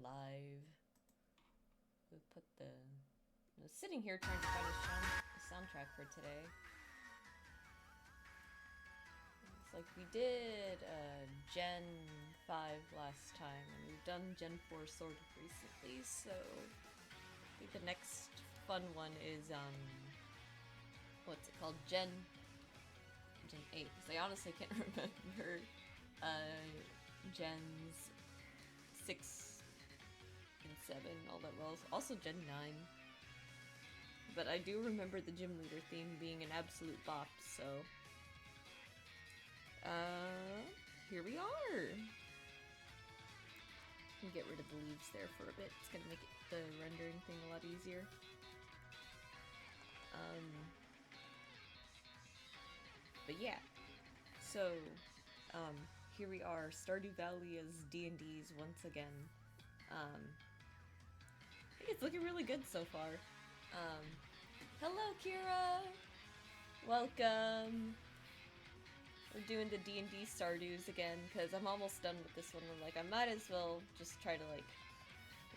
live. We put the... I was sitting here trying to find a soundtrack for today. It's like we did Gen 5 last time, and we've done Gen 4 sort of recently, so I think the next fun one is, what's it called? Gen 8, because I honestly can't remember Gens 6 and 7 all that well. Also Gen 9. But I do remember the gym leader theme being an absolute bop, so... here we are! Can get rid of the leaves there for a bit. It's gonna make the rendering thing a lot easier. But yeah. So, here we are, Stardew Valley as D&D's once again. I think it's looking really good so far. Hello Kira! Welcome! We're doing the D&D Stardews again, because I'm almost done with this one. I'm like, I might as well just try to, like,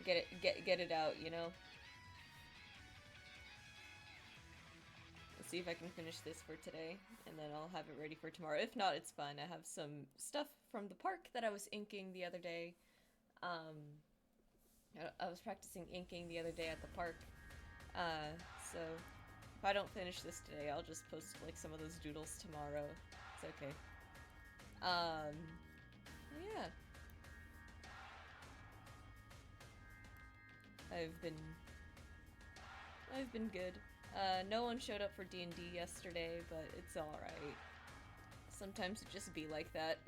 get it out, you know? Let's see if I can finish this for today, and then I'll have it ready for tomorrow. If not, it's fine. I have some stuff from the park that I was inking the other day. I was practicing inking the other day at the park. So if I don't finish this today, I'll just post, like, some of those doodles tomorrow. It's okay. Yeah. I've been good. No one showed up for D&D yesterday, but it's alright. Sometimes it just be like that.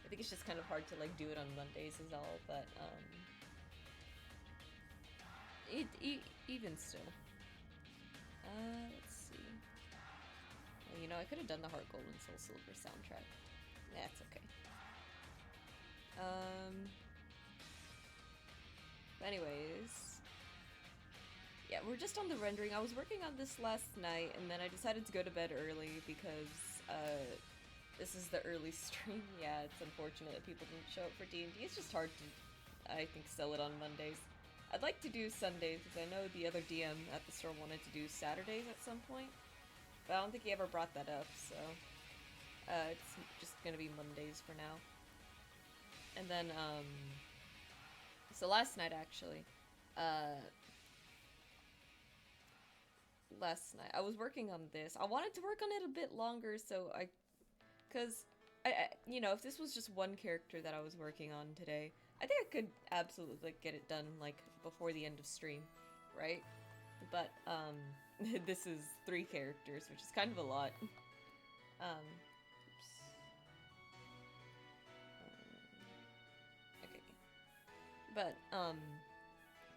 I think it's just kind of hard to, like, do it on Mondays is all, but, even still. Let's see. Well, you know, I could have done the Heart Gold and Soul Silver soundtrack. That's okay. Anyways. Yeah, we're just on the rendering. I was working on this last night, and then I decided to go to bed early because, this is the early stream. Yeah, it's unfortunate that people didn't show up for D&D. It's just hard to, I think, sell it on Mondays. I'd like to do Sundays, because I know the other DM at the store wanted to do Saturdays at some point, but I don't think he ever brought that up, so it's just gonna be Mondays for now. And then, so last night, actually, last night, I was working on this. I wanted to work on it a bit longer, so because you know, if this was just one character that I was working on today, I think I could absolutely, like, get it done, like, before the end of stream, right? But, this is 3 characters, which is kind of a lot. Oops. Okay. But,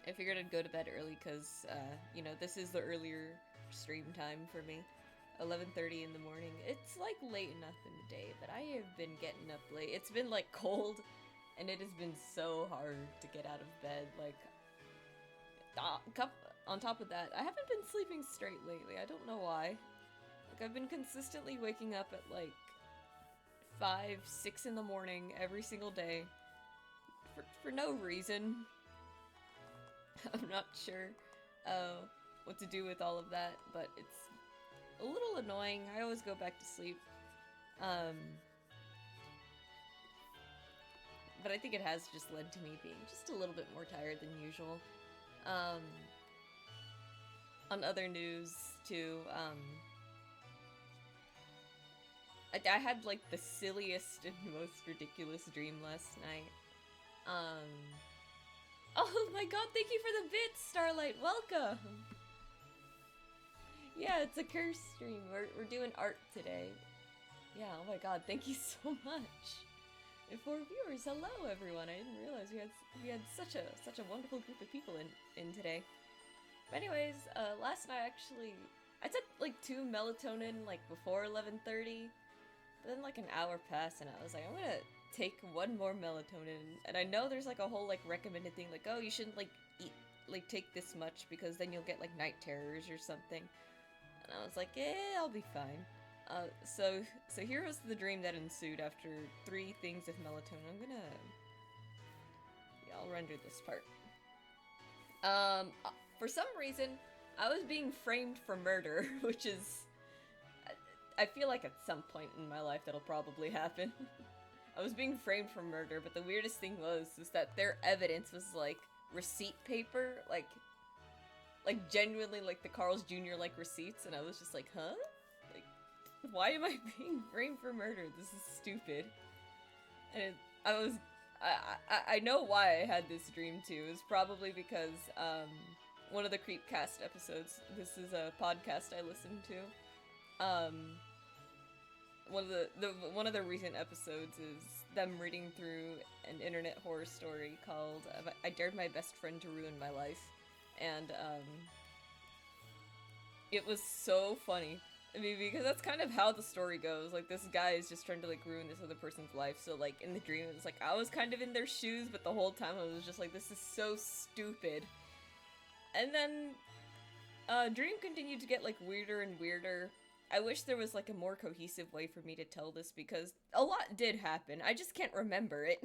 I figured I'd go to bed early because, you know, this is the earlier stream time for me. 11:30 in the morning. It's, like, late enough in the day, but I have been getting up late. It's been, like, cold, and it has been so hard to get out of bed. Like, on top of that, I haven't been sleeping straight lately. I don't know why. Like, I've been consistently waking up at, like, 5, 6 in the morning every single day. For no reason. I'm not sure what to do with all of that, but it's a little annoying. I always go back to sleep. But I think it has just led to me being just a little bit more tired than usual. On other news, too, I had, like, the silliest and most ridiculous dream last night. Oh my god, thank you for the bits, Starlight! Welcome! Yeah, it's a curse stream. We're doing art today. Yeah, oh my god, thank you so much! And for viewers, hello everyone! I didn't realize we had such a wonderful group of people in today. But anyways, last night actually, I took like 2 melatonin like before 11:30, but then like an hour passed and I was like, I'm gonna take 1 more melatonin. And I know there's like a whole like recommended thing like, oh, you shouldn't like take this much because then you'll get like night terrors or something. And I was like, yeah, I'll be fine. So here was the dream that ensued after 3 things of melatonin. Yeah, I'll render this part. For some reason, I was being framed for murder, which is... I feel like at some point in my life that'll probably happen. I was being framed for murder, but the weirdest thing was that their evidence was, like, receipt paper, like genuinely, like, the Carl's Jr., like, receipts, and I was just like, huh? Like, why am I being framed for murder? This is stupid. And I know why I had this dream, too. It was probably because, one of the Creepcast episodes, this is a podcast I listened to, one of the recent episodes is them reading through an internet horror story called I Dared My Best Friend to Ruin My Life, and it was so funny. I mean, because that's kind of how the story goes. Like, this guy is just trying to, like, ruin this other person's life, so, like, in the dream it was like I was kind of in their shoes, but the whole time I was just like, this is so stupid. And then dream continued to get, like, weirder and weirder. I wish there was, like, a more cohesive way for me to tell this, because a lot did happen. I just can't remember it.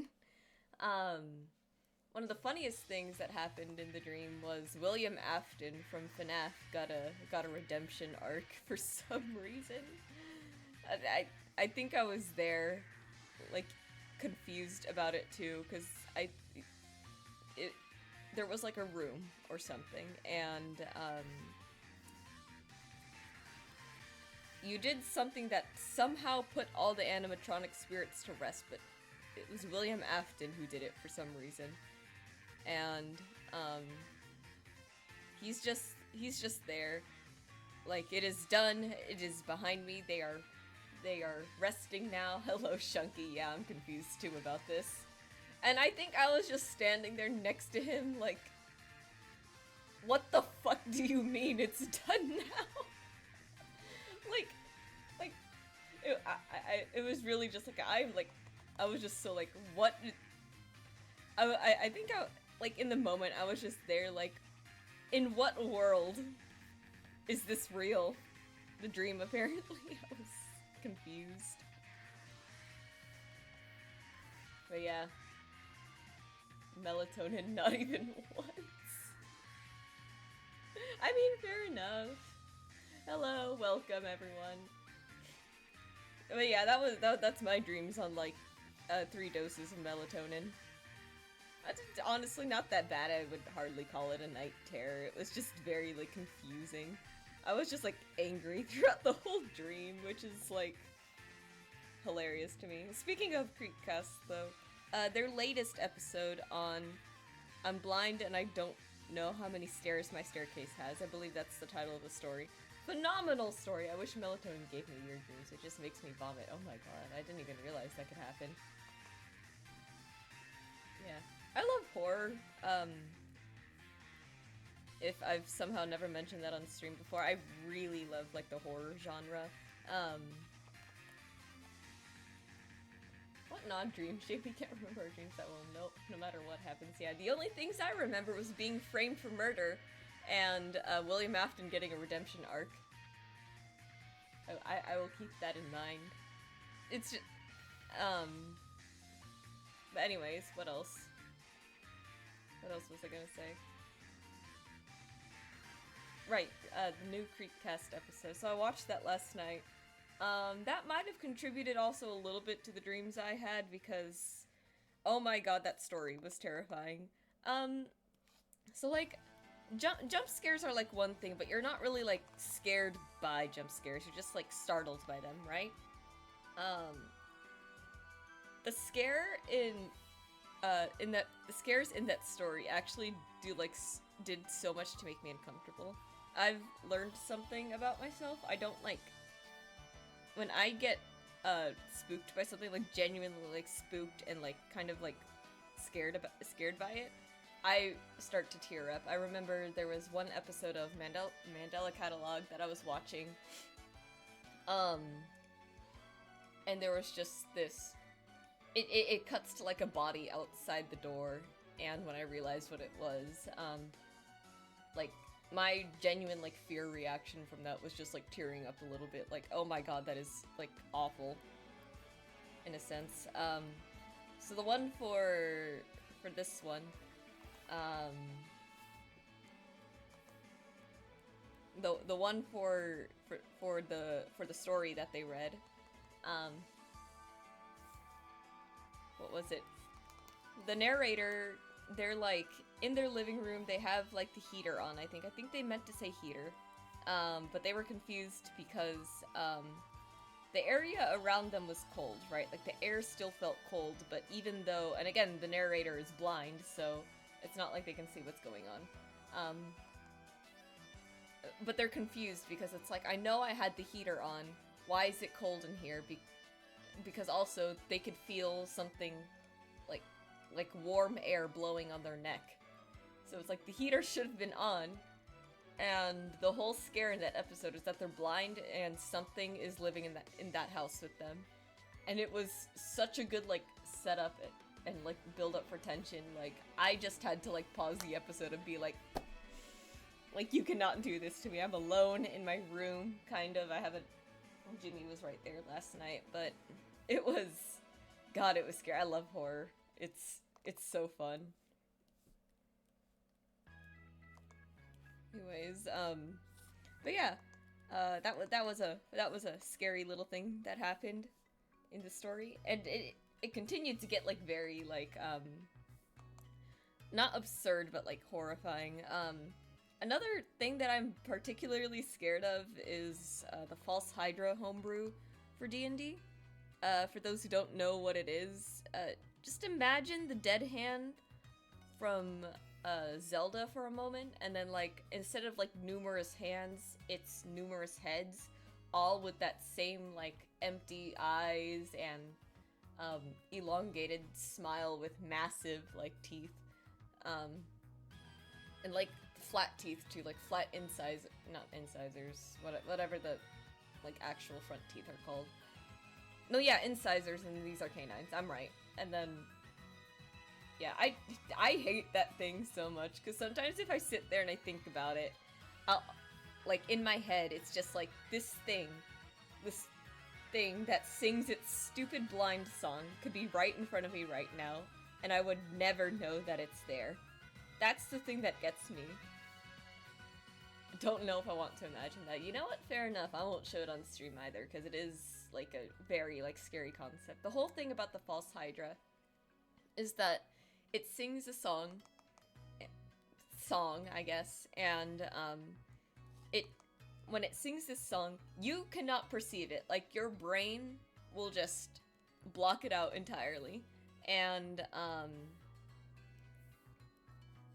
One of the funniest things that happened in the dream was William Afton from FNAF got a redemption arc for some reason. I think I was there, like, confused about it too, because there was, like, a room or something, and you did something that somehow put all the animatronic spirits to rest, but it was William Afton who did it for some reason. And, he's just there. Like, it is done, it is behind me, they are resting now. Hello, Shunky. Yeah, I'm confused too about this. And I think I was just standing there next to him, like, what the fuck do you mean it's done now? It was really just like, I was just so like, what? I think like, in the moment, I was just there, like, in what world is this real? The dream, apparently. I was confused. But yeah. Melatonin, not even once. I mean, fair enough. Hello, welcome, everyone. But yeah, that's my dreams on, like, 3 doses of melatonin. That's honestly not that bad. I would hardly call it a night terror. It was just very, like, confusing. I was just, like, angry throughout the whole dream, which is, like, hilarious to me. Speaking of Creepcast, though, their latest episode on I'm blind and I don't know how many stairs my staircase has. I believe that's the title of the story. Phenomenal story. I wish melatonin gave me weird dreams. It just makes me vomit. Oh my god, I didn't even realize that could happen. Yeah. I love horror. If I've somehow never mentioned that on stream before, I really love, like, the horror genre. What non-dream shape? We can't remember our dreams that well. Nope, no matter what happens. Yeah, the only things I remember was being framed for murder and William Afton getting a redemption arc. I will keep that in mind. It's just, but anyways, what else? What else was I gonna say? Right, the new Creepcast episode. So I watched that last night. That might have contributed also a little bit to the dreams I had because, oh my god, that story was terrifying. So, like, jump scares are, like, one thing, but you're not really, like, scared by jump scares. You're just, like, startled by them, right? The scare the scares in that story actually did so much to make me uncomfortable. I've learned something about myself. I don't, like, when I get spooked by something, like, genuinely, like, spooked and, like, kind of, like, scared by it, I start to tear up. I remember there was one episode of Mandela Catalog that I was watching, and there was just this, it cuts to, like, a body outside the door, and when I realized what it was, like, my genuine like fear reaction from that was just like tearing up a little bit, like, oh my god, that is like awful in a sense. So the one for this one, um, the one for the story that they read, um, what was it? The narrator, they're like in their living room. They have like the heater on. I think they meant to say heater, but they were confused because the area around them was cold, right? Like the air still felt cold, but even though, and again, the narrator is blind, so it's not like they can see what's going on. But they're confused because it's like, I know I had the heater on. Why is it cold in here? Because also they could feel something like warm air blowing on their neck. So it's like the heater should have been on. And the whole scare in that episode is that they're blind and something is living in that house with them. And it was such a good like setup and like build up for tension. Like I just had to like pause the episode and be like you cannot do this to me. I'm alone in my room, kind of. I haven't. Jimmy was right there last night, but it was, God, it was scary. I love horror. It's so fun. Anyways, but yeah, that was a scary little thing that happened in the story, and it continued to get like very like not absurd but like horrifying. Another thing that I'm particularly scared of is the False Hydra homebrew for D&D. For those who don't know what it is, just imagine the dead hand from Zelda for a moment, and then like instead of like numerous hands, it's numerous heads, all with that same like empty eyes and elongated smile with massive like teeth, and like flat teeth too, like flat not incisors, whatever the like actual front teeth are called. No, yeah, incisors, and these are canines. I'm right. And then, yeah, I hate that thing so much, because sometimes if I sit there and I think about it, I'll, like, in my head, it's just like, this thing that sings its stupid blind song could be right in front of me right now, and I would never know that it's there. That's the thing that gets me. I don't know if I want to imagine that. You know what? Fair enough. I won't show it on stream either, because it is like a very like scary concept. The whole thing about the False Hydra is that it sings a song, I guess, and when it sings this song, you cannot perceive it. Like your brain will just block it out entirely. And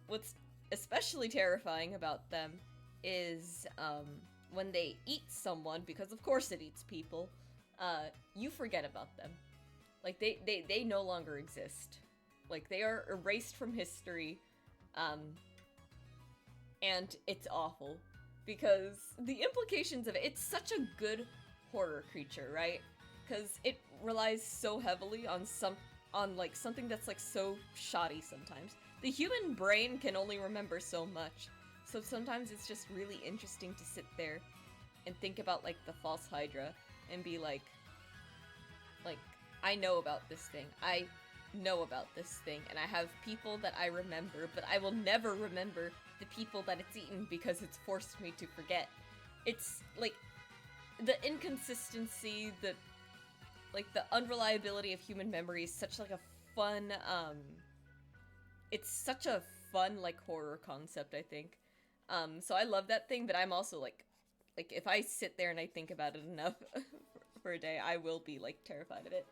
what's especially terrifying about them is when they eat someone, because of course it eats people, you forget about them. Like they no longer exist. Like they are erased from history, and it's awful because the implications of it's such a good horror creature, right? Because it relies so heavily on like something that's like so shoddy sometimes. The human brain can only remember so much. So sometimes it's just really interesting to sit there and think about like the False Hydra and be like, I know about this thing. I know about this thing, and I have people that I remember, but I will never remember the people that it's eaten because it's forced me to forget. It's like the inconsistency, the unreliability of human memory is such like a fun, it's such a fun like horror concept, I think. So I love that thing, but I'm also like if I sit there and I think about it enough for a day, I will be like terrified of it.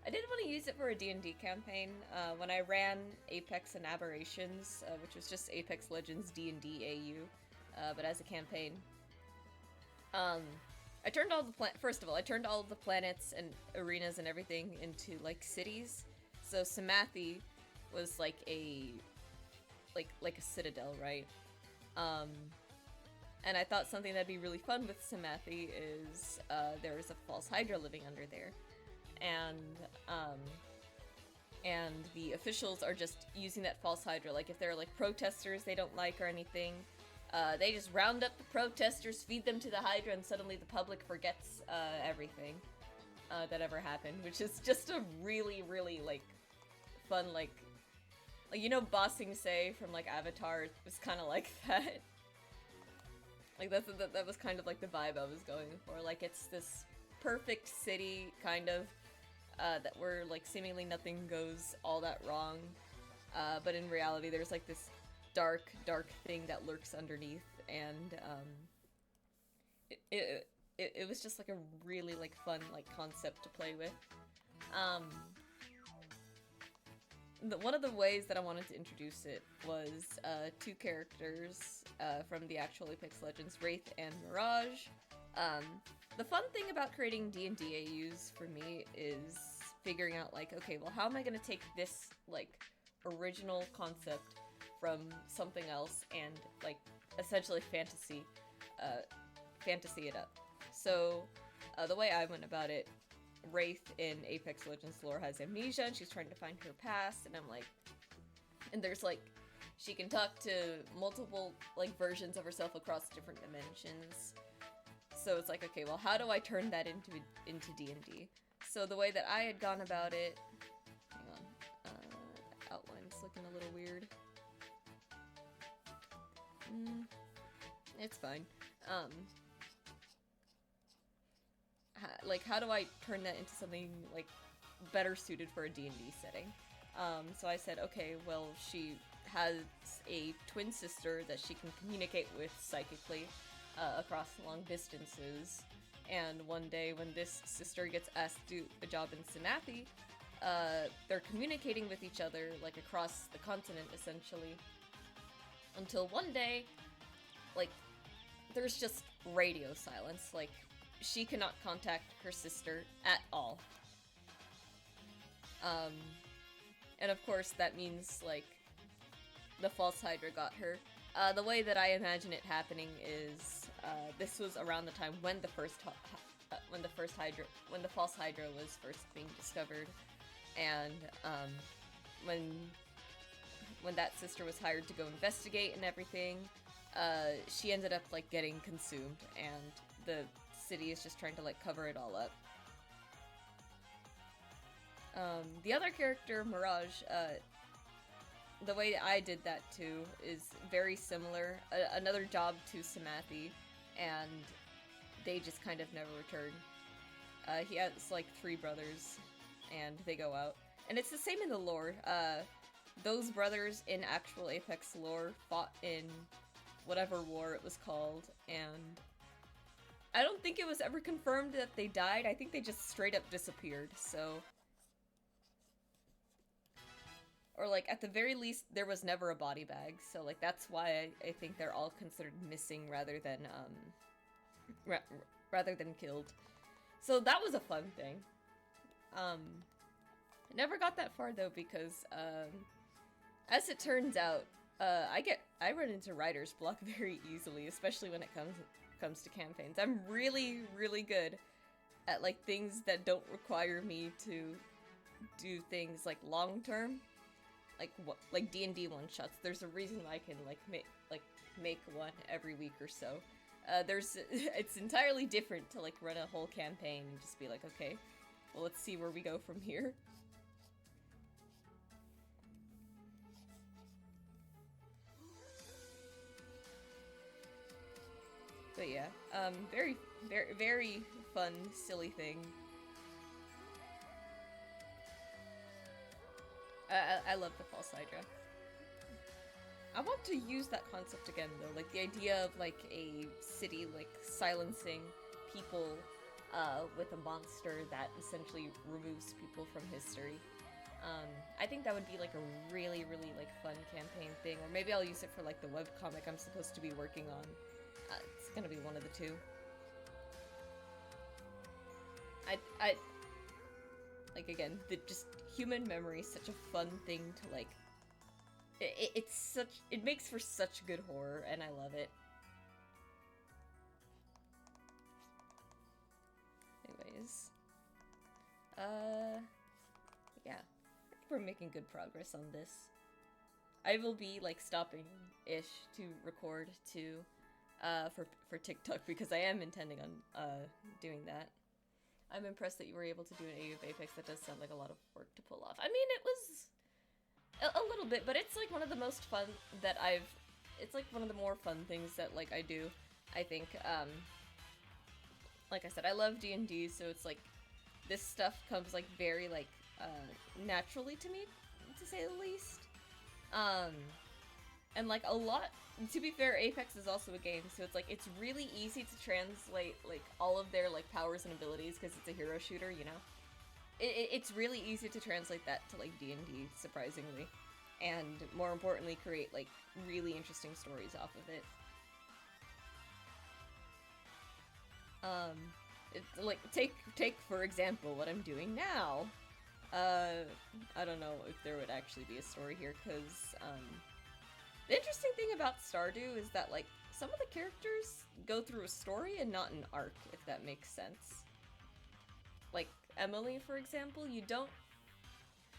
I did want to use it for a D&D campaign when I ran Apex and Aberrations, which was just Apex Legends D&D AU, but as a campaign. I turned all the first of all, I turned all of the planets and arenas and everything into like cities. So Samathi was like a citadel, right? And I thought something that'd be really fun with Samathi is there is a False Hydra living under there. And the officials are just using that False Hydra. Like if there are like protesters they don't like or anything, They just round up the protesters, feed them to the Hydra, and suddenly the public forgets everything that ever happened, which is just a really, really, like, fun, like you know Bossing Say from, like, Avatar was kind of like that. Like, that was kind of, like, the vibe I was going for. Like, it's this perfect city, kind of, that where, like, seemingly nothing goes all that wrong. But in reality, there's, like, this dark, dark thing that lurks underneath, and, it was just, like, a really, like, fun, like, concept to play with. One of the ways that I wanted to introduce it was two characters from the actual Apex Legends, Wraith and Mirage. The fun thing about creating D&D AUs for me is figuring out, like, okay, well, how am I going to take this, like, original concept from something else and, like, essentially fantasy it up. So, the way I went about it, Wraith in Apex Legends lore has amnesia, and she's trying to find her past, and I'm like, and there's, like, she can talk to multiple, like, versions of herself across different dimensions. So it's like, okay, well, how do I turn that into D&D? So the way that I had gone about it, hang on, outline's looking a little weird. It's fine. Like, how do I turn that into something, like, better suited for a D&D setting? So I said, okay, well, she has a twin sister that she can communicate with psychically across long distances, and one day when this sister gets asked to do a job in Sanathi, they're communicating with each other, like, across the continent, essentially, until one day, like, there's just radio silence, like, she cannot contact her sister at all. And of course that means, like, the false Hydra got her. The way that I imagine it happening is, this was around the time when the false Hydra was first being discovered, and when that sister was hired to go investigate and everything, she ended up, like, getting consumed, and the city is just trying to, like, cover it all up. The other character, Mirage, the way I did that too is very similar. Another job to Samathi, and they just kind of never return. He has, like, 3 brothers, and they go out. And it's the same in the lore. Those brothers in actual Apex lore fought in whatever war it was called, and I don't think it was ever confirmed that they died. I think they just straight up disappeared, so... Or, like, at the very least, there was never a body bag, so, like, that's why I think they're all considered missing rather than, rather than killed. So that was a fun thing. I never got that far, though, because, as it turns out, I run into writer's block very easily, especially when it comes to campaigns. I'm really, really good at, like, things that don't require me to do things, like, long-term. Like D&D one-shots. There's a reason I can, like, make one every week or so. It's entirely different to, like, run a whole campaign and just be like, okay, well, let's see where we go from here. But yeah, very, very, very fun, silly thing. I love the false Hydra. I want to use that concept again, though, like the idea of, like, a city, like, silencing people with a monster that essentially removes people from history. I think that would be, like, a really, really, like, fun campaign thing, or maybe I'll use it for, like, the webcomic I'm supposed to be working on. It's gonna be one of the two. Like, again, just human memory is such a fun thing to, like, it makes for such good horror, and I love it. Anyways. Yeah. I think we're making good progress on this. I will be like stopping-ish to record to for TikTok because I am intending on doing that. I'm impressed that you were able to do an AU of Apex. That does sound like a lot of work to pull off. I mean, it was a little bit, but it's like one of the most fun that I've. It's like one of the more fun things that like I do. I think. Like I said, I love D&D, so it's like this stuff comes like very like naturally to me, to say the least. And like a lot. To be fair, Apex is also a game, so it's like it's really easy to translate like all of their like powers and abilities because it's a hero shooter, you know. It's really easy to translate that to like D&D, surprisingly, and more importantly, create like really interesting stories off of it. Like take for example what I'm doing now. I don't know if there would actually be a story here, because the interesting thing about Stardew is that like some of the characters go through a story and not an arc, if that makes sense. Like Emily, for example, you don't.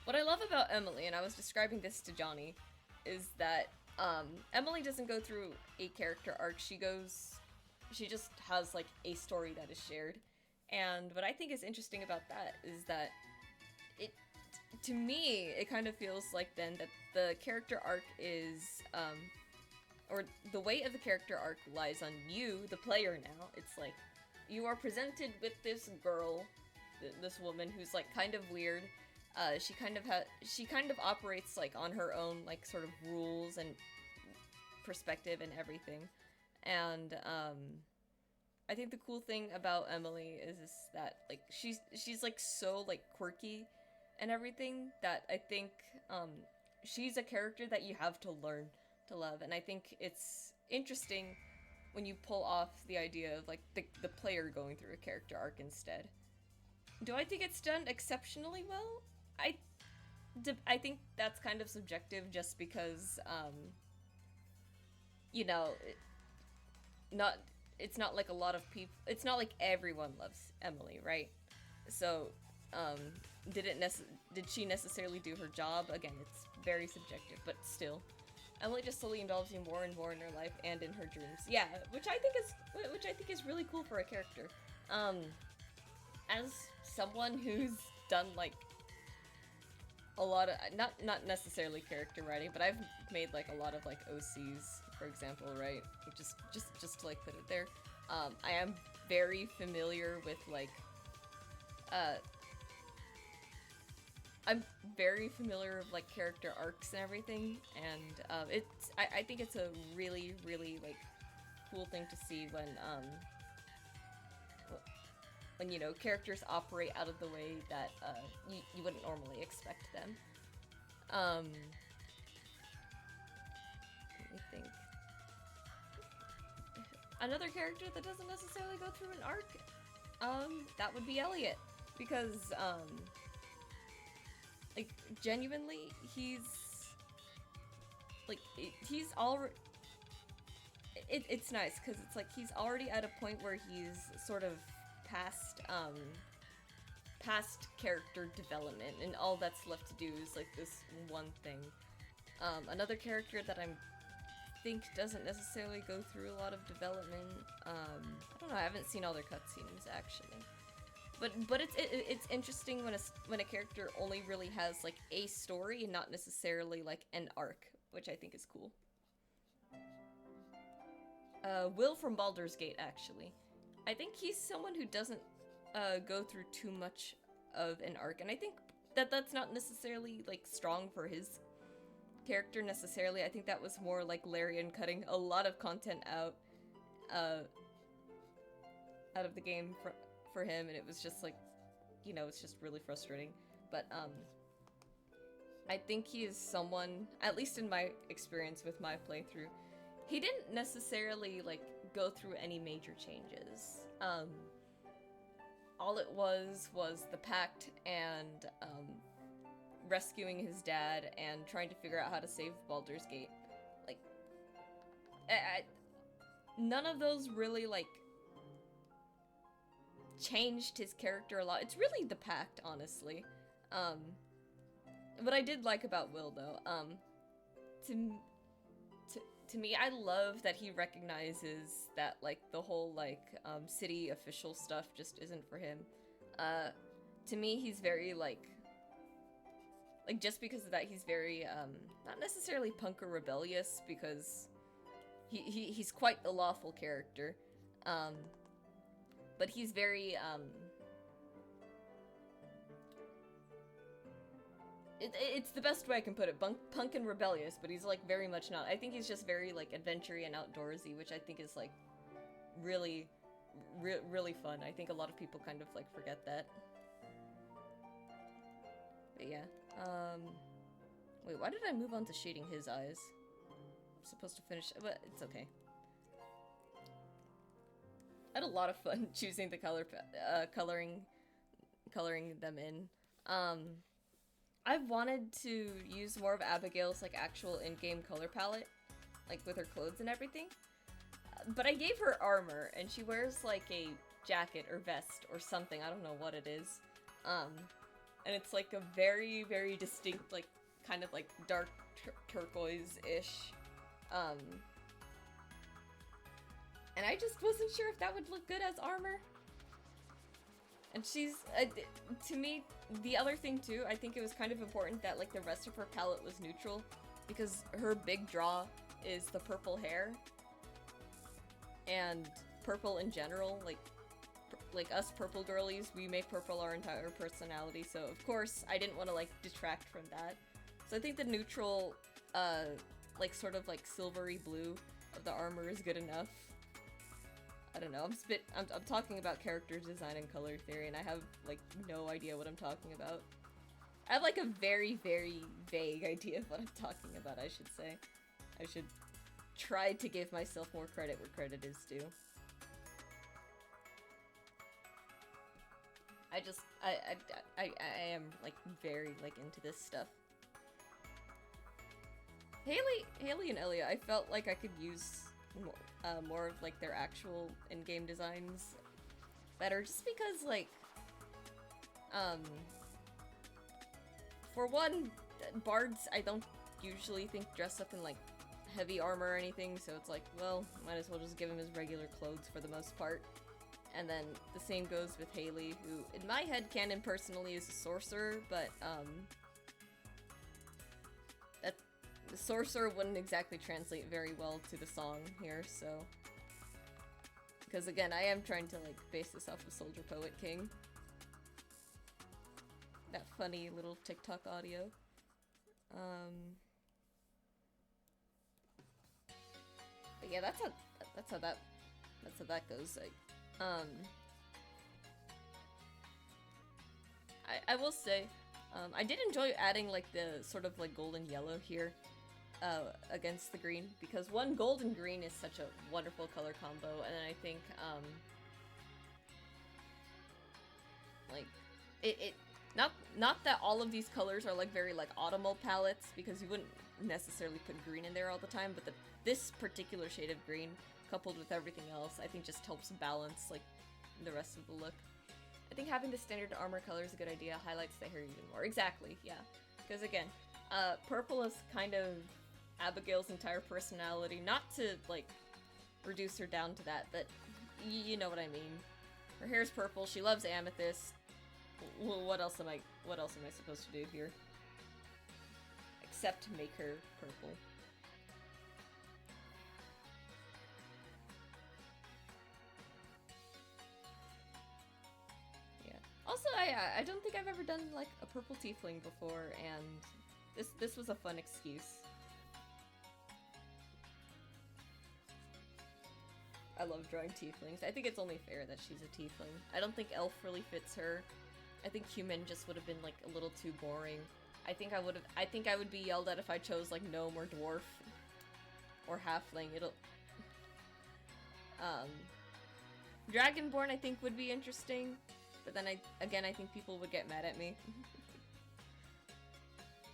What I love about Emily, and I was describing this to Johnny, is that Emily doesn't go through a character arc. She just has like a story that is shared. And what I think is interesting about that is that it, to me, it kind of feels like then that the character arc is, or the weight of the character arc lies on you, the player now. It's like, you are presented with this girl, this woman who's like kind of weird. She kind of operates like on her own like sort of rules and perspective and everything. And I think the cool thing about Emily is that like she's like so like quirky and everything that I think she's a character that you have to learn to love. And I think it's interesting when you pull off the idea of like the player going through a character arc instead. Do I think it's done exceptionally well? I think that's kind of subjective, just because you know, it's not like a lot of people. It's not like everyone loves Emily, right? So, did she necessarily do her job? Again, it's very subjective, but still, Emily just slowly involves you more and more in her life and in her dreams. Yeah, which I think is really cool for a character. As someone who's done like a lot of not necessarily character writing, but I've made like a lot of like OCs, for example, right? Just to like put it there. I am very familiar with like I'm very familiar with like character arcs and everything, and I think it's a really like cool thing to see when you know characters operate out of the way that you wouldn't normally expect them. Let me think. Another character that doesn't necessarily go through an arc, that would be Elliot, because like genuinely he's already. It's nice because it's like he's already at a point where he's sort of past character development, and all that's left to do is like this one thing. Another character that I think doesn't necessarily go through a lot of development. I don't know. I haven't seen all their cutscenes actually, but it's interesting when a character only really has like a story and not necessarily like an arc, which I think is cool. Will from Baldur's Gate, actually. I think he's someone who doesn't go through too much of an arc, and I think that that's not necessarily like strong for his character necessarily. I think that was more like Larian cutting a lot of content out of the game for him, and it was just like, you know, it's just really frustrating. But I think he is someone, at least in my experience with my playthrough, he didn't necessarily like go through any major changes. All it was the pact and rescuing his dad and trying to figure out how to save Baldur's Gate. Like, none of those really like changed his character a lot. It's really the pact, honestly. What I did like about Will, though, to to me, I love that he recognizes that like the whole like city official stuff just isn't for him. Uh, to me, he's very like just because of that, he's very not necessarily punk or rebellious because he's quite a lawful character, um, but he's very it's the best way I can put it. Punk and rebellious, but he's like very much not. I think he's just very like adventure-y and outdoorsy, which I think is like really, really fun. I think a lot of people kind of like forget that. But yeah. Wait, why did I move on to shading his eyes? I'm supposed to finish, but it's okay. I had a lot of fun choosing the coloring them in. I've wanted to use more of Abigail's like actual in-game color palette, like with her clothes and everything. But I gave her armor, and she wears like a jacket or vest or something. I don't know what it is. And it's like a very, very distinct, like kind of like dark turquoise-ish. And I just wasn't sure if that would look good as armor. And she's, to me, the other thing too, I think it was kind of important that like the rest of her palette was neutral, because her big draw is the purple hair. And purple in general, like us purple girlies, we make purple our entire personality, so of course I didn't want to like detract from that. So I think the neutral, like sort of like silvery blue of the armor is good enough. I don't know, I'm talking about character design and color theory, and I have, like, no idea what I'm talking about. I have, like, a very, very vague idea of what I'm talking about, I should say. I should try to give myself more credit where credit is due. I am, like, very, like, into this stuff. Haley and Elia, I felt like I could use more of like their actual in-game designs better, just because like for one, bards I don't usually think dress up in like heavy armor or anything, so it's like, well, might as well just give him his regular clothes for the most part. And then the same goes with Haley, who in my head canon personally is a sorcerer, but the sorcerer wouldn't exactly translate very well to the song here, so... Because again, I am trying to, like, base this off of Soldier Poet King. That funny little TikTok audio. But yeah, that's how that goes, like, I will say, I did enjoy adding, like, the sort of, like, golden yellow here. Against the green, because one, gold and green is such a wonderful color combo, and then I think like it not that all of these colors are like very like autumnal palettes, because you wouldn't necessarily put green in there all the time, but this particular shade of green coupled with everything else I think just helps balance like the rest of the look. I think having the standard armor color is a good idea, highlights the hair even more. Exactly, yeah, because again, purple is kind of Abigail's entire personality, not to, like, reduce her down to that, but you know what I mean. Her hair's purple, she loves amethyst. What else am I supposed to do here? Except make her purple. Yeah. Also, I don't think I've ever done, like, a purple tiefling before, and this was a fun excuse. I love drawing tieflings. I think it's only fair that she's a tiefling. I don't think elf really fits her. I think human just would have been like a little too boring. I think I would be yelled at if I chose like gnome or dwarf or halfling. Dragonborn I think would be interesting, but then I think people would get mad at me.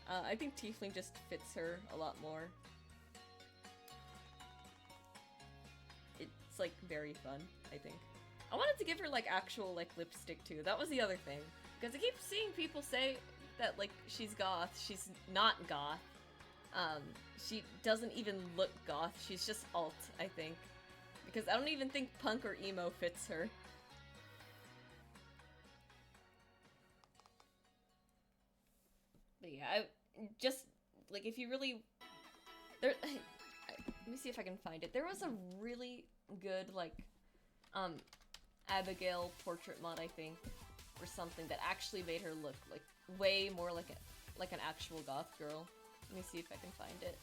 I think tiefling just fits her a lot more. It's like very fun, I think. I wanted to give her like actual like lipstick too. That was the other thing, because I keep seeing people say that like she's goth. She's not goth. She doesn't even look goth, she's just alt, I think. Because I don't even think punk or emo fits her. But yeah, I just, like, if you really... Let me see if I can find it. There was a really good, like, Abigail portrait mod, I think, or something that actually made her look, like, way more like an actual goth girl. Let me see if I can find it.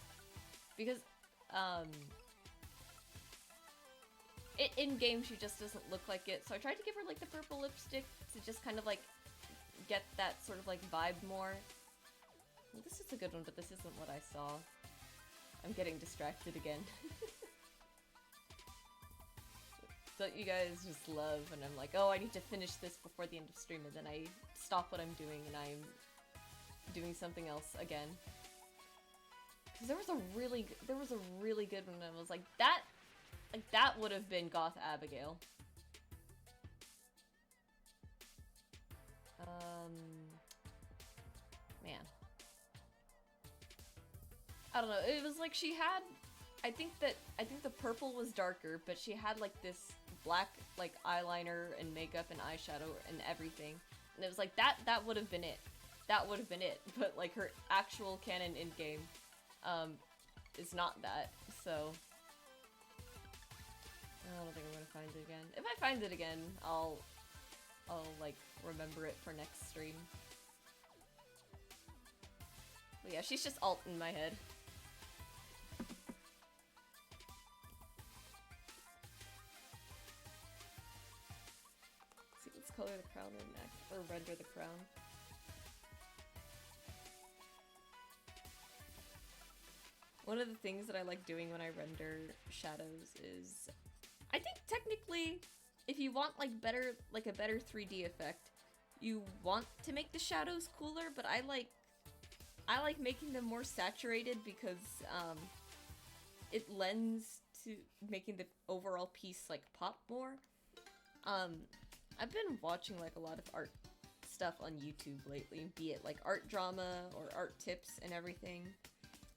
Because, in-game she just doesn't look like it, so I tried to give her, like, the purple lipstick to just kind of, like, get that sort of, like, vibe more. Well, this is a good one, but this isn't what I saw. I'm getting distracted again. Don't you guys just love when I'm like, oh, I need to finish this before the end of stream, and then I stop what I'm doing and I'm doing something else again. Because there was a really good one that was like, that would have been Goth Abigail. Man. I don't know, it was like she had, I think the purple was darker, but she had like this black like eyeliner and makeup and eyeshadow and everything. And it was like that would have been it. That would have been it. But like her actual canon in-game is not that. So I don't think I'm gonna find it again. If I find it again, I'll like remember it for next stream. But yeah, she's just alt in my head. Let's color the crown or neck, or render the crown. One of the things that I like doing when I render shadows is, I think technically, if you want like a better 3D effect, you want to make the shadows cooler, but I like making them more saturated because it lends to making the overall piece like pop more. I've been watching like a lot of art stuff on YouTube lately, be it like art drama or art tips and everything.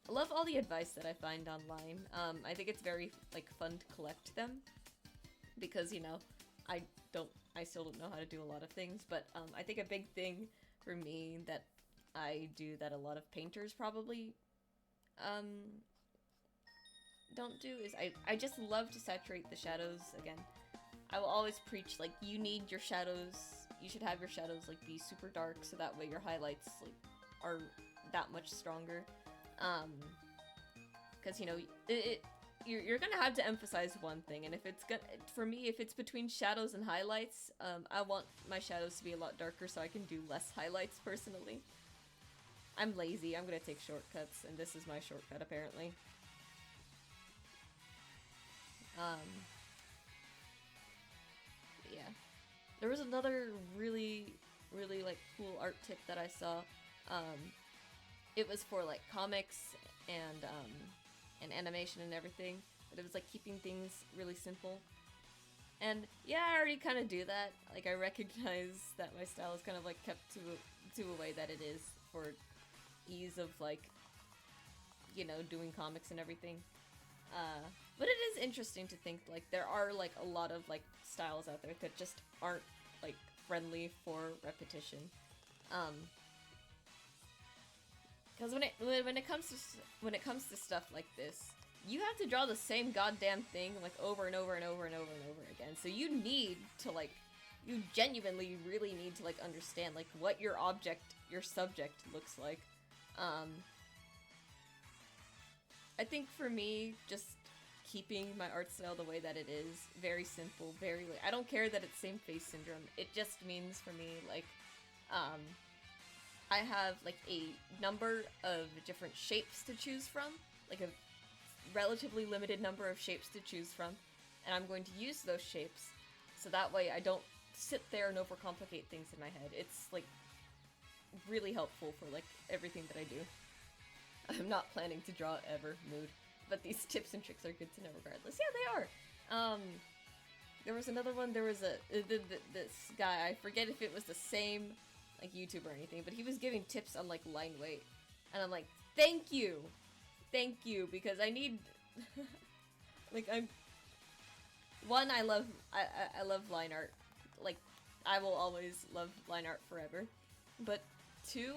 I love all the advice that I find online. I think it's very like fun to collect them because, you know, I still don't know how to do a lot of things, but I think a big thing for me that I do that a lot of painters probably don't do is I just love to saturate the shadows again. I will always preach, like, you need your shadows, you should have your shadows, like, be super dark, so that way your highlights, like, are that much stronger. Because, you know, you're gonna have to emphasize one thing, and if it's for me, if it's between shadows and highlights, I want my shadows to be a lot darker so I can do less highlights, personally. I'm lazy, I'm gonna take shortcuts, and this is my shortcut, apparently. Yeah. There was another really, really, like, cool art tip that I saw. It was for, like, comics and animation and everything, but it was, like, keeping things really simple. And, yeah, I already kind of do that. Like, I recognize that my style is kind of, like, kept to a way that it is for ease of, like, you know, doing comics and everything. But it is interesting to think, like, there are, like, a lot of, like, styles out there that just aren't, like, friendly for repetition. Because when it comes to stuff like this, you have to draw the same goddamn thing, like, over and over and over and over and over again. So you need to, like, you genuinely really need to, like, understand, like, what your subject looks like. I think for me, just keeping my art style the way that it is, very simple, very, like, I don't care that it's same face syndrome, it just means for me, like, I have, like, a number of different shapes to choose from, like a relatively limited number of shapes to choose from, and I'm going to use those shapes, so that way I don't sit there and overcomplicate things in my head. It's, like, really helpful for, like, everything that I do. I'm not planning to draw ever, mood. But these tips and tricks are good to know regardless. Yeah, they are! There was another one, there was this guy, I forget if it was the same, like, YouTuber or anything, but he was giving tips on, like, line weight. And I'm like, thank you! thank you, because I need like I'm one, I love line art. Like I will always love line art forever. But two,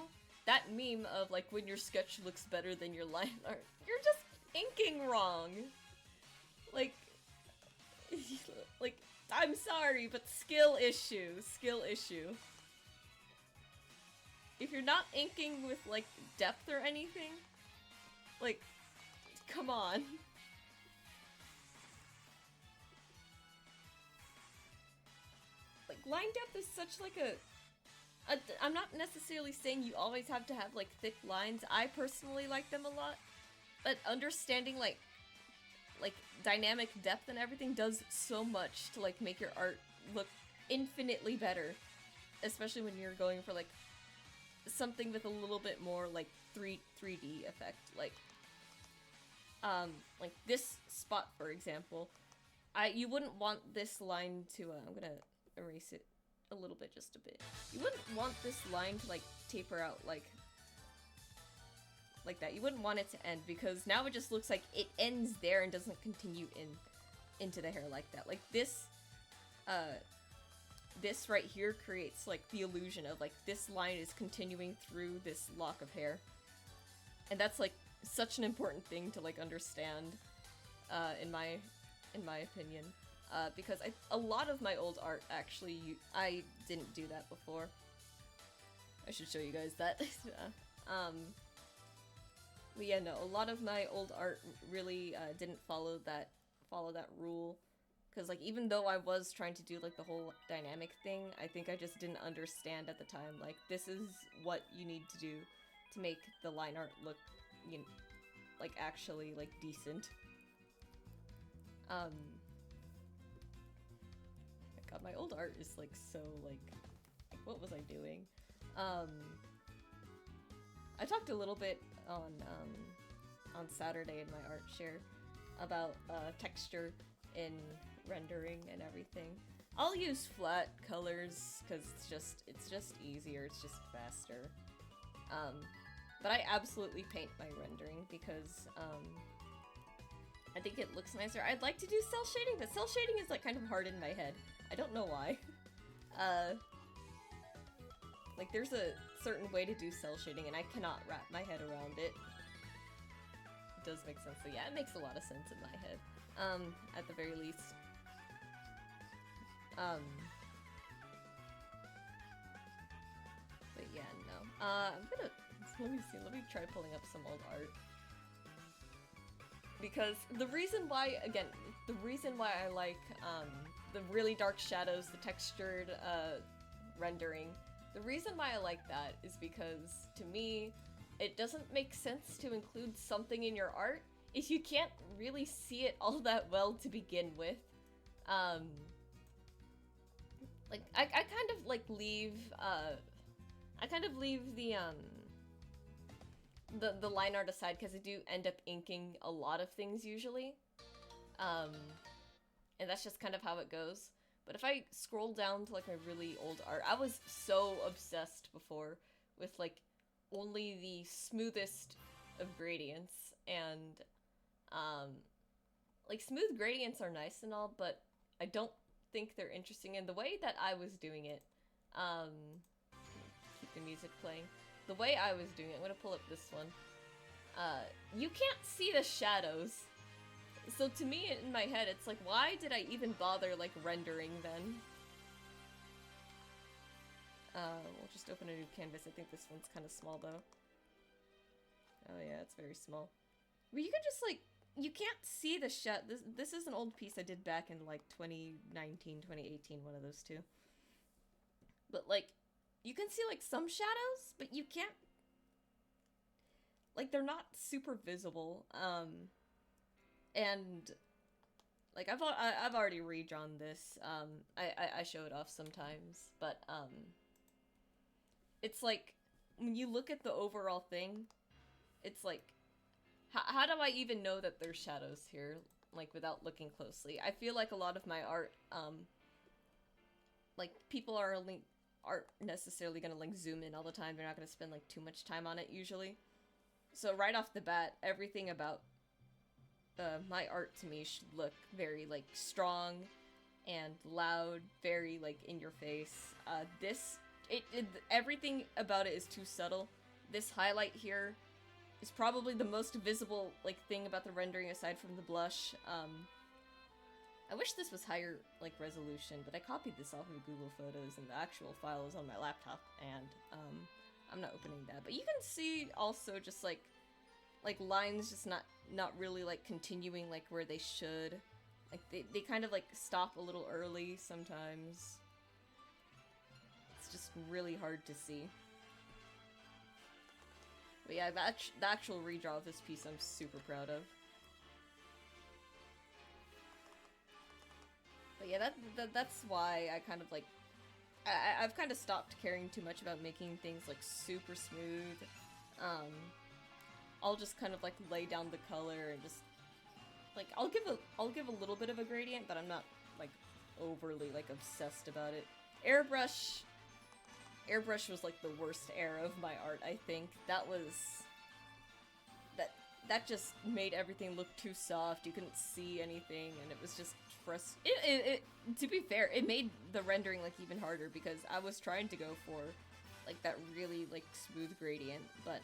that meme of like when your sketch looks better than your line art, you're just inking wrong. Like like I'm sorry, but skill issue, skill issue. If you're not inking with like depth or anything, like come on. Like line depth is such like a I'm not necessarily saying you always have to have like thick lines. I personally like them a lot, but understanding like dynamic depth and everything does so much to like make your art look infinitely better, especially when you're going for like something with a little bit more like 3D effect, like this spot for example. You wouldn't want this line to I'm gonna erase it a little bit, just a bit. You wouldn't want this line to like taper out like that. You wouldn't want it to end, because now it just looks like it ends there and doesn't continue into the hair like that. Like this this right here creates like the illusion of like this line is continuing through this lock of hair. And that's like such an important thing to like understand in my opinion. Because a lot of my old art actually, I didn't do that before. I should show you guys that. But yeah, no, a lot of my old art really didn't follow that rule. Because like even though I was trying to do like the whole dynamic thing, I think I just didn't understand at the time. Like this is what you need to do to make the line art look, you know, like actually like decent. God, my old art is like so like what was I doing? I talked a little bit on Saturday in my art share about texture in rendering and everything. I'll use flat colors because it's just easier, it's just faster. But I absolutely paint my rendering because I think it looks nicer. I'd like to do cell shading, but cell shading is like kind of hard in my head. I don't know why. Like there's a certain way to do cell shading and I cannot wrap my head around it. It does make sense. So yeah, it makes a lot of sense in my head. At the very least. But yeah, no. I'm gonna, let me try pulling up some old art. Because the reason why I like, the really dark shadows, the textured, rendering, the reason why I like that is because, to me, it doesn't make sense to include something in your art if you can't really see it all that well to begin with. Like, I kind of, like, leave the line art aside, because I do end up inking a lot of things usually. And that's just kind of how it goes. But if I scroll down to like my really old art, I was so obsessed before with like only the smoothest of gradients, and like smooth gradients are nice and all, but I don't think they're interesting. And the way that I was doing it, keep the music playing. The way I was doing it, I'm gonna pull up this one. You can't see the shadows. So to me, in my head, it's like, why did I even bother, like, rendering then? We'll just open a new canvas. I think this one's kind of small, though. Oh yeah, it's very small. But you can just, like, you can't see the this is an old piece I did back in, like, 2019, 2018, one of those two. But, like, you can see, like, some shadows, but you can't... Like, they're not super visible, and, like, I've already redrawn this. I show it off sometimes, but, it's like, when you look at the overall thing, it's like, how do I even know that there's shadows here, like, without looking closely? I feel like a lot of my art, like, people aren't necessarily gonna, like, zoom in all the time. They're not gonna spend, like, too much time on it, usually. So right off the bat, everything about my art to me should look very like strong and loud, very like in your face. Everything about it is too subtle. This highlight here is probably the most visible like thing about the rendering aside from the blush. I wish this was higher like resolution, but I copied this off of Google Photos and the actual file is on my laptop, and I'm not opening that. But you can see also just like lines just not really like continuing like where they should. Like they kind of like stop a little early sometimes. It's just really hard to see. But yeah, the actual redraw of this piece I'm super proud of. But yeah, that's why I kind of like I've kind of stopped caring too much about making things like super smooth. I'll just kind of like lay down the color and just like I'll give a little bit of a gradient, but I'm not like overly like obsessed about it. Airbrush was like the worst era of my art, I think. That just made everything look too soft. You couldn't see anything, and it was just to be fair, it made the rendering like even harder because I was trying to go for like that really like smooth gradient, but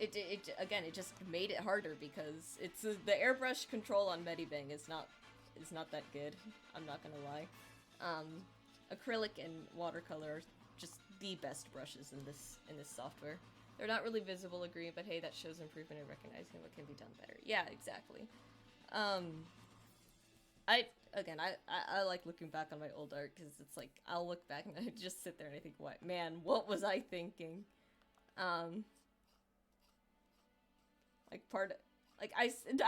it just made it harder because it's the airbrush control on Medibang is not that good. I'm not gonna lie. Acrylic and watercolor are just the best brushes in this software. They're not really visible, agree, but hey, that shows improvement in recognizing what can be done better. Yeah, exactly. I like looking back on my old art because it's like I'll look back and I just sit there and I think, what was I thinking? I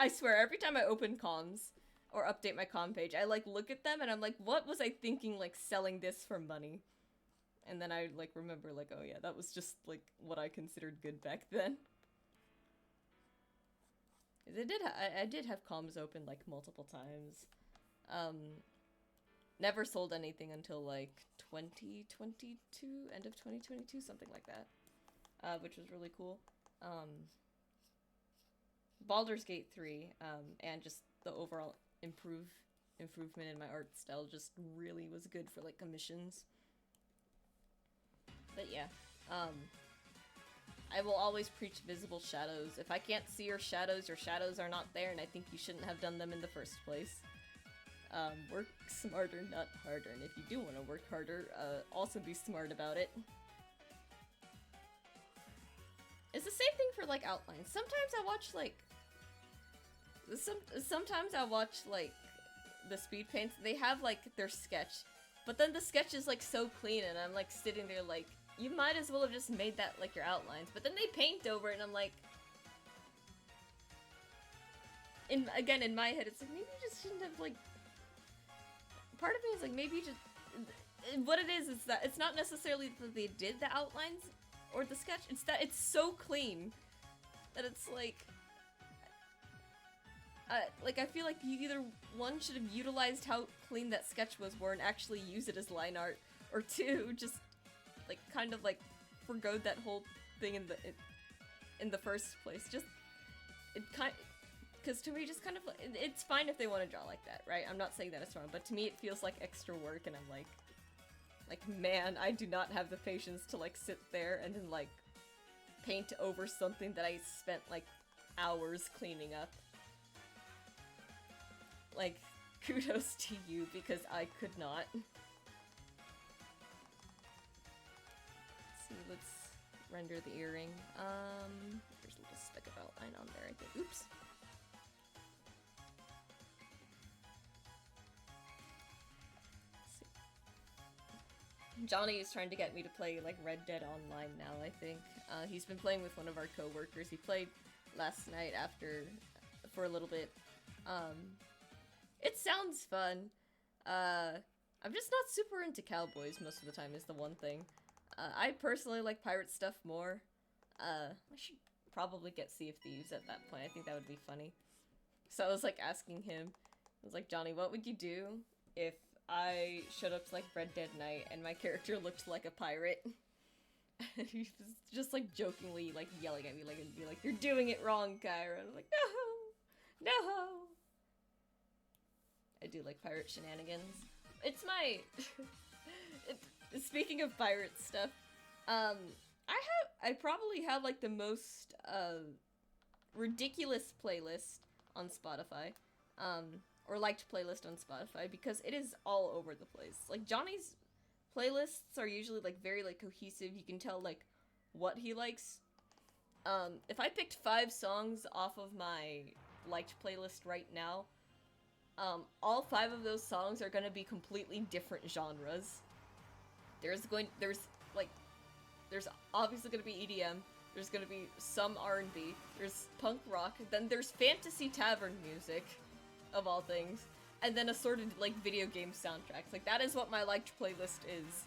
swear every time I open comms or update my comm page, I like look at them and I'm like, what was I thinking like selling this for money? And then I like remember like, oh yeah, that was just like what I considered good back then. I did have comms open like multiple times. Never sold anything until like 2022, end of 2022, something like that. Which was really cool. Baldur's Gate 3, and just the overall improvement in my art style just really was good for like commissions. But yeah, I will always preach visible shadows. If I can't see your shadows are not there, and I think you shouldn't have done them in the first place. Work smarter, not harder, and if you do want to work harder, also be smart about it. It's the same thing for like outlines. Sometimes I watch like sometimes I watch like the speed paints. They have like their sketch, but then the sketch is like so clean, and I'm like sitting there like, you might as well have just made that like your outlines. But then they paint over it, and I'm like, in my head, it's like maybe you just shouldn't have like. Part of me is like maybe you just. What it is that it's not necessarily that they did the outlines or the sketch. It's that it's so clean that it's like. I feel like you either one should have utilized how clean that sketch was more and actually use it as line art, or two, just like kind of like forgoed that whole thing in the first place. Just because to me, just kind of it's fine if they want to draw like that, right? I'm not saying that it's wrong, but to me it feels like extra work, and I'm like man, I do not have the patience to like sit there and then like paint over something that I spent like hours cleaning up. Like, kudos to you, because I could not. Let's render the earring. There's a little speck of outline on there, I think. Oops. Johnny is trying to get me to play, like, Red Dead Online now, I think. He's been playing with one of our co-workers. He played last night for a little bit. It sounds fun. I'm just not super into cowboys most of the time is the one thing. I personally like pirate stuff more. I should probably get Sea of Thieves at that point. I think that would be funny. So I was like asking him, I was like, Johnny, what would you do if I showed up to like Red Dead Night and my character looked like a pirate. And he was just like jokingly like yelling at me like and be like, "You're doing it wrong, Kyra." And I'm like, no, no. I do like pirate shenanigans. It's my speaking of pirate stuff, I probably have like the most ridiculous playlist on Spotify, or liked playlist on Spotify because it is all over the place. Like Johnny's playlists are usually like very like cohesive. You can tell like what he likes. If I picked 5 songs off of my liked playlist right now, all 5 of those songs are gonna be completely different genres. There's obviously gonna be EDM. There's gonna be some R&B. There's punk rock. Then there's fantasy tavern music, of all things, and then assorted like video game soundtracks. Like that is what my liked playlist is.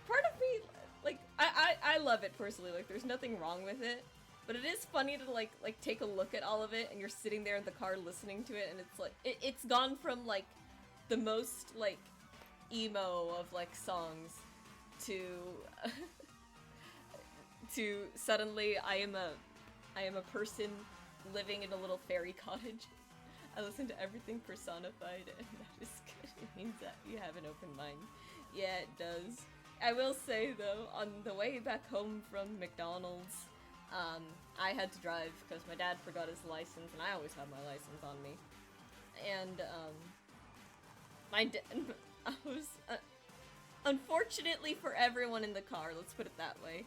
Part of me, like, I love it personally. Like, there's nothing wrong with it. But it is funny to like take a look at all of it, and you're sitting there in the car listening to it, and it's like it's gone from like the most like emo of like songs to to suddenly I am a person living in a little fairy cottage. I listen to everything personified, and that is good. It means that you have an open mind. Yeah, it does. I will say though, on the way back home from McDonald's, I had to drive because my dad forgot his license, and I always have my license on me. And I was unfortunately for everyone in the car, let's put it that way.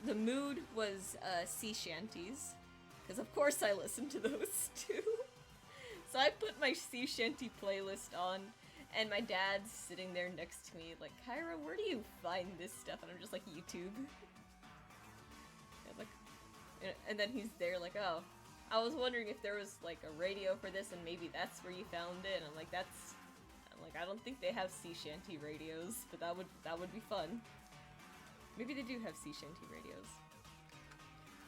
The mood was sea shanties, because of course I listened to those too. So I put my sea shanty playlist on, and my dad's sitting there next to me like, "Kyra, where do you find this stuff?" And I'm just like, "YouTube." And then he's there like, "Oh, I was wondering if there was like a radio for this, and maybe that's where you found it." And I'm like, I don't think they have sea shanty radios, but that would be fun. Maybe they do have sea shanty radios.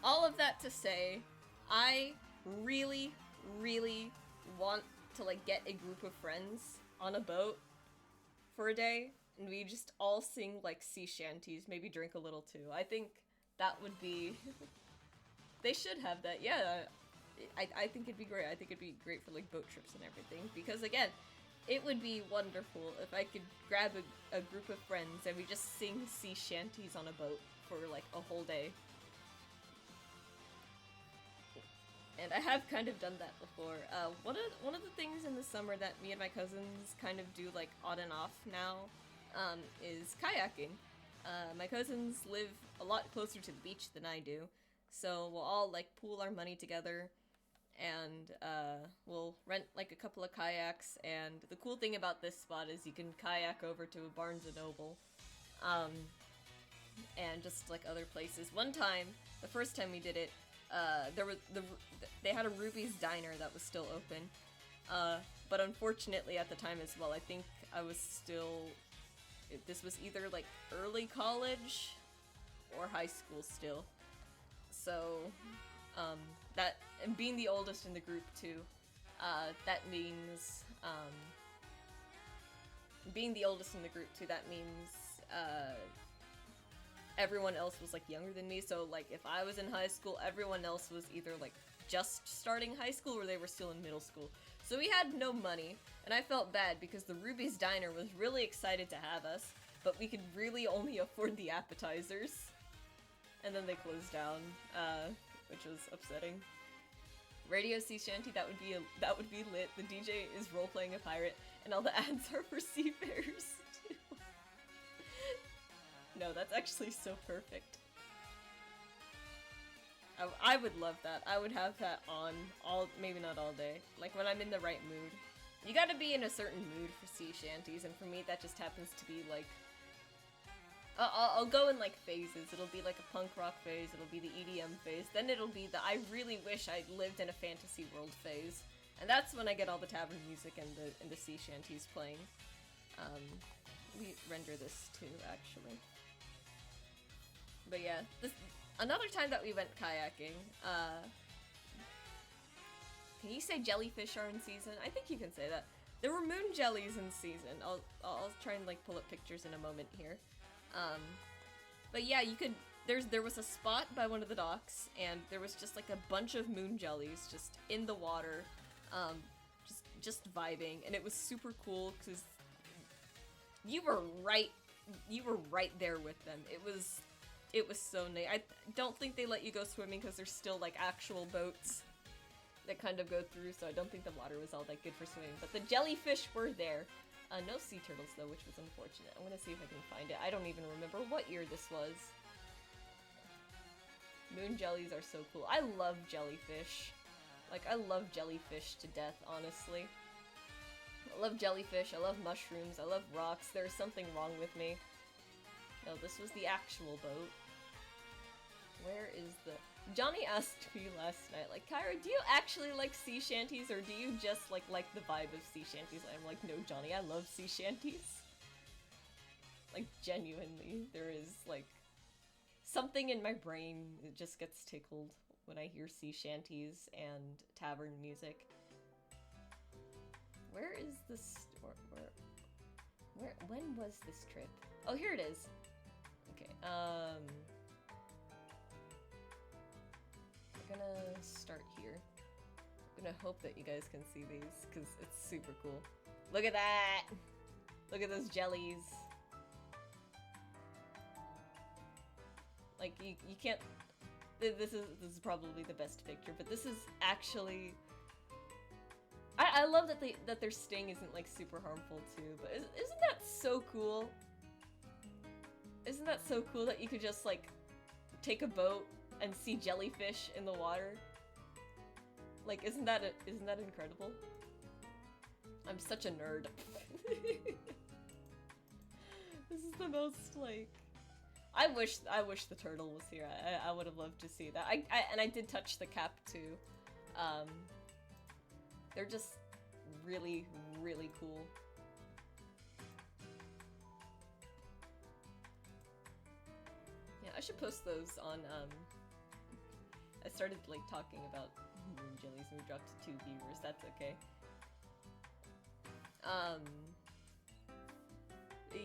All of that to say, I really, really want to like get a group of friends on a boat for a day, and we just all sing like sea shanties, maybe drink a little too. I think that would be... They should have that, yeah. I think it'd be great. I think it'd be great for like boat trips and everything, because again, it would be wonderful if I could grab a group of friends and we just sing sea shanties on a boat for like a whole day. And I have kind of done that before. One of the things in the summer that me and my cousins kind of do like on and off now is kayaking. My cousins live a lot closer to the beach than I do, so we'll all like pool our money together, and we'll rent like a couple of kayaks. And the cool thing about this spot is you can kayak over to a Barnes & Noble, and just like other places. One time, the first time we did it, they had a Ruby's Diner that was still open, but unfortunately at the time as well, I think I was still, this was either like early college or high school still, so that, and being the oldest in the group too, that means, everyone else was like younger than me, so like if I was in high school, everyone else was either like just starting high school or they were still in middle school. So we had no money, and I felt bad because the Ruby's Diner was really excited to have us, but we could really only afford the appetizers. And then they closed down, which was upsetting. Radio Sea Shanty, that would be lit. The DJ is role-playing a pirate, and all the ads are for seafarers too. No, that's actually so perfect. I would love that. I would have that on maybe not all day. Like when I'm in the right mood. You gotta be in a certain mood for sea shanties, and for me that just happens to be like... I'll go in like phases. It'll be like a punk rock phase, it'll be the EDM phase, then it'll be the I really wish I lived in a fantasy world phase. And that's when I get all the tavern music and the sea shanties playing. We render this too, actually. But yeah, another time that we went kayaking, Can you say jellyfish are in season? I think you can say that. There were moon jellies in season. I'll try and like pull up pictures in a moment here. But yeah, you could. There was a spot by one of the docks, and there was just like a bunch of moon jellies just in the water, just vibing, and it was super cool because you were right there with them. It was so nice. I don't think they let you go swimming because there's still like actual boats that kind of go through, so I don't think the water was all that good for swimming. But the jellyfish were there. No sea turtles though, which was unfortunate. I'm gonna see if I can find it. I don't even remember what year this was. Moon jellies are so cool. I love jellyfish. Like, I love jellyfish to death, honestly. I love jellyfish, I love mushrooms, I love rocks. There's something wrong with me. No, this was the actual boat. Where is the... Johnny asked me last night, like, Kyra, do you actually like sea shanties, or do you just, like the vibe of sea shanties? I'm like, no, Johnny, I love sea shanties. Like, genuinely, there is, like, something in my brain, it just gets tickled when I hear sea shanties and tavern music. Where is this store? When was this trip? Oh, here it is. Okay, we're gonna start here. I'm gonna hope that you guys can see these, because it's super cool. Look at that! Look at those jellies. Like, you can't... This is probably the best picture, but this is actually... I love that their sting isn't, like, super harmful, too, but isn't that so cool? Isn't that so cool that you could just, like, take a boat and see jellyfish in the water? Like, isn't that incredible? I'm such a nerd. This is the most, like... I wish the turtle was here. I would have loved to see that. And I did touch the cap too. They're just really, really cool. Yeah, I should post those on, I started like talking about moon jellies and we dropped to 2 viewers. That's okay.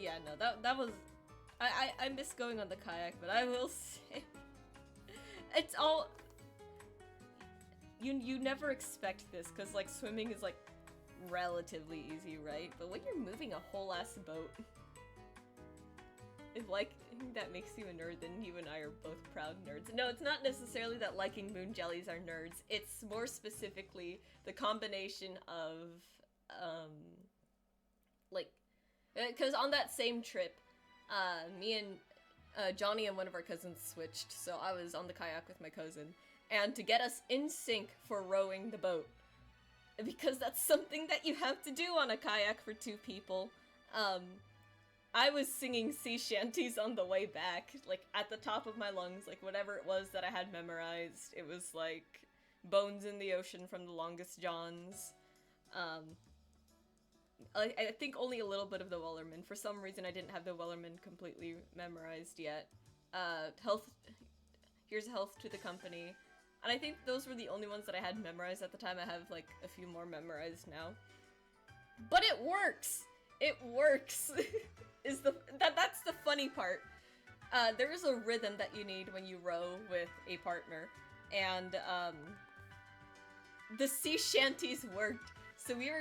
Yeah, no, that was... I miss going on the kayak, but I will say, it's all, you never expect this, because like swimming is like relatively easy, right? But when you're moving a whole ass boat, if like that makes you a nerd, then you and I are both proud nerds. No, it's not necessarily that liking moon jellies are nerds, it's more specifically the combination of, like, because on that same trip, me and Johnny and one of our cousins switched, so I was on the kayak with my cousin, and to get us in sync for rowing the boat, because that's something that you have to do on a kayak for 2 people, I was singing sea shanties on the way back, like, at the top of my lungs, like, whatever it was that I had memorized. It was, like, Bones in the Ocean from The Longest Johns, I think only a little bit of the Wellerman. For some reason, I didn't have the Wellerman completely memorized yet. Here's Health to the Company. And I think those were the only ones that I had memorized at the time. I have, like, a few more memorized now. But it works! It works! That's the funny part. There is a rhythm that you need when you row with a partner. And, the sea shanties worked. So me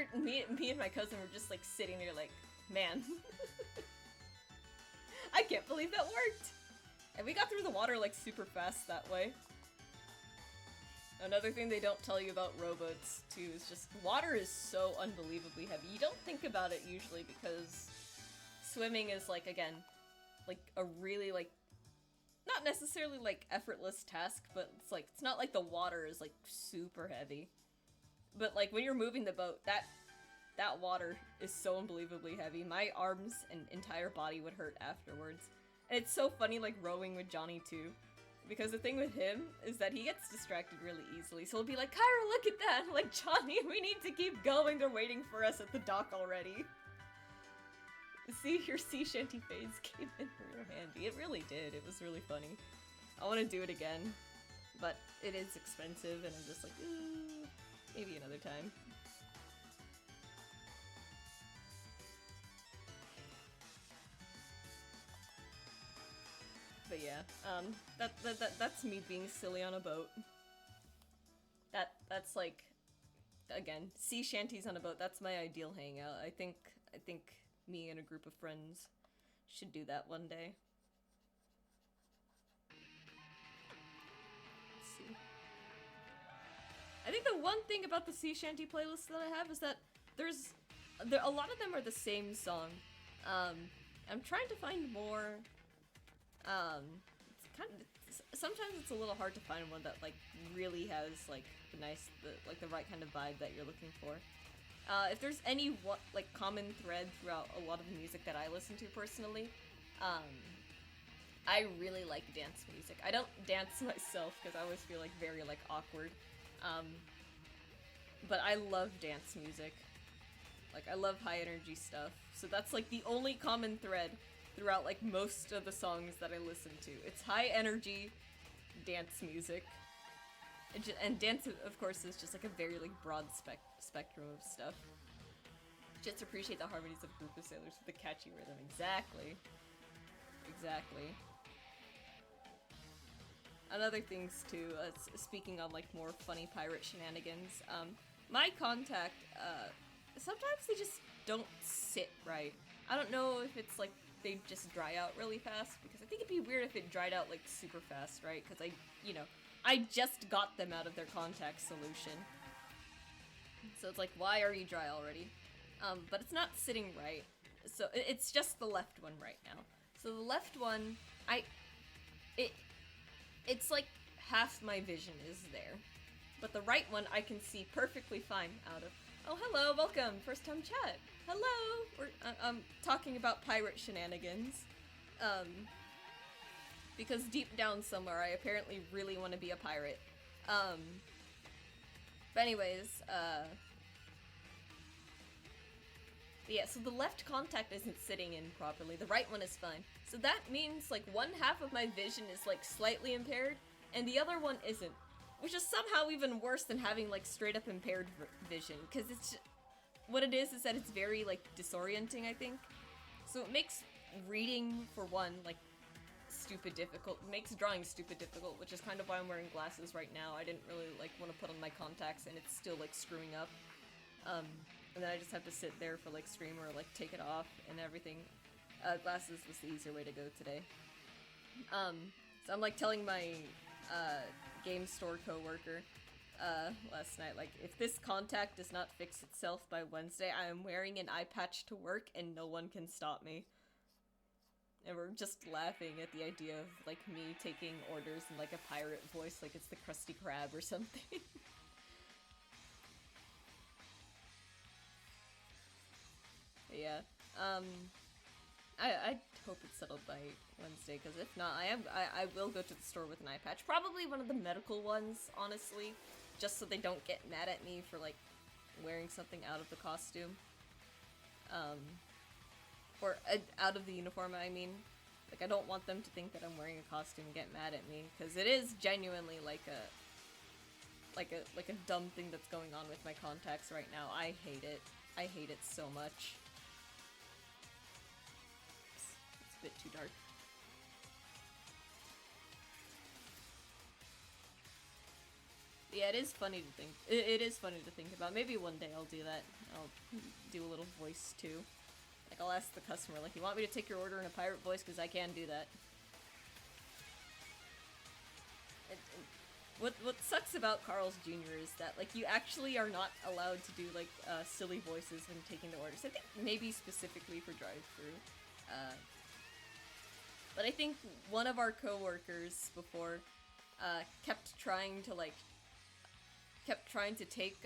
and my cousin were just like sitting there like, man, I can't believe that worked! And we got through the water like super fast that way. Another thing they don't tell you about rowboats too is just water is so unbelievably heavy. You don't think about it usually because swimming is like, again, like a really like, not necessarily like effortless task, but it's like, it's not like the water is like super heavy. But, like, when you're moving the boat, that water is so unbelievably heavy. My arms and entire body would hurt afterwards. And it's so funny, like, rowing with Johnny, too. Because the thing with him is that he gets distracted really easily. So he'll be like, Kyra, look at that! I'm like, Johnny, we need to keep going. They're waiting for us at the dock already. See, your sea shanty fades came in real handy. It really did. It was really funny. I want to do it again. But it is expensive, and I'm just like, ooh. Maybe another time. But yeah, that's me being silly on a boat. That's like, again, sea shanties on a boat. That's my ideal hangout. I think me and a group of friends should do that one day. Let's see. I think the one thing about the sea shanty playlist that I have is that a lot of them are the same song. Um, I'm trying to find more. It's kind of, sometimes it's a little hard to find one that like really has like the right kind of vibe that you're looking for. If there's any like common thread throughout a lot of the music that I listen to personally, um, I really like dance music. I don't dance myself because I always feel like very like awkward. Um, but I love dance music. Like I love high energy stuff. So that's like the only common thread throughout like most of the songs that I listen to. It's high energy dance music. And dance, of course, is just like a very like broad spectrum of stuff. Just appreciate the harmonies of Group of Sailors with the catchy rhythm. Exactly. Exactly. And other things too, speaking on like more funny pirate shenanigans, my contact, sometimes they just don't sit right. I don't know if it's like they just dry out really fast, because I think it'd be weird if it dried out like super fast, right? Because I just got them out of their contact solution. So it's like, why are you dry already? But it's not sitting right. So it's just the left one right now. So the left one, it's like half my vision is there. But the right one I can see perfectly fine out of. Oh, hello, welcome, first time chat. Hello! We're talking about pirate shenanigans. Because deep down somewhere I apparently really want to be a pirate. But anyways, yeah, so the left contact isn't sitting in properly, the right one is fine. So that means like one half of my vision is like slightly impaired, and the other one isn't. Which is somehow even worse than having like straight up impaired vision, because it's what it is that it's very like disorienting, I think. So it makes reading, for one, like stupid difficult. It makes drawing stupid difficult, which is kind of why I'm wearing glasses right now. I didn't really like want to put on my contacts, and it's still like screwing up. And then I just have to sit there for like stream or like take it off and everything. Glasses was the easier way to go today. So I'm like telling my game store coworker last night, like, if this contact does not fix itself by Wednesday, I am wearing an eye patch to work and no one can stop me. And we're just laughing at the idea of like me taking orders in like a pirate voice, like it's the Krusty Krab or something. But yeah, I hope it's settled by Wednesday, because if not, I will go to the store with an eye patch. Probably one of the medical ones, honestly, just so they don't get mad at me for like wearing something out of the costume. Or out of the uniform, I mean. Like, I don't want them to think that I'm wearing a costume and get mad at me, because it is genuinely like a dumb thing that's going on with my contacts right now. I hate it. I hate it so much. It's a bit too dark. Yeah, it is funny to think. It is funny to think about. Maybe one day I'll do that. I'll do a little voice too. Like, I'll ask the customer, like, you want me to take your order in a pirate voice? Because I can do that. What sucks about Carl's Jr. is that, like, you actually are not allowed to do, like, silly voices when taking the orders. I think maybe specifically for drive-thru. But I think one of our coworkers before kept trying to take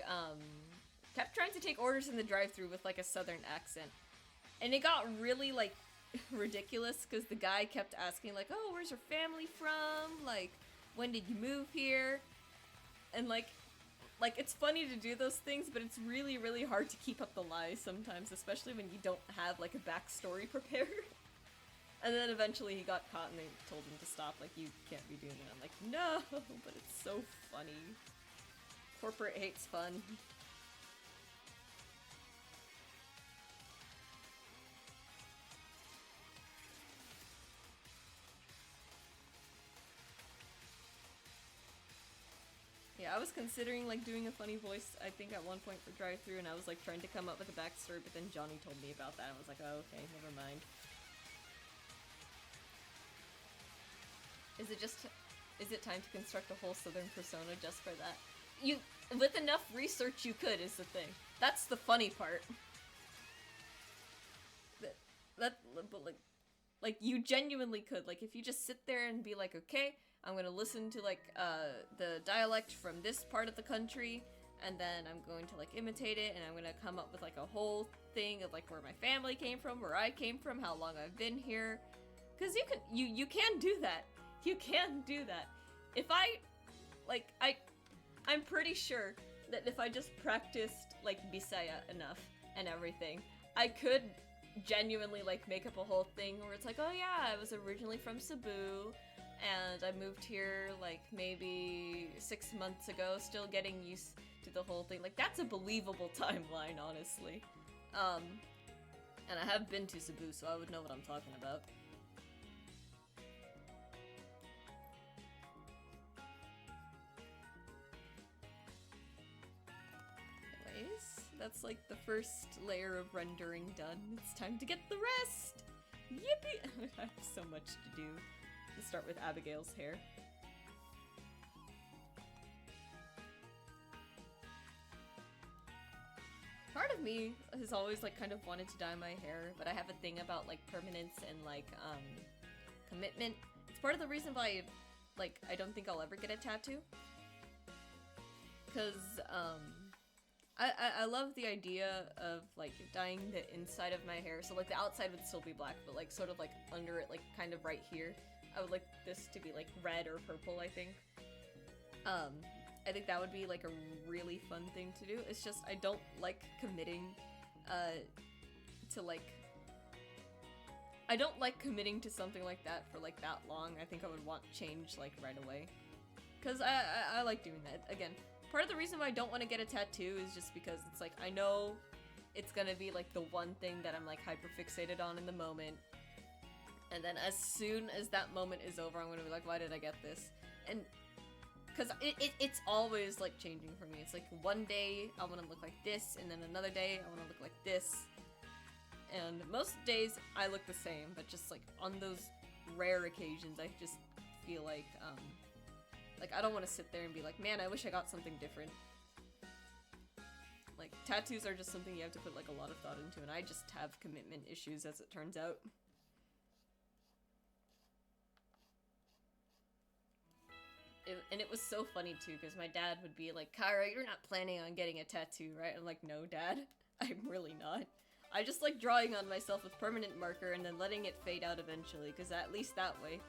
orders in the drive-thru with, like, a southern accent. And it got really, like, ridiculous, because the guy kept asking, like, oh, where's your family from? Like, when did you move here? And, like, it's funny to do those things, but it's really, really hard to keep up the lies sometimes, especially when you don't have, like, a backstory prepared. And then eventually he got caught and they told him to stop, like, you can't be doing that. I'm like, no, but it's so funny. Corporate hates fun. Yeah, I was considering like doing a funny voice, I think at one point for drive-thru, and I was like trying to come up with a backstory, but then Johnny told me about that and I was like, oh, okay, never mind. Is it time to construct a whole southern persona just for that? With enough research you could, is the thing. That's the funny part. But like you genuinely could. Like, if you just sit there and be like, okay, I'm gonna listen to like the dialect from this part of the country, and then I'm going to like imitate it, and I'm gonna come up with like a whole thing of like where my family came from, where I came from, how long I've been here. Cause you can do that. You can do that. If I'm pretty sure that if I just practiced like Bisaya enough and everything, I could genuinely like make up a whole thing where it's like, oh yeah, I was originally from Cebu, and I moved here like maybe 6 months ago, still getting used to the whole thing. Like, that's a believable timeline, honestly. And I have been to Cebu, so I would know what I'm talking about. That's like the first layer of rendering done. It's time to get the rest! Yippee! I have so much to do. Let's start with Abigail's hair. Part of me has always like kind of wanted to dye my hair, but I have a thing about like permanence and like commitment. It's part of the reason why I don't think I'll ever get a tattoo. Cause I love the idea of like dyeing the inside of my hair, so like the outside would still be black, but like sort of like under it, like kind of right here, I would like this to be like red or purple, I think. I think that would be like a really fun thing to do. It's just I don't like committing to like I don't like committing to something like that for like that long. I think I would want change like right away, cause I like doing that. Again, part of the reason why I don't want to get a tattoo is just because it's like, I know it's gonna be like the one thing that I'm like hyper fixated on in the moment. And then as soon as that moment is over, I'm gonna be like, why did I get this? And because it's always like changing for me. It's like one day I want to look like this, and then another day I want to look like this. And most days I look the same, but just like on those rare occasions, I just feel like I don't want to sit there and be like, man, I wish I got something different. Like, tattoos are just something you have to put like a lot of thought into, and I just have commitment issues, as it turns out. And it was so funny too, because my dad would be like, Kyra, you're not planning on getting a tattoo, right? I'm like, no, Dad, I'm really not. I just like drawing on myself with permanent marker and then letting it fade out eventually, because at least that way,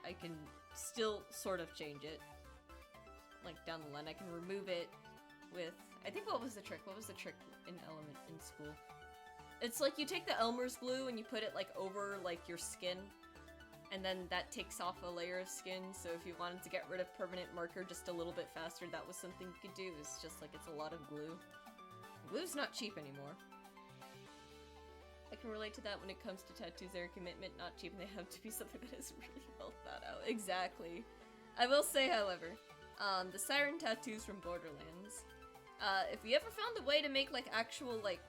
I can still sort of change it. Like, down the line, I can remove it with, I think, what was the trick? What was the trick in Element in school? It's like you take the Elmer's glue and you put it like over like your skin, and then that takes off a layer of skin. So if you wanted to get rid of permanent marker just a little bit faster, that was something you could do. It's just like, it's a lot of glue. Glue's not cheap anymore. I can relate to that when it comes to tattoos. They're a commitment, not cheap, and they have to be something that is really well thought out. Exactly. I will say, however, the siren tattoos from Borderlands, if you ever found a way to make like actual like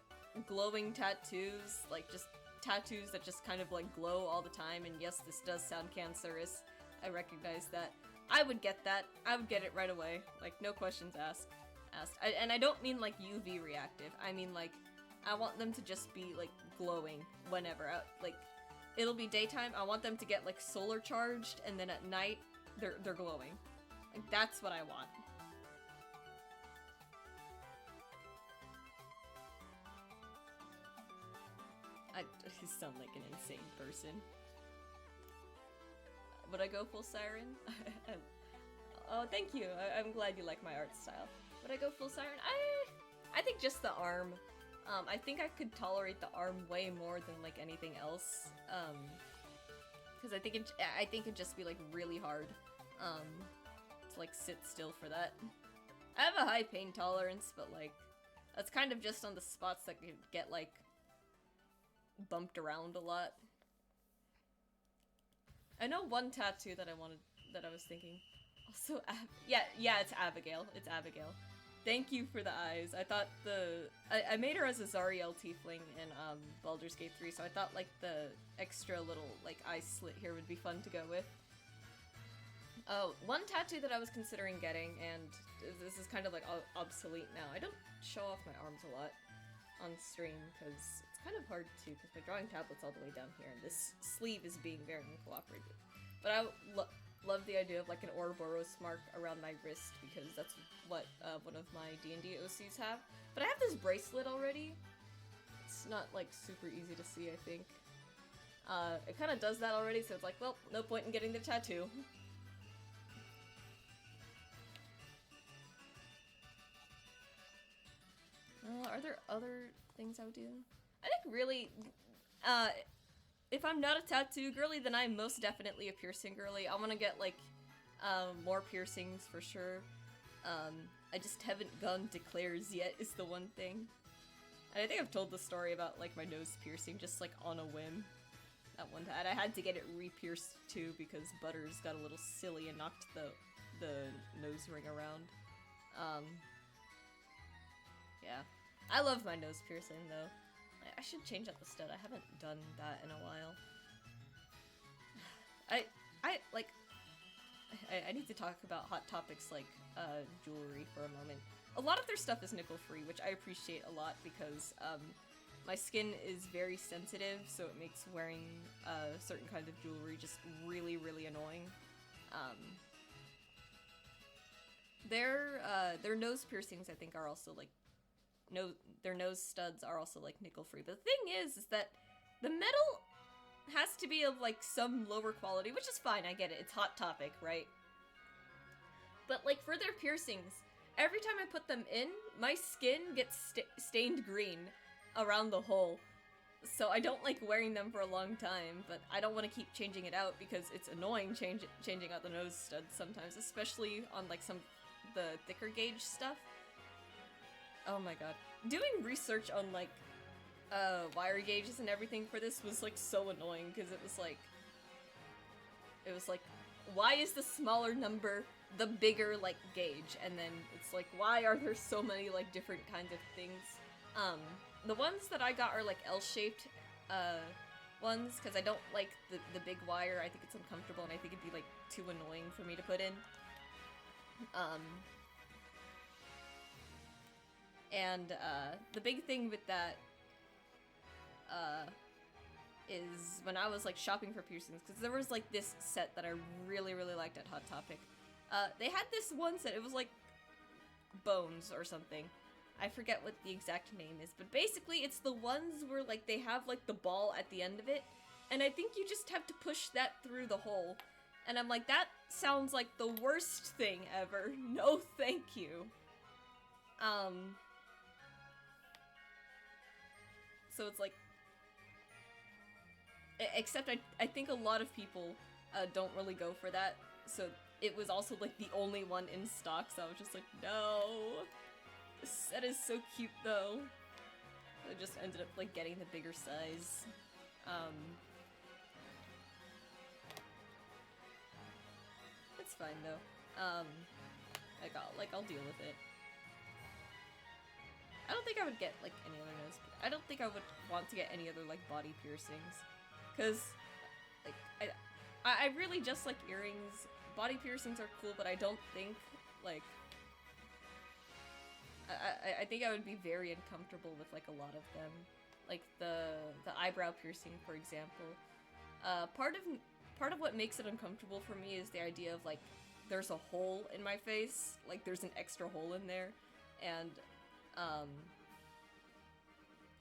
glowing tattoos, like just tattoos that just kind of like glow all the time, and yes, this does sound cancerous, I recognize that, I would get that. I would get it right away, like no questions asked. And I don't mean like UV reactive, I mean like I want them to just be like glowing whenever. Like, it'll be daytime, I want them to get like solar charged, and then at night they're glowing. Like, that's what I want. I sound like an insane person. Would I go full siren? Oh, thank you. I'm glad you like my art style. Would I go full siren? I think just the arm. I think I could tolerate the arm way more than like anything else. Because I think it'd just be like really hard. to like sit still for that. I have a high pain tolerance, but like that's kind of just on the spots that could get like bumped around a lot. I know one tattoo that I was thinking. Also, yeah, it's Abigail. It's Abigail. Thank you for the eyes. I thought I made her as a Zariel tiefling in Baldur's Gate 3, so I thought like the extra little like eye slit here would be fun to go with. One tattoo that I was considering getting, and this is kind of like obsolete now. I don't show off my arms a lot on stream because it's kind of hard to, because my drawing tablet's all the way down here and this sleeve is being very uncooperative. But I love the idea of like an Ouroboros mark around my wrist because that's what one of my D&D OCs have. But I have this bracelet already. It's not like super easy to see, I think. It kind of does that already, so it's like, well, no point in getting the tattoo. Are there other things I would do? I think really, if I'm not a tattoo girly, then I'm most definitely a piercing girly. I want to get, like, more piercings for sure. I just haven't gone to Claire's yet is the one thing. And I think I've told the story about, like, my nose piercing just, like, on a whim. At one time. And I had to get it re-pierced, too, because Butters got a little silly and knocked the nose ring around. Yeah. I love my nose piercing, though. I should change out the stud. I haven't done that in a while. I need to talk about Hot Topics, like, jewelry for a moment. A lot of their stuff is nickel-free, which I appreciate a lot because, my skin is very sensitive, so it makes wearing, certain kinds of jewelry just really, really annoying. Their nose piercings, I think, are also, like, their nose studs are also, like, nickel-free. The thing is that the metal has to be of, like, some lower quality, which is fine, I get it, it's Hot Topic, right? But, like, for their piercings, every time I put them in, my skin gets stained green around the hole. So I don't like wearing them for a long time, but I don't want to keep changing it out because it's annoying changing out the nose studs sometimes, especially on, like, the thicker gauge stuff. Oh my god. Doing research on, like, wire gauges and everything for this was, like, so annoying, because it was like, why is the smaller number the bigger, like, gauge? And then it's like, why are there so many, like, different kinds of things? The ones that I got are, like, L-shaped, ones, because I don't like the big wire. I think it's uncomfortable, and I think it'd be, like, too annoying for me to put in. And, the big thing with that, is when I was, like, shopping for piercings, because there was, like, this set that I really, really liked at Hot Topic. They had this one set, it was, like, Bones or something. I forget what the exact name is, but basically it's the ones where, like, they have, like, the ball at the end of it, and I think you just have to push that through the hole. And I'm like, that sounds like the worst thing ever. No thank you. So it's like, except I think a lot of people don't really go for that, so it was also, like, the only one in stock, so I was just like, no. This set is so cute, though. I just ended up, like, getting the bigger size. It's fine, though. I'll deal with it. I don't think I would get, like, any other nose. I don't think I would want to get any other, like, body piercings. Because, like, I really just like earrings. Body piercings are cool, but I don't think, like... I think I would be very uncomfortable with, like, a lot of them. Like, the eyebrow piercing, for example. Part of what makes it uncomfortable for me is the idea of, like, there's a hole in my face. Like, there's an extra hole in there. And,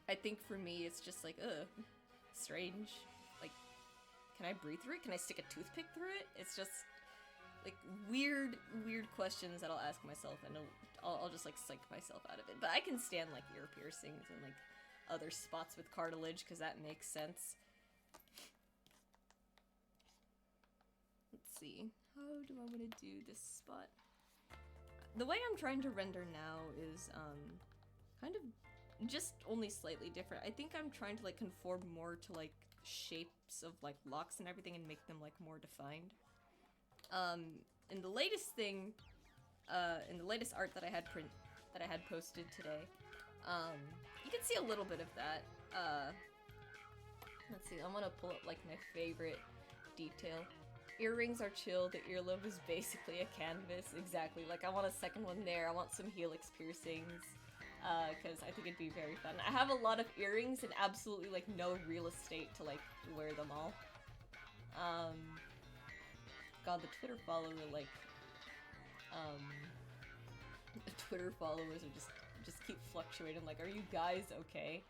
I think for me, it's just like, ugh, strange. Like, can I breathe through it? Can I stick a toothpick through it? It's just, like, weird questions that I'll ask myself, and I'll just, like, psych myself out of it. But I can stand, like, ear piercings and, like, other spots with cartilage, because that makes sense. Let's see. How do I want to do this spot? the way I'm trying to render now is kind of just only slightly different. I think I'm trying to like conform more to like shapes of like blocks and everything and make them like more defined. In the latest thing, in the latest art that I had posted today, you can see a little bit of that. Let's see, I'm gonna pull up like my favorite detail. Earrings are chill, the earlobe is basically a canvas, exactly. Like, I want a second one there, I want some helix piercings, because I think it'd be very fun. I have a lot of earrings and absolutely, like, no real estate to, like, wear them all. God, the Twitter follower, like, the Twitter followers are just keep fluctuating. I'm like, are you guys okay?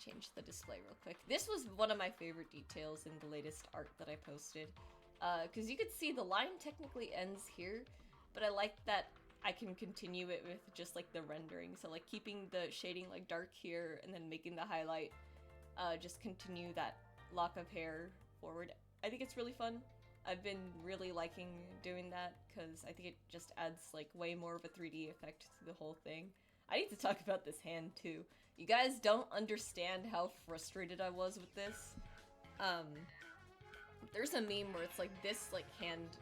Change the display real quick. This was one of my favorite details in the latest art that I posted. Because you could see the line technically ends here, but I like that I can continue it with just like the rendering. So like keeping the shading like dark here and then making the highlight just continue that lock of hair forward. I think it's really fun. I've been really liking doing that because I think it just adds like way more of a 3D effect to the whole thing. I need to talk about this hand too. You guys don't understand how frustrated I was with this. There's a meme where it's like this like hand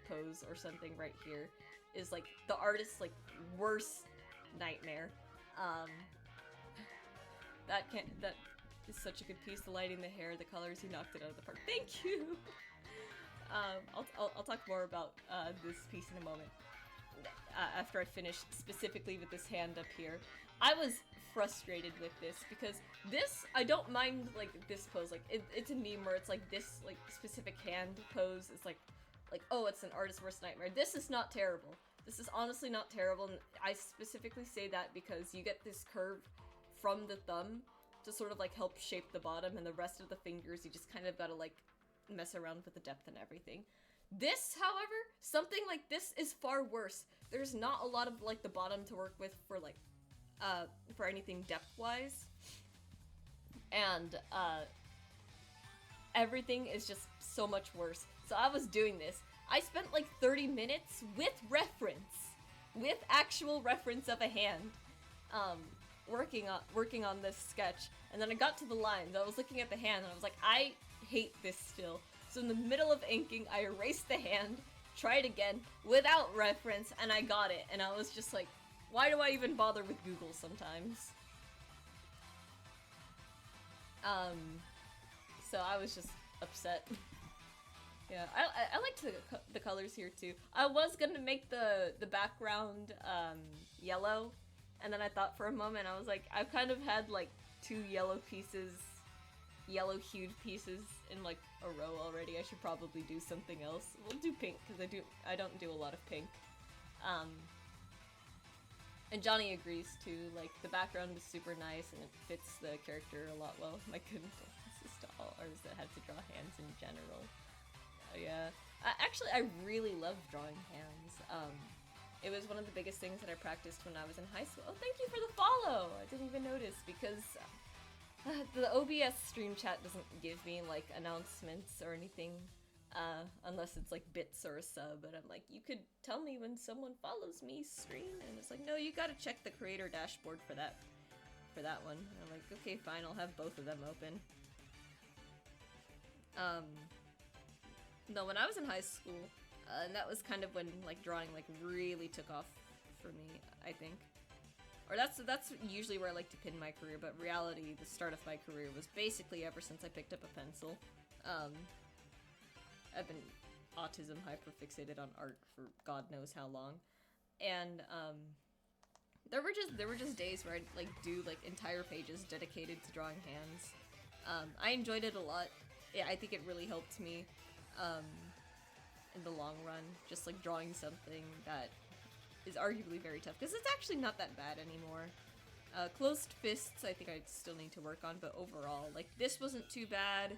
pose or something right here is like the artist's like worst nightmare. That is such a good piece. The lighting, the hair, the colors, he knocked it out of the park. Thank you! I'll talk more about this piece in a moment. After I finish specifically with this hand up here. I was frustrated with this because this, I don't mind like this pose, like it's a meme where it's like this like specific hand pose is like oh, it's an artist's worst nightmare. This is not terrible. This is honestly not terrible, and I specifically say that because you get this curve from the thumb to sort of like help shape the bottom, and the rest of the fingers you just kind of gotta like mess around with the depth and everything. This, however, something like this is far worse. There's not a lot of like the bottom to work with for like for anything depth-wise, and everything is just so much worse. So I was doing this. I spent like 30 minutes with actual reference of a hand, working on this sketch, and then I got to the lines. I was looking at the hand, and I was like, I hate this still. So in the middle of inking, I erased the hand, tried again, without reference, and I got it. And I was just like, why do I even bother with Google sometimes? So I was just upset. Yeah, I liked the colors here too. I was gonna make the background yellow, and then I thought for a moment, I was like, I've kind of had like 2 yellow hued pieces in like a row already. I should probably do something else. We'll do pink because I don't do a lot of pink. And Johnny agrees too. Like the background is super nice and it fits the character a lot well. My condolences to all artists that had to draw hands in general. Yeah. Actually, I really love drawing hands. It was one of the biggest things that I practiced when I was in high school. Oh, thank you for the follow! I didn't even notice because the OBS stream chat doesn't give me like announcements or anything, unless it's like bits or a sub, and I'm like, you could tell me when someone follows me stream, and it's like, no, you gotta check the creator dashboard for that one. And I'm like, okay, fine, I'll have both of them open. No, when I was in high school, and that was kind of when like drawing like really took off for me, I think. Or that's usually where I like to pin my career, but reality, the start of my career was basically ever since I picked up a pencil. I've been autism hyperfixated on art for God knows how long, and there were just days where I'd like do like entire pages dedicated to drawing hands. I enjoyed it a lot. Yeah, I think it really helped me in the long run, just like drawing something that is arguably very tough, because it's actually not that bad anymore. Closed fists I think I still need to work on, but overall, like, this wasn't too bad.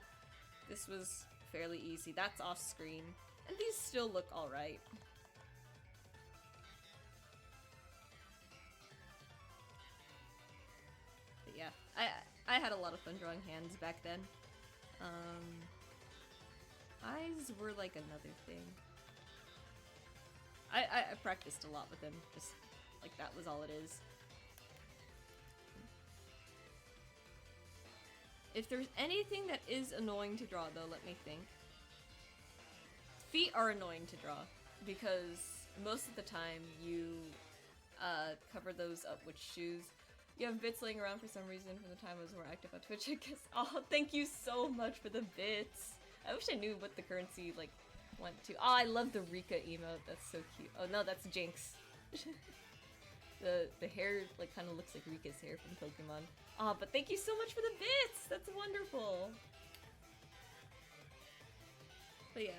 This was fairly easy. That's off screen. And these still look alright. But yeah, I had a lot of fun drawing hands back then. Eyes were like another thing. I practiced a lot with him, just like that was all it is. If there's anything that is annoying to draw though, let me think. Feet are annoying to draw, because most of the time you cover those up with shoes. You have bits laying around for some reason from the time I was more active on Twitch, I guess. Oh, thank you so much for the bits. I wish I knew what the currency, like, went to. Oh, I love the Rika emote. That's so cute. Oh, no, that's Jinx. the hair, like, kind of looks like Rika's hair from Pokemon. Oh, but thank you so much for the bits! That's wonderful! But yeah,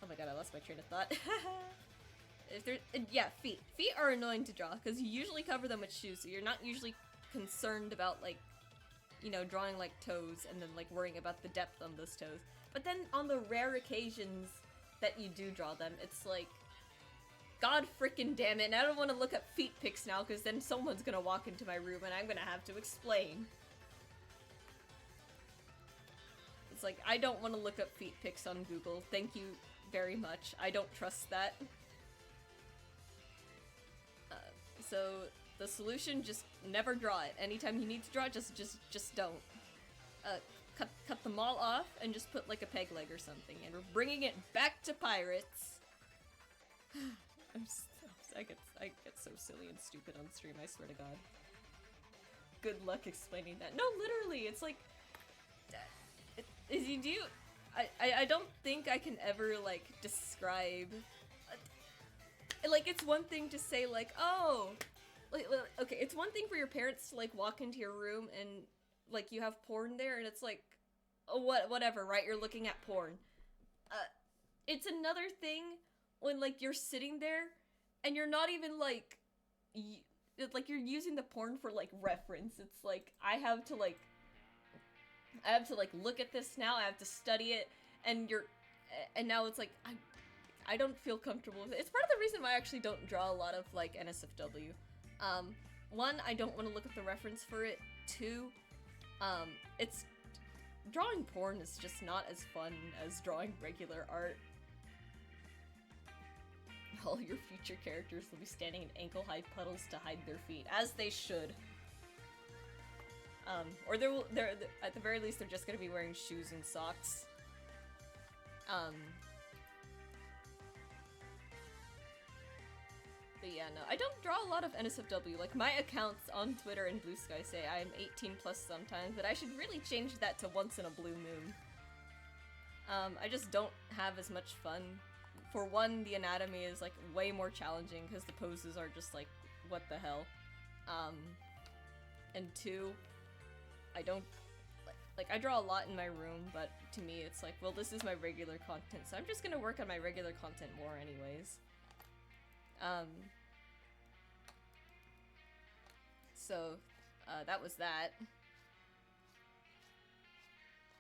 oh my god, I lost my train of thought. If there, yeah, feet. Feet are annoying to draw, because you usually cover them with shoes, so you're not usually concerned about, like, you know, drawing, like, toes, and then, like, worrying about the depth on those toes. But then, on the rare occasions that you do draw them, it's like, god frickin' damn it, and I don't want to look up feet pics now, because then someone's gonna walk into my room, and I'm gonna have to explain. It's like, I don't want to look up feet pics on Google. Thank you very much. I don't trust that. So the solution, just never draw it. Anytime you need to draw it, just don't. Cut them all off and just put like a peg leg or something. And we're bringing it back to pirates. I get so silly and stupid on stream, I swear to god. Good luck explaining that. No, literally, it's like, I don't think I can ever, like, describe, like, it's one thing to say, like, oh, like, okay, it's one thing for your parents to, like, walk into your room and, like, you have porn there, and it's like, oh, whatever, right, you're looking at porn. It's another thing when, like, you're sitting there, and you're not even, like, you're using the porn for, like, reference. It's like, I have to, like, look at this now, I have to study it, and now it's like, I don't feel comfortable with it. It's part of the reason why I actually don't draw a lot of, like, NSFW. One, I don't want to look up the reference for it. Two, drawing porn is just not as fun as drawing regular art. All your future characters will be standing in ankle-high puddles to hide their feet, as they should. Or at the very least, they're just gonna be wearing shoes and socks. But yeah, no, I don't draw a lot of NSFW. Like, my accounts on Twitter and Blue Sky say I am 18 plus sometimes, but I should really change that to once in a blue moon. I just don't have as much fun. For one, the anatomy is, like, way more challenging, because the poses are just, like, what the hell. And two, I don't, like, I draw a lot in my room, but to me it's like, well, this is my regular content, so I'm just gonna work on my regular content more anyways. So, that was that.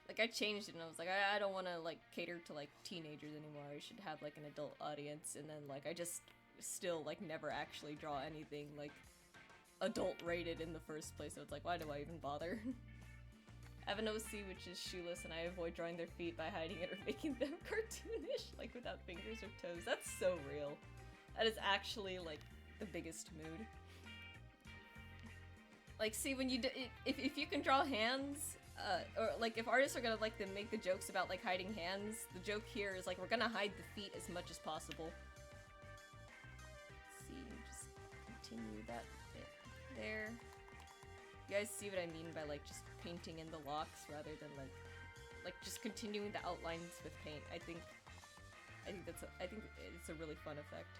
Like, I changed it and I was like, I don't want to, like, cater to, like, teenagers anymore. I should have, like, an adult audience, and then, like, I just still, like, never actually draw anything, like, adult-rated in the first place, so it's like, why do I even bother? I have an OC which is shoeless, and I avoid drawing their feet by hiding it or making them cartoonish, like, without fingers or toes. That's so real. That is actually, like, the biggest mood. Like, see, when you do, if you can draw hands, or, like, if artists are gonna, like, to make the jokes about, like, hiding hands, the joke here is, like, we're gonna hide the feet as much as possible. Let's see, just continue that bit there. You guys see what I mean by, like, just painting in the locks rather than, like, just continuing the outlines with paint. I think it's a really fun effect.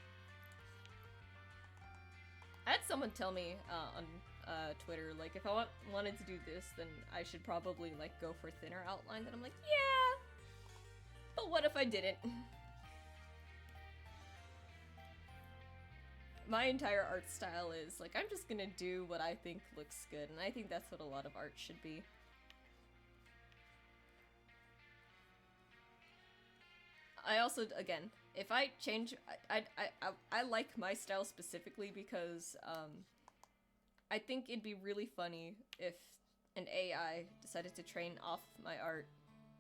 I had someone tell me on Twitter, like, if I wanted to do this, then I should probably, like, go for thinner outlines, and I'm like, yeah, but what if I didn't? My entire art style is, like, I'm just gonna do what I think looks good, and I think that's what a lot of art should be. I also, again, if I change, I like my style specifically because, I think it'd be really funny if an AI decided to train off my art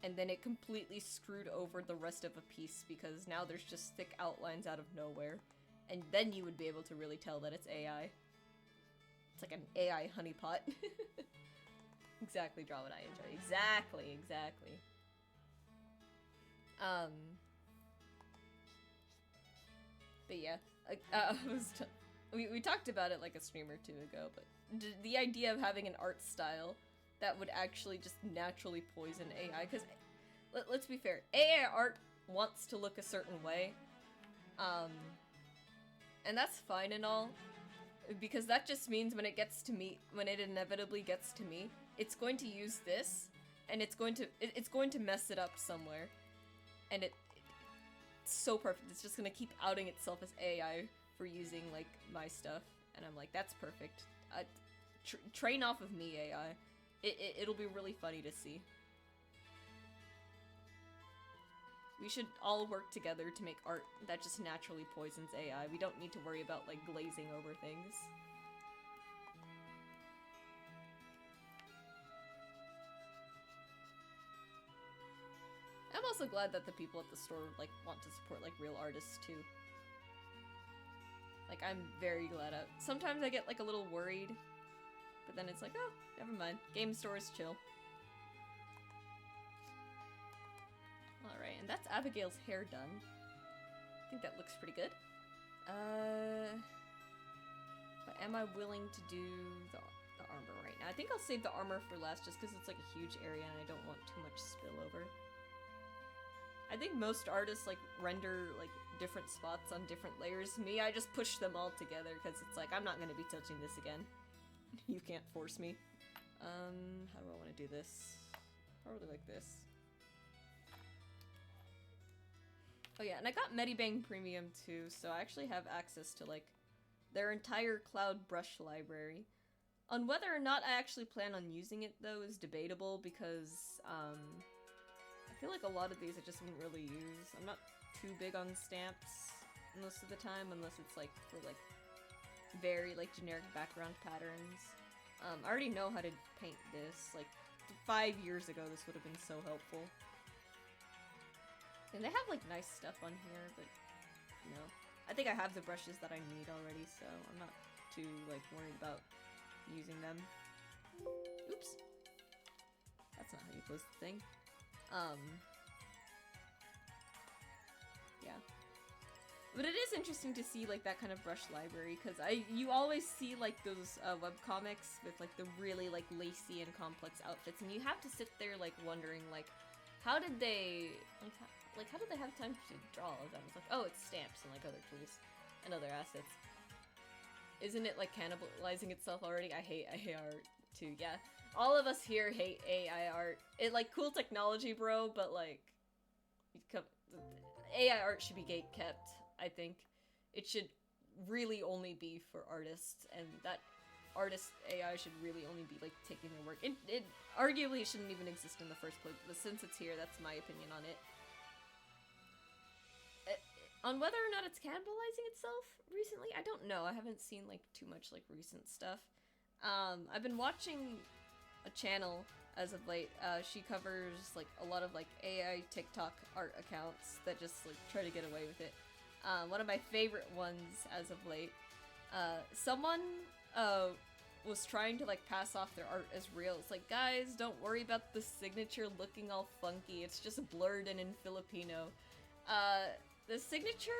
and then it completely screwed over the rest of a piece because now there's just thick outlines out of nowhere. And then you would be able to really tell that it's AI. It's like an AI honeypot. Exactly, draw what I enjoy. Exactly. But yeah, we talked about it like a stream or two ago, but the idea of having an art style that would actually just naturally poison AI, because let's be fair, AI art wants to look a certain way, and that's fine and all, because that just means when it gets to me, when it inevitably gets to me, it's going to use this, and it's going to mess it up somewhere, and it's so perfect. It's just gonna keep outing itself as AI for using like my stuff, and I'm like, that's perfect. Train off of me, AI. It'll be really funny to see. We should all work together to make art that just naturally poisons AI. We don't need to worry about like glazing over things. I'm also glad that the people at the store like want to support like real artists too. Like, I'm very glad. Sometimes I get like a little worried, but then it's like, oh, never mind. Game stores chill. Alright, and that's Abigail's hair done. I think that looks pretty good. But am I willing to do the armor right now? I think I'll save the armor for last just because it's like a huge area and I don't want too much spillover. I think most artists like render like different spots on different layers. Me, I just push them all together because it's like, I'm not going to be touching this again. You can't force me. How do I want to do this? Probably like this. Oh yeah, and I got Medibang Premium too, so I actually have access to like their entire cloud brush library. On whether or not I actually plan on using it though is debatable because I feel like a lot of these I just wouldn't really use. I'm not too big on stamps most of the time, unless it's like for like very like generic background patterns. I already know how to paint this. Like 5 years ago this would have been so helpful. And they have like nice stuff on here, but you know, I think I have the brushes that I need already, so I'm not too like worried about using them. Oops. That's not how you close the thing. Yeah. But it is interesting to see like that kind of brush library, because you always see like those webcomics with like the really like lacy and complex outfits, and you have to sit there like wondering like, how did they how did they have time to draw all of them? It's like, oh, it's stamps and like other tools and other assets. Isn't it like cannibalizing itself already? I hate AI art too. Yeah, all of us here hate AI art. It like cool technology, bro, but like AI art should be gatekept. I think it should really only be for artists, and that artist AI should really only be like taking their work. It arguably shouldn't even exist in the first place, but since it's here, that's my opinion on it. On whether or not it's cannibalizing itself recently, I don't know. I haven't seen like too much like recent stuff. I've been watching a channel as of late. She covers like a lot of like AI TikTok art accounts that just like try to get away with it. One of my favorite ones as of late, someone was trying to like pass off their art as real. It's like, guys, don't worry about the signature looking all funky. It's just blurred in Filipino. The signature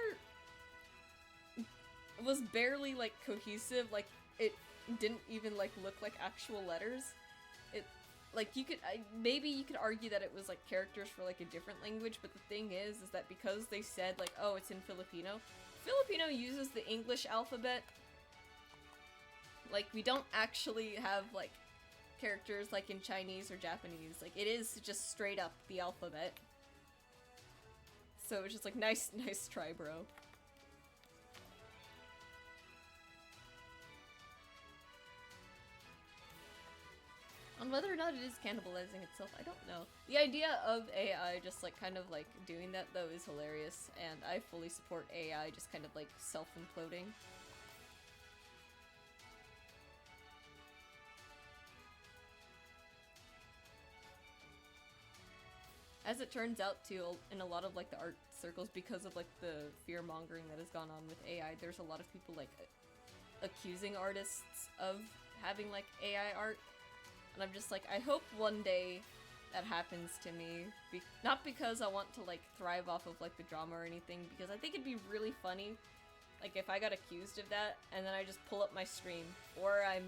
was barely like cohesive. Like it didn't even like look like actual letters. It like maybe you could argue that it was like characters for like a different language, but the thing is that because they said like, oh, it's in Filipino uses the English alphabet. Like we don't actually have like characters like in Chinese or Japanese. Like it is just straight up the alphabet. So it's just like, nice try, bro. On whether or not it is cannibalizing itself, I don't know. The idea of AI just like kind of like doing that though is hilarious, and I fully support AI just kind of like self-imploding. As it turns out, too, in a lot of like the art circles, because of like the fear mongering that has gone on with AI, there's a lot of people like accusing artists of having like AI art, and I'm just like, I hope one day that happens to me. Not because I want to like thrive off of like the drama or anything, because I think it'd be really funny, like if I got accused of that, and then I just pull up my stream, or I'm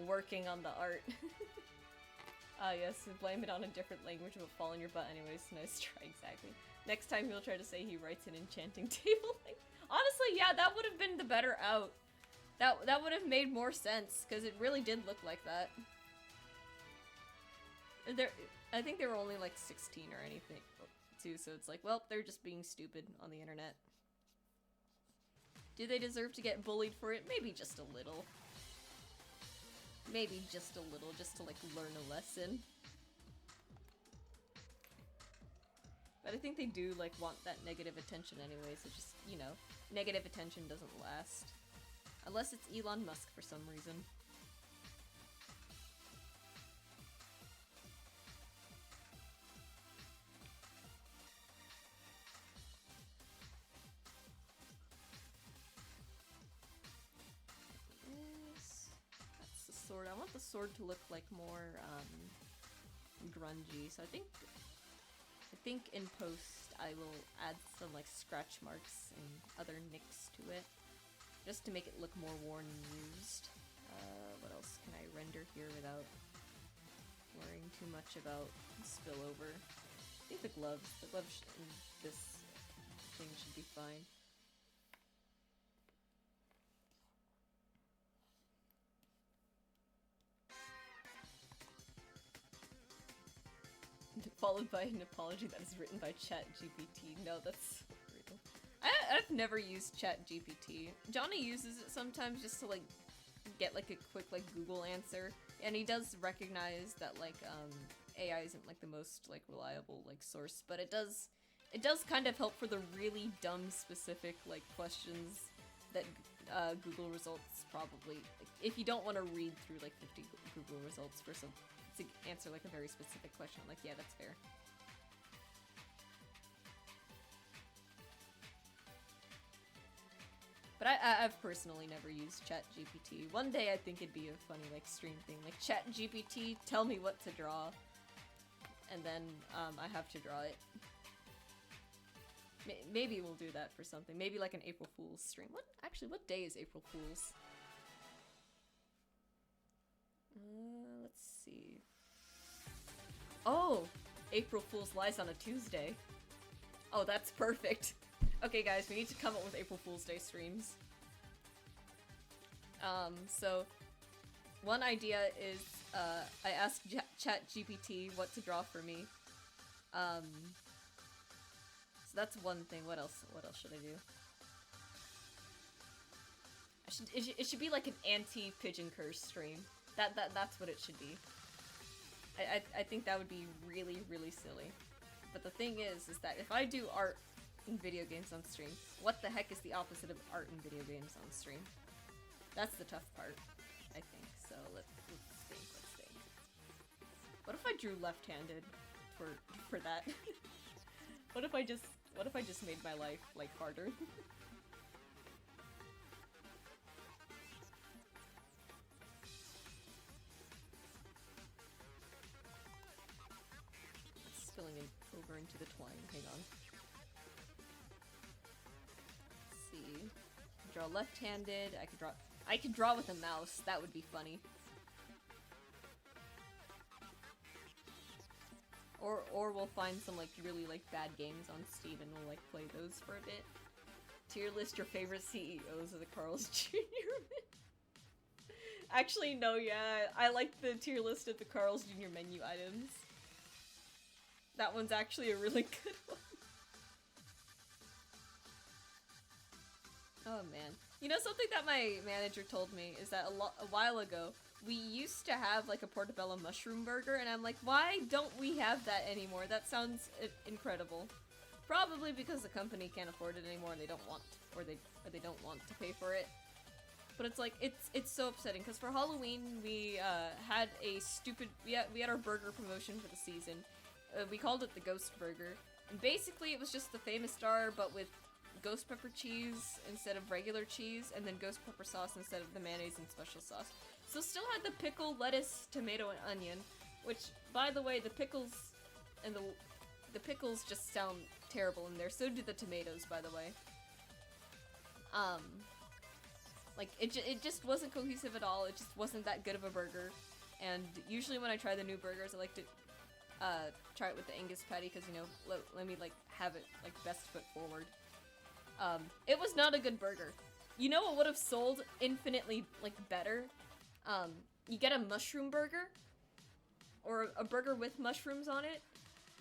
working on the art. Ah, yes, blame it on a different language, but fall on your butt anyways. Nice try, exactly. Next time he'll try to say he writes an enchanting table. Honestly, yeah, that would have been the better out. That would have made more sense, because it really did look like that. I think they were only like 16 or anything, too, so it's like, well, they're just being stupid on the internet. Do they deserve to get bullied for it? Maybe just a little. Maybe just a little, just to like learn a lesson. But I think they do like want that negative attention anyway, so just, you know, negative attention doesn't last. Unless it's Elon Musk for some reason. Sword. I want the sword to look like more grungy, so I think in post I will add some like scratch marks and other nicks to it, just to make it look more worn and used. What else can I render here without worrying too much about spillover? I think the gloves in this thing should be fine. Followed by an apology that is written by ChatGPT. No, that's brutal. I've never used ChatGPT. Johnny uses it sometimes just to like get like a quick like Google answer, and he does recognize that like AI isn't like the most like reliable like source, but it does kind of help for the really dumb specific like questions that Google results probably, like, if you don't want to read through like 50 Google results for some to answer like a very specific question. I'm like, yeah, that's fair. But I've personally never used ChatGPT. One day I think it'd be a funny like stream thing, like ChatGPT, tell me what to draw, and then I have to draw it. Maybe we'll do that for something. Maybe like an April Fool's stream. What day is April Fool's? Let's see. Oh! April Fool's lies on a Tuesday. Oh, that's perfect. Okay, guys, we need to come up with April Fool's Day streams. So, one idea is, I asked ChatGPT what to draw for me. So that's one thing. What else should I do? It should be like an anti-pigeon curse stream. That's what it should be. I think that would be really, really silly. But the thing is that if I do art in video games on stream, what the heck is the opposite of art in video games on stream? That's the tough part, I think. So let's think. What if I drew left-handed for that? What if I just made my life like harder? It's spilling over into the twine. Hang on. Let's see. Draw left-handed. I could draw with a mouse. That would be funny. Or we'll find some like really like bad games on Steam and we'll like play those for a bit. Tier list your favorite CEOs of the Carl's Jr. Actually, no, yeah, I like the tier list of the Carl's Jr. menu items. That one's actually a really good one. Oh man. You know, something that my manager told me is that a while ago, we used to have like a portobello mushroom burger, and I'm like, why don't we have that anymore? That sounds incredible. Probably because the company can't afford it anymore and they don't want, or they don't want to pay for it. But it's like, it's so upsetting, because for Halloween, we had a stupid, we had our burger promotion for the season. we called it the Ghost Burger. And basically it was just the famous star, but with ghost pepper cheese instead of regular cheese, and then ghost pepper sauce instead of the mayonnaise and special sauce. So still had the pickle, lettuce, tomato, and onion, which, by the way, the pickles and the pickles just sound terrible in there. So do the tomatoes, by the way. Like, it just wasn't cohesive at all. It just wasn't that good of a burger. And usually when I try the new burgers, I like to try it with the Angus patty, because, you know, let me, like, have it, like, best foot forward. It was not a good burger. You know what would have sold infinitely, like, better? You get a mushroom burger, or a burger with mushrooms on it,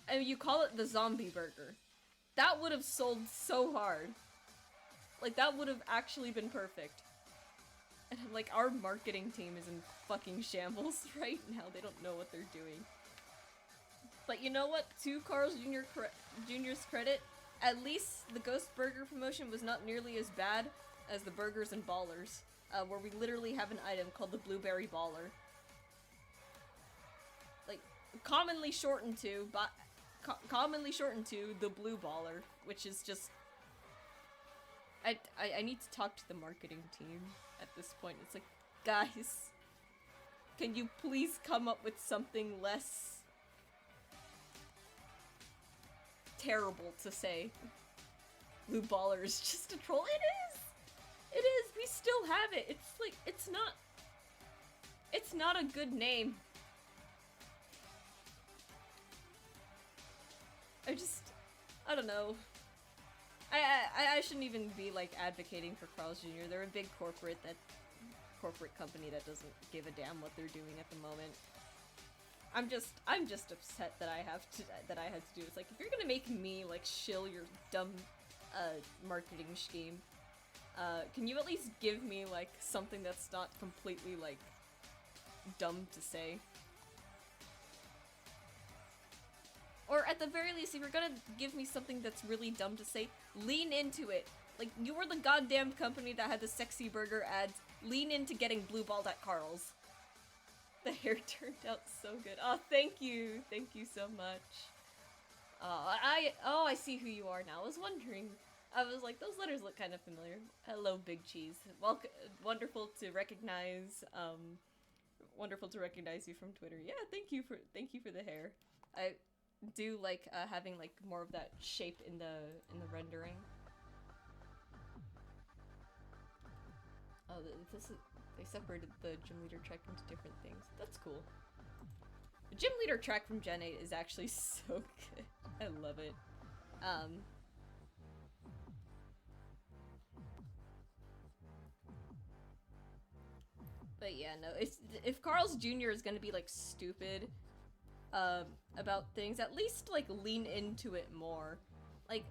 and you call it the zombie burger. That would have sold so hard. Like, that would have actually been perfect. And, like, our marketing team is in fucking shambles right now. They don't know what they're doing. But you know what? To Carl's Jr.'s credit, at least the Ghost Burger promotion was not nearly as bad as the Burgers and Ballers, where we literally have an item called the Blueberry Baller. Like, commonly shortened to the Blue Baller, which is just... I need to talk to the marketing team at this point. It's like, guys, can you please come up with something less terrible to say? Blue Baller is just a troll. It is! It is! We still have it! It's like, it's not a good name. I don't know. I shouldn't even be, like, advocating for Carl's Jr. They're a big corporate company that doesn't give a damn what they're doing at the moment. I'm just upset that I had to do this. Like, if you're gonna make me, like, shill your dumb, marketing scheme, can you at least give me, like, something that's not completely, like, dumb to say? Or at the very least, if you're gonna give me something that's really dumb to say, lean into it. Like, you were the goddamn company that had the sexy burger ads. Lean into getting blue balled at Carl's. The hair turned out so good. Oh, thank you. Thank you so much. I see who you are now. I was wondering. I was like, those letters look kind of familiar. Hello, Big Cheese. Welcome. Wonderful to recognize you from Twitter. Yeah, thank you for the hair. I do like having like more of that shape in the rendering. Oh, they separated the gym leader track into different things. That's cool. The gym leader track from Gen 8 is actually so good. I love it. But yeah, no, if Carl's Jr. is gonna be like stupid about things, at least like lean into it more. Like,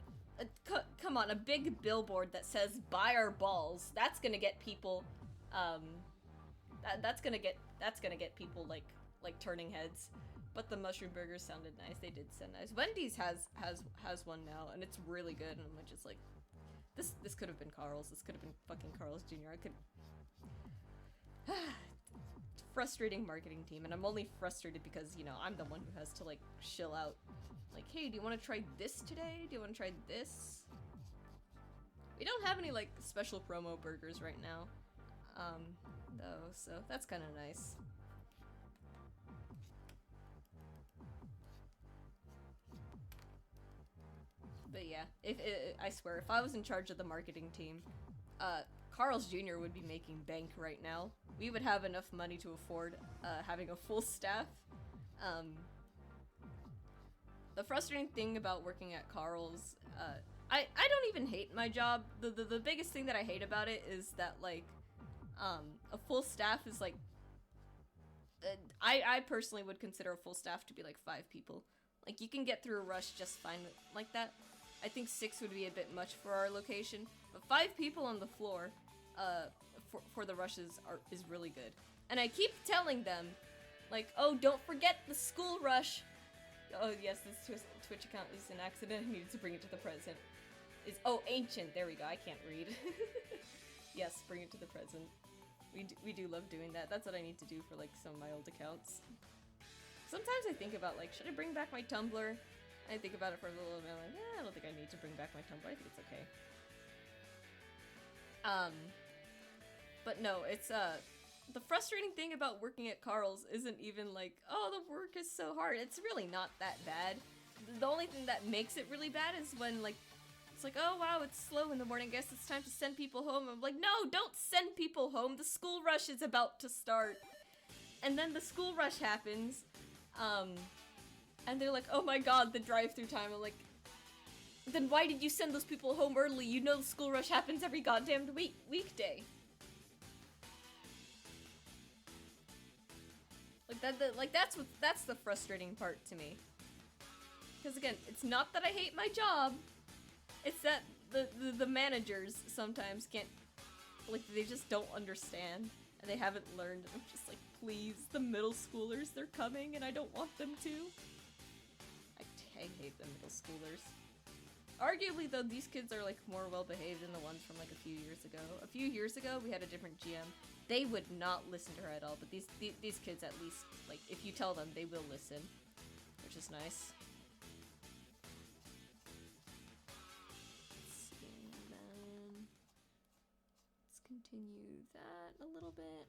come on, a big billboard that says "Buy our balls." That's gonna get people. That's gonna get people like turning heads. But the mushroom burgers sounded nice. They did sound nice. Wendy's has one now, and it's really good. And I'm just like, this could have been Carl's. This could have been fucking Carl's Jr. I could. Frustrating marketing team, and I'm only frustrated because, you know, I'm the one who has to like shill out. Like, hey, do you want to try this today? Do you want to try this? We don't have any like special promo burgers right now, though, so that's kind of nice. But yeah, I swear, if I was in charge of the marketing team, Carl's Jr. would be making bank right now. We would have enough money to afford having a full staff. The frustrating thing about working at Carl's, I don't even hate my job. The biggest thing that I hate about it is that, like, a full staff is like, I personally would consider a full staff to be like 5 people. Like, you can get through a rush just fine like that. I think 6 would be a bit much for our location, but 5 people on the floor, for the rushes is really good. And I keep telling them, like, oh, don't forget the school rush. Oh yes, this Twitch account is an accident. I needed to bring it to the present. Oh, ancient. There we go. I can't read. Yes, bring it to the present. We do love doing that. That's what I need to do for like some of my old accounts. Sometimes I think about, like, should I bring back my Tumblr? I think about it for a little bit, like, I don't think I need to bring back my Tumblr. I think it's okay. But no, it's, the frustrating thing about working at Carl's isn't even like, oh, the work is so hard. It's really not that bad. The only thing that makes it really bad is when, like, it's like, oh wow, it's slow in the morning, guess it's time to send people home. I'm like, no, don't send people home. The school rush is about to start. And then the school rush happens, and they're like, oh my god, the drive-through time. I'm like, then why did you send those people home early? You know the school rush happens every goddamn weekday. Like that's the frustrating part to me. Because again, it's not that I hate my job. It's that the managers sometimes can't, like, they just don't understand and they haven't learned. I'm just like, please, the middle schoolers, they're coming and I don't want them to. I hate the middle schoolers. Arguably though, these kids are like more well behaved than the ones from like a few years ago. A few years ago, we had a different GM. They would not listen to her at all, but these kids at least, like, if you tell them, they will listen, which is nice. Let's see, and then let's continue that a little bit.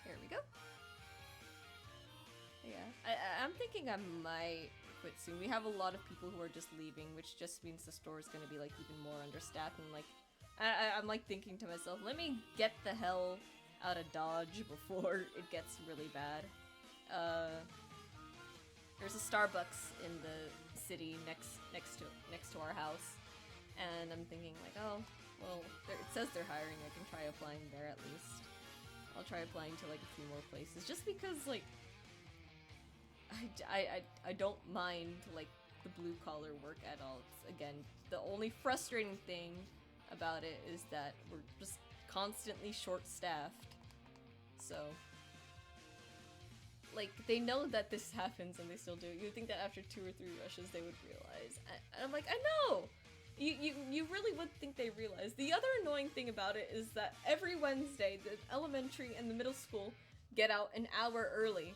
There we go. Yeah, I'm thinking I might quit soon. We have a lot of people who are just leaving, which just means the store is going to be like even more understaffed. And like, I'm like thinking to myself, let me get the hell out of Dodge before it gets really bad. There's a Starbucks in the city next to our house, and I'm thinking like, oh, well, it says they're hiring. I can try applying there at least. I'll try applying to like a few more places, just because like. I don't mind, like, the blue-collar work at all. It's, again, the only frustrating thing about it is that we're just constantly short-staffed. So, like, they know that this happens and they still do it. You'd think that after 2 or 3 rushes they would realize. And I'm like, I know! You really would think they realize. The other annoying thing about it is that every Wednesday, the elementary and the middle school get out an hour early.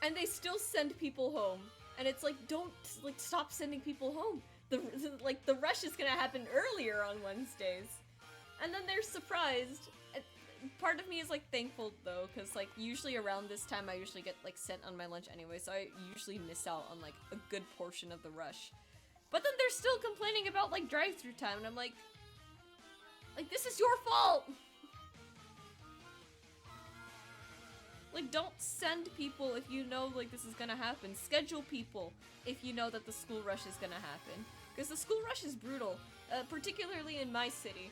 And they still send people home, and it's like, don't, like, stop sending people home. The rush is gonna happen earlier on Wednesdays, and then they're surprised. And part of me is like thankful though, because like usually around this time I usually get like sent on my lunch anyway, so I usually miss out on like a good portion of the rush. But then they're still complaining about like drive-through time, and I'm like, this is your fault. Like, don't send people if you know, like, this is gonna happen. Schedule people if you know that the school rush is gonna happen. Because the school rush is brutal, particularly in my city.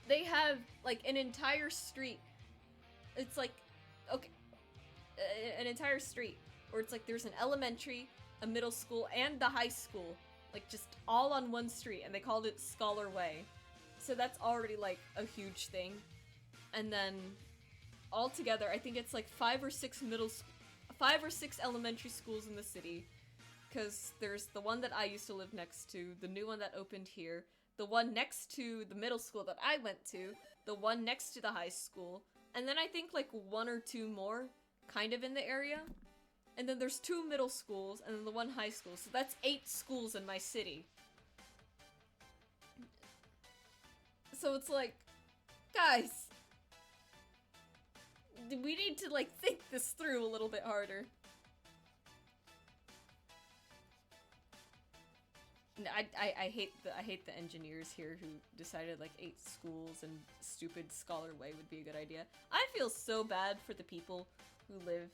They have, like, an entire street. It's like, okay, an entire street where it's like there's an elementary, a middle school, and the high school. Like, just all on one street, and they called it Scholar Way. So that's already, like, a huge thing. And then altogether, I think it's like 5 or 6 elementary schools in the city, because there's the one that I used to live next to, the new one that opened here, the one next to the middle school that I went to, the one next to the high school, and then I think like 1 or 2 more kind of in the area, and then there's 2 middle schools and then the 1 high school, so that's 8 schools in my city. So it's like, guys, we need to, like, think this through a little bit harder. I hate the engineers here who decided, like, 8 schools and stupid Scholar Way would be a good idea. I feel so bad for the people who live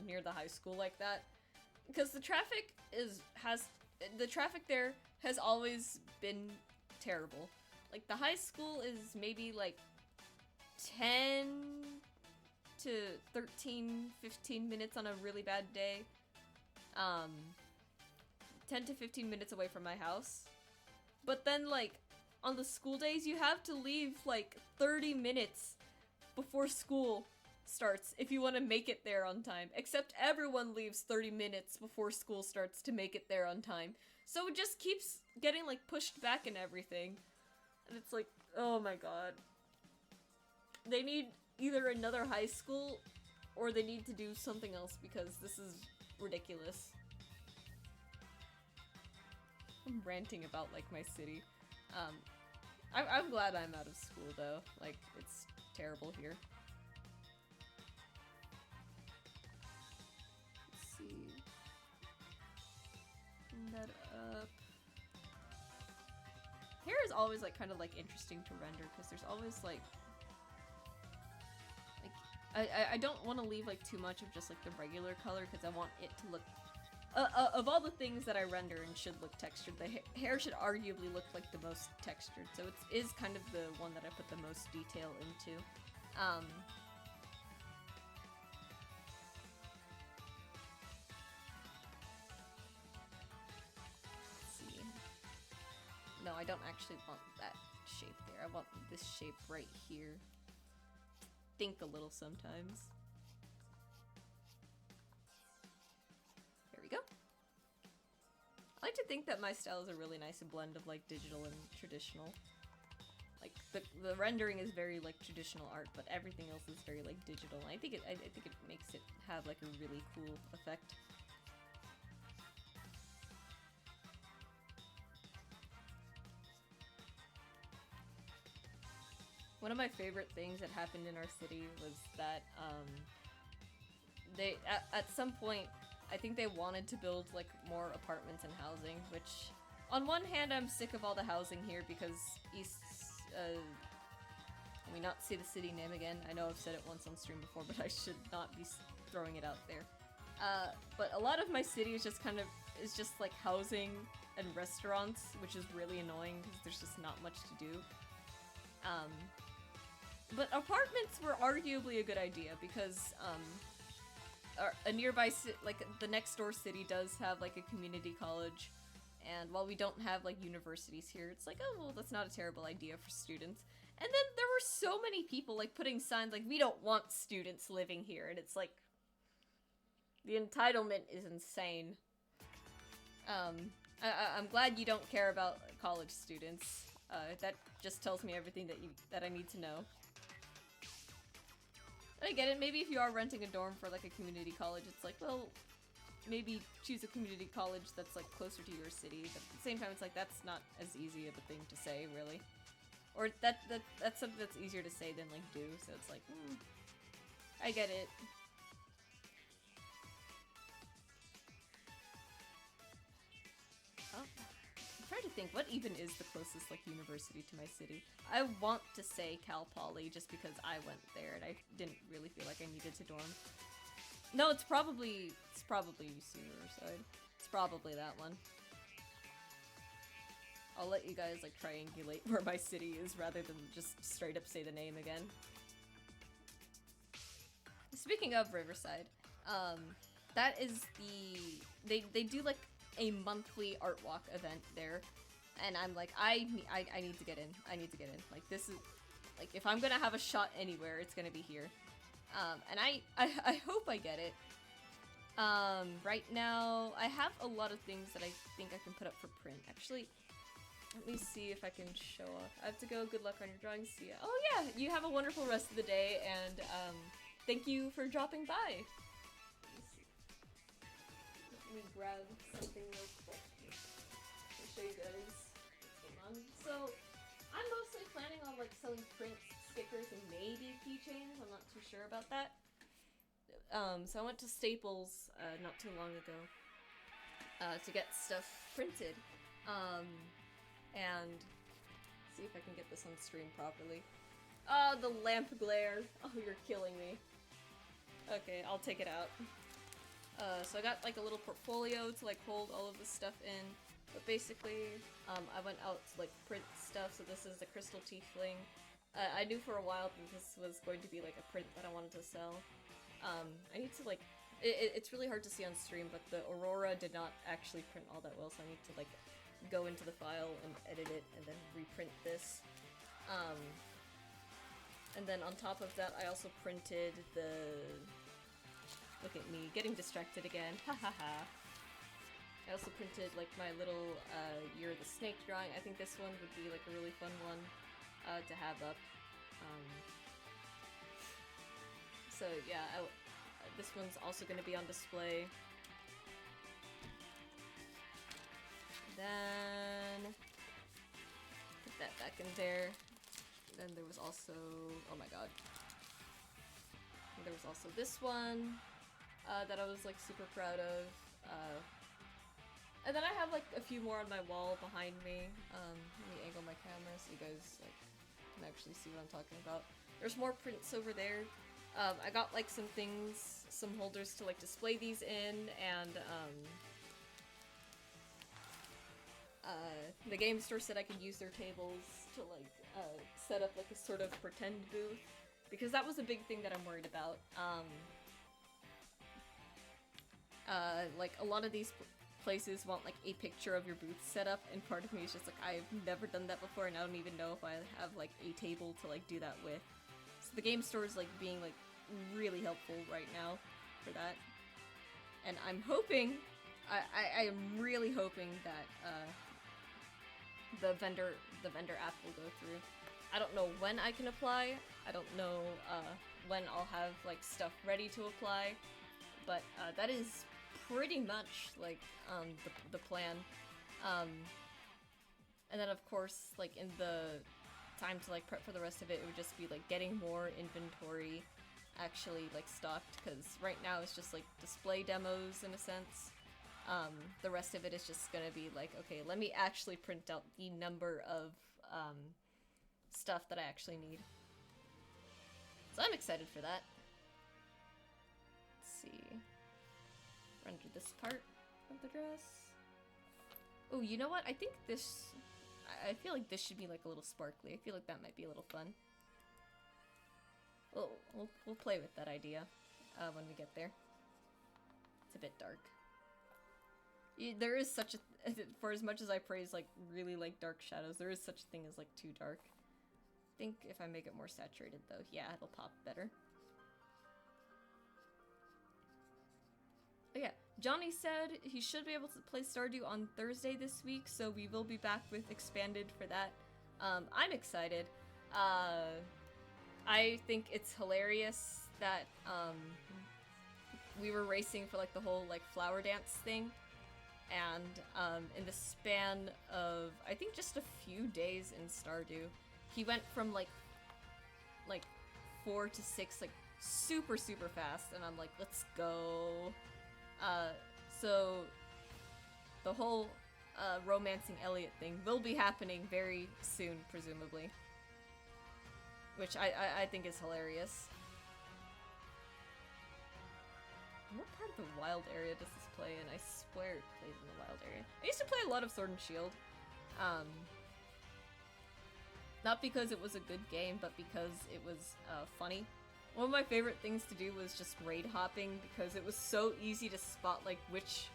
near the high school like that, because the traffic there has always been terrible. Like, the high school is maybe like 10 to 13, 15 minutes on a really bad day. 10 to 15 minutes away from my house. But then, like, on the school days, you have to leave, like, 30 minutes before school starts if you want to make it there on time. Except everyone leaves 30 minutes before school starts to make it there on time. So it just keeps getting, like, pushed back and everything. And it's like, oh my god. They need either another high school or they need to do something else because this is ridiculous. I'm ranting about, like, my city. I'm glad I'm out of school, though. Like, it's terrible here. Let's see. Bring that up. Hair is always, like, kind of, like, interesting to render, because there's always, like... I don't want to leave, like, too much of just, like, the regular color, because I want it to look... of all the things that I render and should look textured, the hair should arguably look like the most textured, so it is kind of the one that I put the most detail into. Let's see. No, I don't actually want that shape there. I want this shape right here. Think a little sometimes. There we go. I like to think that my style is a really nice blend of, like, digital and traditional. Like, the rendering is very, like, traditional art, but everything else is very, like, digital. And I think it makes it have, like, a really cool effect. One of my favorite things that happened in our city was that, they, at some point, I think they wanted to build, like, more apartments and housing, which, on one hand, I'm sick of all the housing here because let me not say the city name again. I know I've said it once on stream before, but I should not be throwing it out there. But a lot of my city is just like, housing and restaurants, which is really annoying because there's just not much to do. But apartments were arguably a good idea because, a nearby, like, the next door city does have, like, a community college, and while we don't have, like, universities here, it's like, oh, well, that's not a terrible idea for students. And then there were so many people, like, putting signs, like, we don't want students living here, and it's like, the entitlement is insane. I'm glad you don't care about college students. That just tells me everything that I need to know. And I get it, maybe if you are renting a dorm for, like, a community college, it's like, well, maybe choose a community college that's, like, closer to your city, but at the same time, it's like, that's not as easy of a thing to say, really. Or that's something that's easier to say than, like, do, so it's like, I get it. Oh. I'm trying to think, what even is the closest, like, university to my city? I want to say Cal Poly just because I went there and I didn't really feel like I needed to dorm. No, it's probably UC Riverside. It's probably that one. I'll let you guys, like, triangulate where my city is rather than just straight up say the name again. Speaking of Riverside, that is they do, like, a monthly art walk event there, and I'm like, I need to get in. I need to get in. Like, this is, like, if I'm gonna have a shot anywhere, it's gonna be here. And I hope I get it. Right now, I have a lot of things that I think I can put up for print. Actually, let me see if I can show off. I have to go. Good luck on your drawings. See ya. Oh yeah, you have a wonderful rest of the day, and thank you for dropping by. Let me grab something real quick to show you guys what's going on. So, I'm mostly planning on, like, selling prints, stickers, and maybe keychains. I'm not too sure about that. So I went to Staples not too long ago to get stuff printed. And see if I can get this on stream properly. Oh, the lamp glare. Oh, you're killing me. Okay, I'll take it out. So I got, like, a little portfolio to, like, hold all of this stuff in. But basically, I went out to, like, print stuff. So this is the Crystal Tiefling. I knew for a while that this was going to be, like, a print that I wanted to sell. I need to, like, it's really hard to see on stream, but the Aurora did not actually print all that well, so I need to, like, go into the file and edit it and then reprint this. And then on top of that, I also printed the... Look at me, getting distracted again. Ha ha ha. I also printed like my little Year of the Snake drawing. I think this one would be like a really fun one to have up. So yeah, this one's also going to be on display. Then put that back in there. Then there was also, oh my god. There was also this one that I was like super proud of. And then I have like a few more on my wall behind me. Let me angle my camera so you guys like can actually see what I'm talking about. There's more prints over there. I got like some things, some holders to like display these in, and the game store said I could use their tables to like set up like a sort of pretend booth, because that was a big thing that I'm worried about. Like a lot of these places want like a picture of your booth set up, and part of me is just like, I've never done that before, and I don't even know if I have like a table to like do that with. So the game store is like being like really helpful right now for that, and I'm hoping, I am really hoping that the vendor app will go through. I don't know when I can apply. I don't know when I'll have like stuff ready to apply, but that is pretty much like the plan. And then of course, like in the time to like prep for the rest of it, it would just be like getting more inventory actually like stocked, because right now it's just like display demos in a sense. The rest of it is just gonna be like, okay, let me actually print out the number of stuff that I actually need. So I'm excited for that. Let's see. Render this part of the dress. Oh, you know what? I think this... I feel like this should be like a little sparkly. I feel like that might be a little fun. We'll play with that idea when we get there. It's a bit dark. There is such a... For as much as I praise like really like dark shadows, there is such a thing as like too dark. I think if I make it more saturated though, yeah, it'll pop better. Oh yeah, Johnny said he should be able to play Stardew on Thursday this week, so we will be back with Expanded for that. I'm excited. I think it's hilarious that we were racing for like the whole like flower dance thing, and in the span of I think just a few days in Stardew, he went from like 4 to 6 like super fast, and I'm like, let's go. So the whole romancing Elliot thing will be happening very soon, presumably, which I think is hilarious. What part of the wild area does this play in? I swear it plays in the wild area. I used to play a lot of Sword and Shield. Not because it was a good game, but because it was funny. One of my favorite things to do was just raid hopping, because it was so easy to spot like which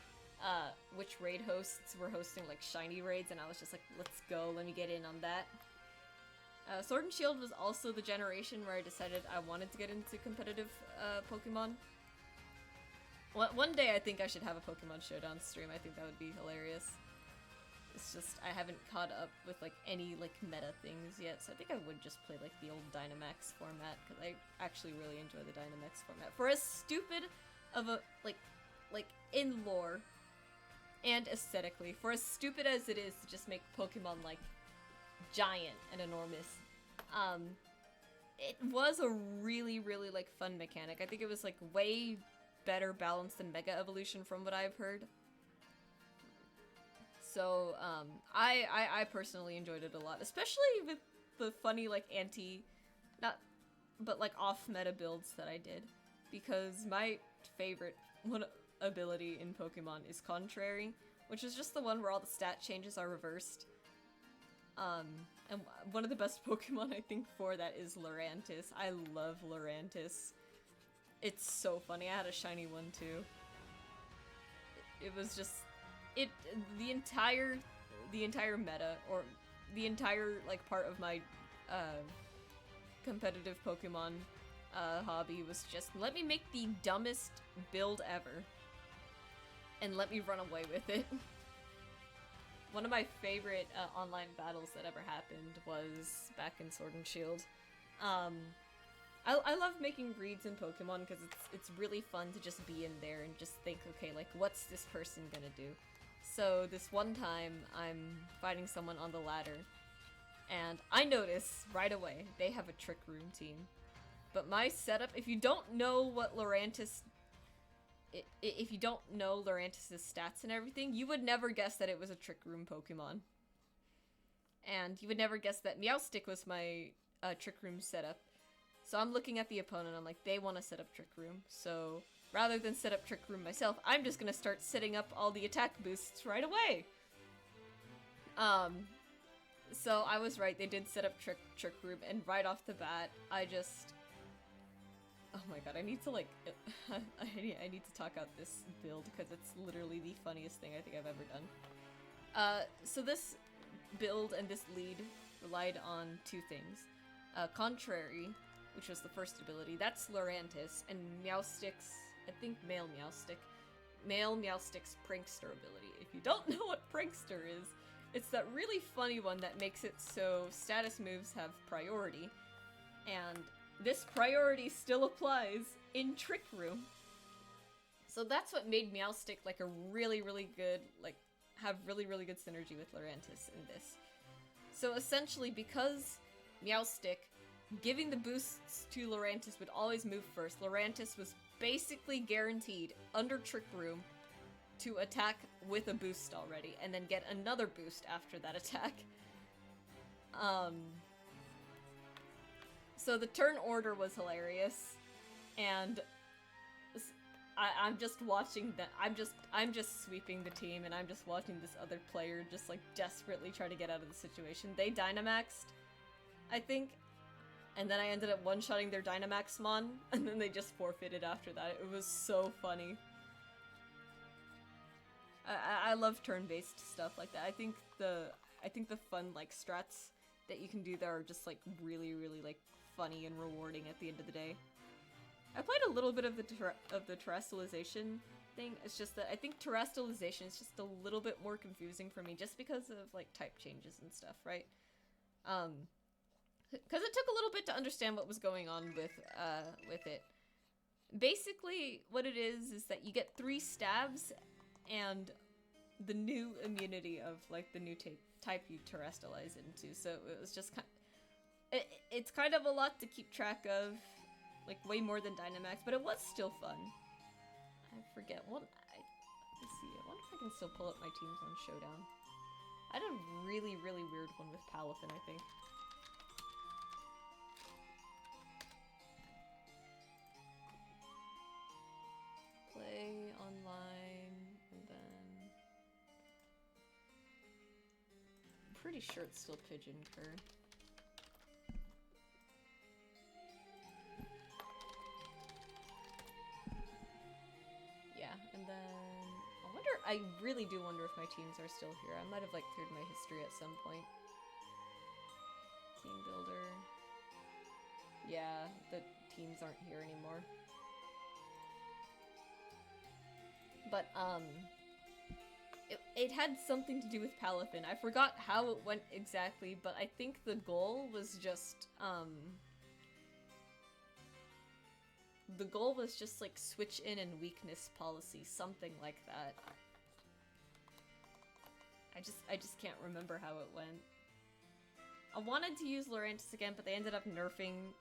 raid hosts were hosting like shiny raids, and I was just like, let's go, let me get in on that. Sword and Shield was also the generation where I decided I wanted to get into competitive Pokemon. One day I think I should have a Pokemon Showdown stream. I think that would be hilarious. It's just, I haven't caught up with like any like meta things yet, so I think I would just play like the old Dynamax format, because I actually really enjoy the Dynamax format. For as stupid of a, like in lore and aesthetically, for as stupid as it is to just make Pokemon like giant and enormous, it was a really like fun mechanic. I think it was like way better balanced than Mega Evolution from what I've heard. So, I personally enjoyed it a lot, especially with the funny, like, but like off-meta builds that I did, because my favorite one ability in Pokemon is Contrary, which is just the one where all the stat changes are reversed. And one of the best Pokemon, I think, for that is Lurantis. I love Lurantis. It's so funny. I had a shiny one, too. It was just... the entire meta, or the entire, like, part of my, competitive Pokemon hobby was just, let me make the dumbest build ever. And let me run away with it. One of my favorite online battles that ever happened was back in Sword and Shield. I love making reads in Pokemon because it's really fun to just be in there and just think, okay, like, what's this person gonna do? So this one time, I'm fighting someone on the ladder, and I notice right away they have a Trick Room team. But my setup, if you don't know what Lurantis... If you don't know Lurantis' stats and everything, you would never guess that it was a Trick Room Pokemon. And you would never guess that Meowstic was my Trick Room setup. So I'm looking at the opponent, I'm like, they want to set up Trick Room. So rather than set up Trick Room myself, I'm just gonna start setting up all the attack boosts right away. So I was right, they did set up Trick Room, and right off the bat, I just... Oh my god, I need to like... I need to talk out this build, because it's literally the funniest thing I think I've ever done. So this build and this lead relied on two things. Contrary, which was the first ability, that's Lurantis, and Meowstic's, I think male Meowstic's Prankster ability. If you don't know what Prankster is, it's that really funny one that makes it so status moves have priority, and this priority still applies in Trick Room. So that's what made Meowstic like a really, really good, like, have really, really good synergy with Lurantis in this. So essentially, because Meowstic, giving the boosts to Lurantis would always move first, Lurantis was basically guaranteed, under Trick Room, to attack with a boost already, and then get another boost after that attack. So the turn order was hilarious, and I'm just watching that. I'm just sweeping the team, and I'm just watching this other player just like desperately try to get out of the situation. They Dynamaxed, I think, and then I ended up one-shotting their Dynamaxmon, and then they just forfeited after that. It was so funny. I love turn-based stuff like that. I think the fun like strats that you can do there are just like really, really like funny and rewarding at the end of the day. I played a little bit of the terrestrialization thing. It's just that I think terrestrialization is just a little bit more confusing for me, just because of like type changes and stuff, right? Because it took a little bit to understand what was going on with it. Basically, what it is that you get 3 stabs, and the new immunity of like the new type you terrestrialize into. So it was just kind. It's kind of a lot to keep track of, like way more than Dynamax, but it was still fun. I forget what. Let's see. I wonder if I can still pull up my teams on Showdown. I had a really, really weird one with Palafin, I think. Play online, and then I'm pretty sure it's still Pigeon Cur. Yeah, and then I really do wonder if my teams are still here. I might have like cleared my history at some point. Team builder. Yeah, the teams aren't here anymore. But, it had something to do with Palafin. I forgot how it went exactly, but I think the goal was just, the goal was just, like, switch in and weakness policy, something like that. I just can't remember how it went. I wanted to use Lurantis again, but they ended up nerfing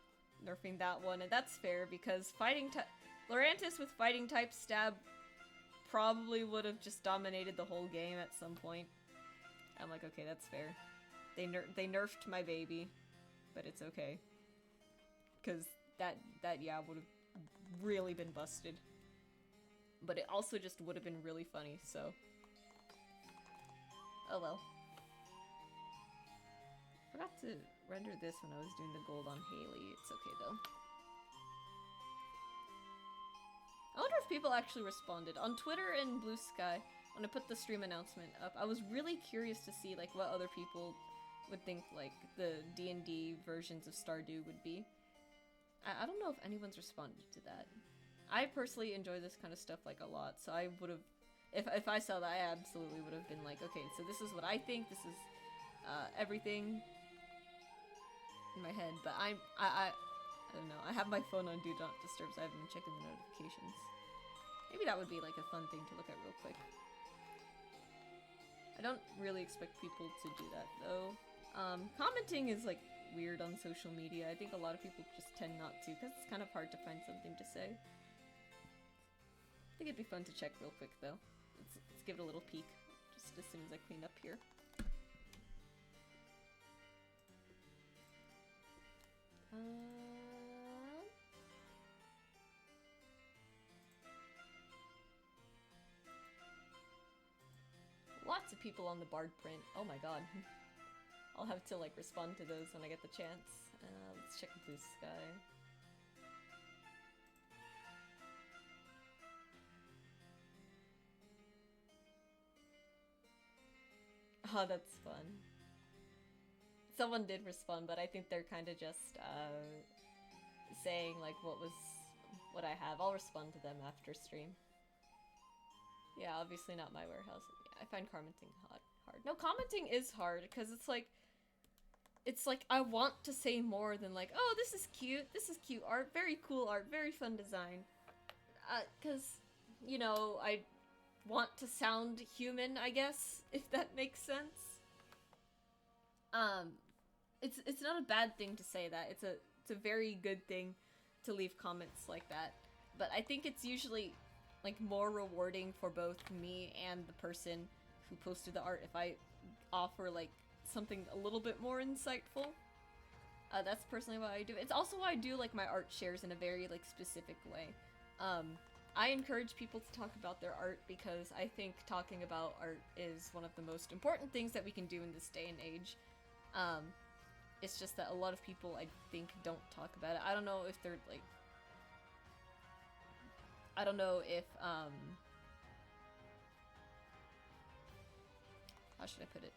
that one, and that's fair, because Lurantis with fighting type stab probably would have just dominated the whole game at some point. I'm like, okay, that's fair. They nerfed my baby, but it's okay. Because that yeah, would have really been busted. But it also just would have been really funny, so. Oh well. Forgot to render this when I was doing the gold on Haley. It's okay though. I wonder if people actually responded. On Twitter and Blue Sky, when I put the stream announcement up, I was really curious to see like what other people would think like the D&D versions of Stardew would be. I don't know if anyone's responded to that. I personally enjoy this kind of stuff like a lot, so I would have, if I saw that, I absolutely would have been like, okay, so this is what I think, this is everything in my head, but I don't know, I have my phone on Do Not Disturb, so I haven't been checking the notifications. Maybe that would be like a fun thing to look at real quick. I don't really expect people to do that, though. Commenting is, like, weird on social media. I think a lot of people just tend not to, because it's kind of hard to find something to say. I think it'd be fun to check real quick, though. Let's give it a little peek, just as soon as I clean up here. Lots of people on the Bard print. Oh my god. I'll have to like respond to those when I get the chance. Let's check the blue sky. Oh, that's fun. Someone did respond, but I think they're kind of just saying like what I have. I'll respond to them after stream. Yeah, obviously not my warehouse. Yeah, I find commenting hard. No, commenting is hard because it's like I want to say more than like, oh, this is cute art, very cool art, very fun design. Because, you know, I want to sound human, I guess, if that makes sense. It's not a bad thing to say that. It's a very good thing to leave comments like that. But I think it's usually like more rewarding for both me and the person who posted the art if I offer like something a little bit more insightful. That's personally why I do. It's also why I do like my art shares in a very like specific way. I encourage people to talk about their art because I think talking about art is one of the most important things that we can do in this day and age. It's just that a lot of people, I think, don't talk about it. I don't know if they're like, I don't know if how should I put it?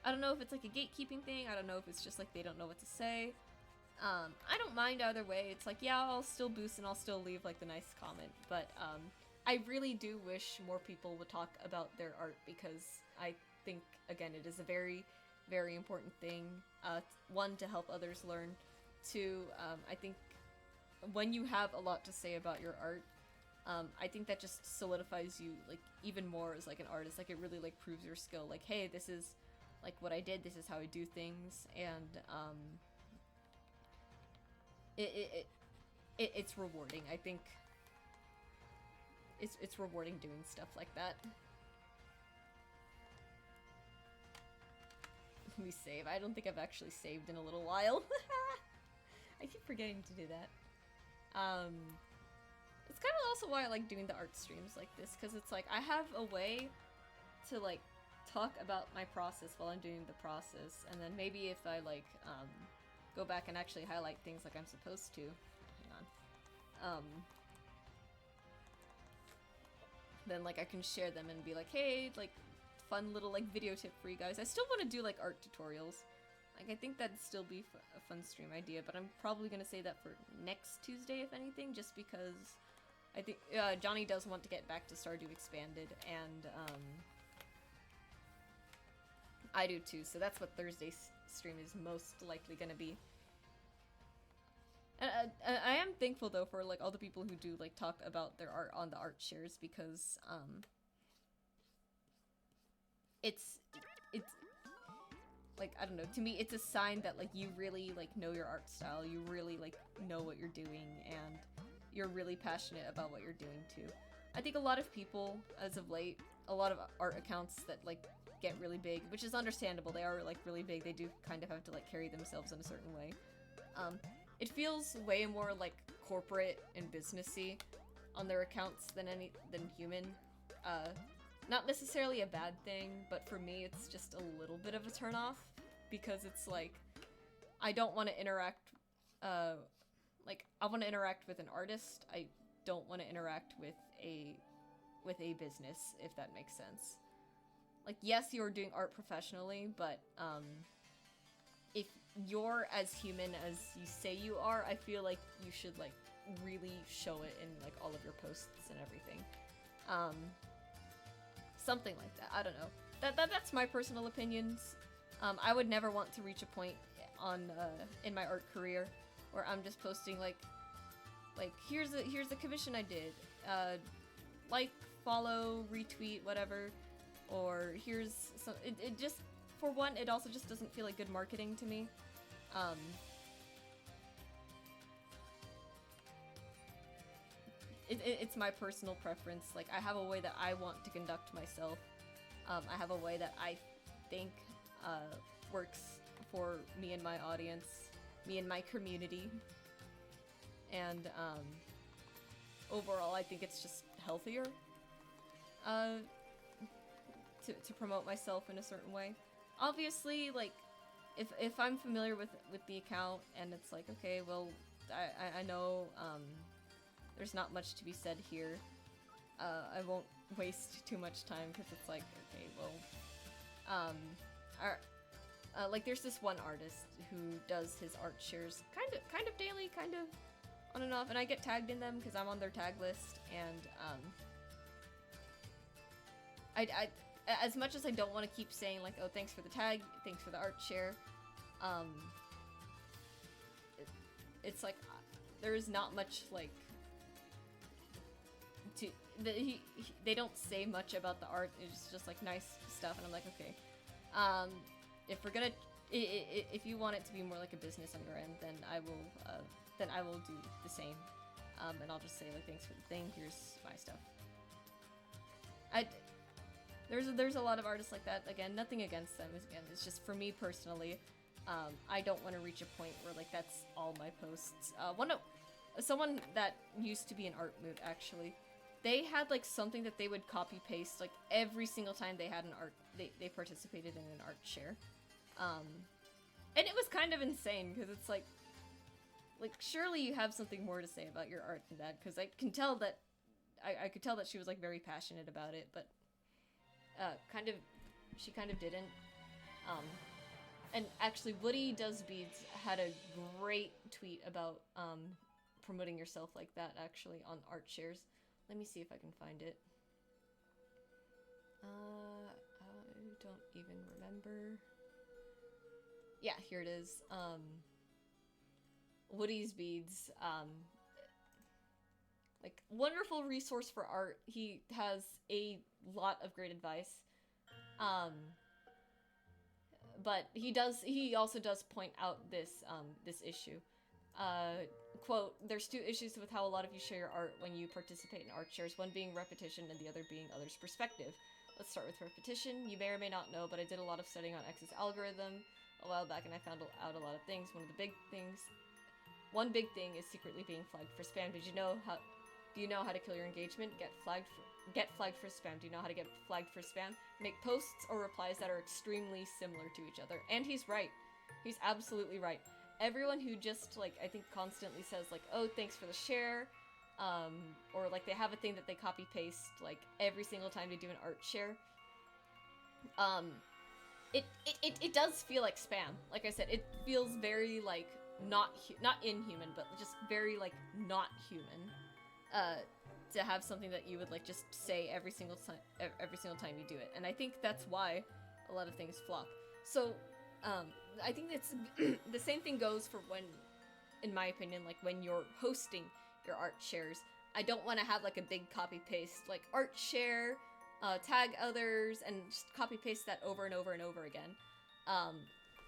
I don't know if it's like a gatekeeping thing. I don't know if it's just like they don't know what to say. I don't mind either way. It's like, yeah, I'll still boost and I'll still leave like the nice comment, but I really do wish more people would talk about their art because I think, again, it is a very, very important thing. One, to help others learn. Two, I think when you have a lot to say about your art, I think that just solidifies you like even more as like an artist. Like it really like proves your skill. Like, hey, this is like what I did. This is how I do things, and it's rewarding. I think it's rewarding doing stuff like that. Let me save. I don't think I've actually saved in a little while. I keep forgetting to do that. It's kind of also why I like doing the art streams like this, because it's like I have a way to like talk about my process while I'm doing the process, and then maybe if I like go back and actually highlight things like I'm supposed to, hang on, then like I can share them and be like, hey, like fun little like video tip for you guys. I still want to do like art tutorials. Like I think that'd still be a fun stream idea, but I'm probably gonna say that for next Tuesday if anything, just because I think Johnny does want to get back to Stardew Expanded, and I do too, so that's what Thursday's stream is most likely gonna be. And I am thankful though for like all the people who do like talk about their art on the art shares, because it's like, I don't know, to me it's a sign that like you really like know your art style, you really like know what you're doing, and you're really passionate about what you're doing too. I think a lot of people, as of late, a lot of art accounts that like get really big, which is understandable, they are like really big, they do kind of have to like carry themselves in a certain way. It feels way more like corporate and businessy on their accounts than human. Not necessarily a bad thing, but for me it's just a little bit of a turnoff, because it's like I don't want to interact. Like I want to interact with an artist. I don't want to interact with a business, if that makes sense. Like, yes, you're doing art professionally, but you're as human as you say you are, I feel like you should like really show it in like all of your posts and everything. Um, Something like that. I don't know. That's my personal opinions. I would never want to reach a point on in my art career where I'm just posting like here's the commission I did. Like, follow, retweet, whatever. Or here's some. It just, for one, it also just doesn't feel like good marketing to me. It's my personal preference. Like, I have a way that I want to conduct myself. I have a way that I think works for me and my audience, me and my community. And overall, I think it's just healthier to promote myself in a certain way. Obviously, like, if I'm familiar with the account and it's like, okay, well, I know there's not much to be said here. I won't waste too much time because it's like, okay, well, like there's this one artist who does his art shares kind of daily, kind of on and off, and I get tagged in them because I'm on their tag list, and I as much as I don't want to keep saying like, oh, thanks for the tag, thanks for the art share, it's like there is not much like to they don't say much about the art. It's just like nice stuff, and I'm like, okay, if we're gonna if you want it to be more like a business on your end, then I will do the same, and I'll just say like, thanks for the thing, here's my stuff. There's a lot of artists like that. Again, nothing against them. Again, it's just for me personally. I don't want to reach a point where like that's all my posts. Someone that used to be in Art Moot, actually, they had like something that they would copy paste like every single time they had an art they participated in an art share, and it was kind of insane because it's like surely you have something more to say about your art than that, because I can tell that I could tell that she was like very passionate about it, but she kind of didn't. And actually, Woody Does Beads had a great tweet about promoting yourself like that, actually, on art shares. Let me see if I can find it. I don't even remember. Yeah, here it is. Woody's Beads, like, wonderful resource for art. He has a lot of great advice. But he also does point out this issue. Quote, there's two issues with how a lot of you share your art when you participate in art shares, one being repetition and the other being others' perspective. Let's start with repetition. You may or may not know, but I did a lot of studying on X's algorithm a while back, and I found out a lot of things. One big thing is secretly being flagged for spam. Do you know how to kill your engagement? Get flagged for spam. Do you know how to get flagged for spam? Make posts or replies that are extremely similar to each other. And he's right. He's absolutely right. Everyone who just, like, I think constantly says, like, oh, thanks for the share, or, like, they have a thing that they copy-paste, like, every single time they do an art share, it does feel like spam. Like I said, it feels very, like, not inhuman, but just very, like, not human, to have something that you would, like, just say every single time you do it. And I think that's why a lot of things flop. So, I think it's the same thing goes for when, in my opinion, like when you're hosting your art shares. I don't want to have like a big copy paste, like art share, tag others, and just copy paste that over and over and over again.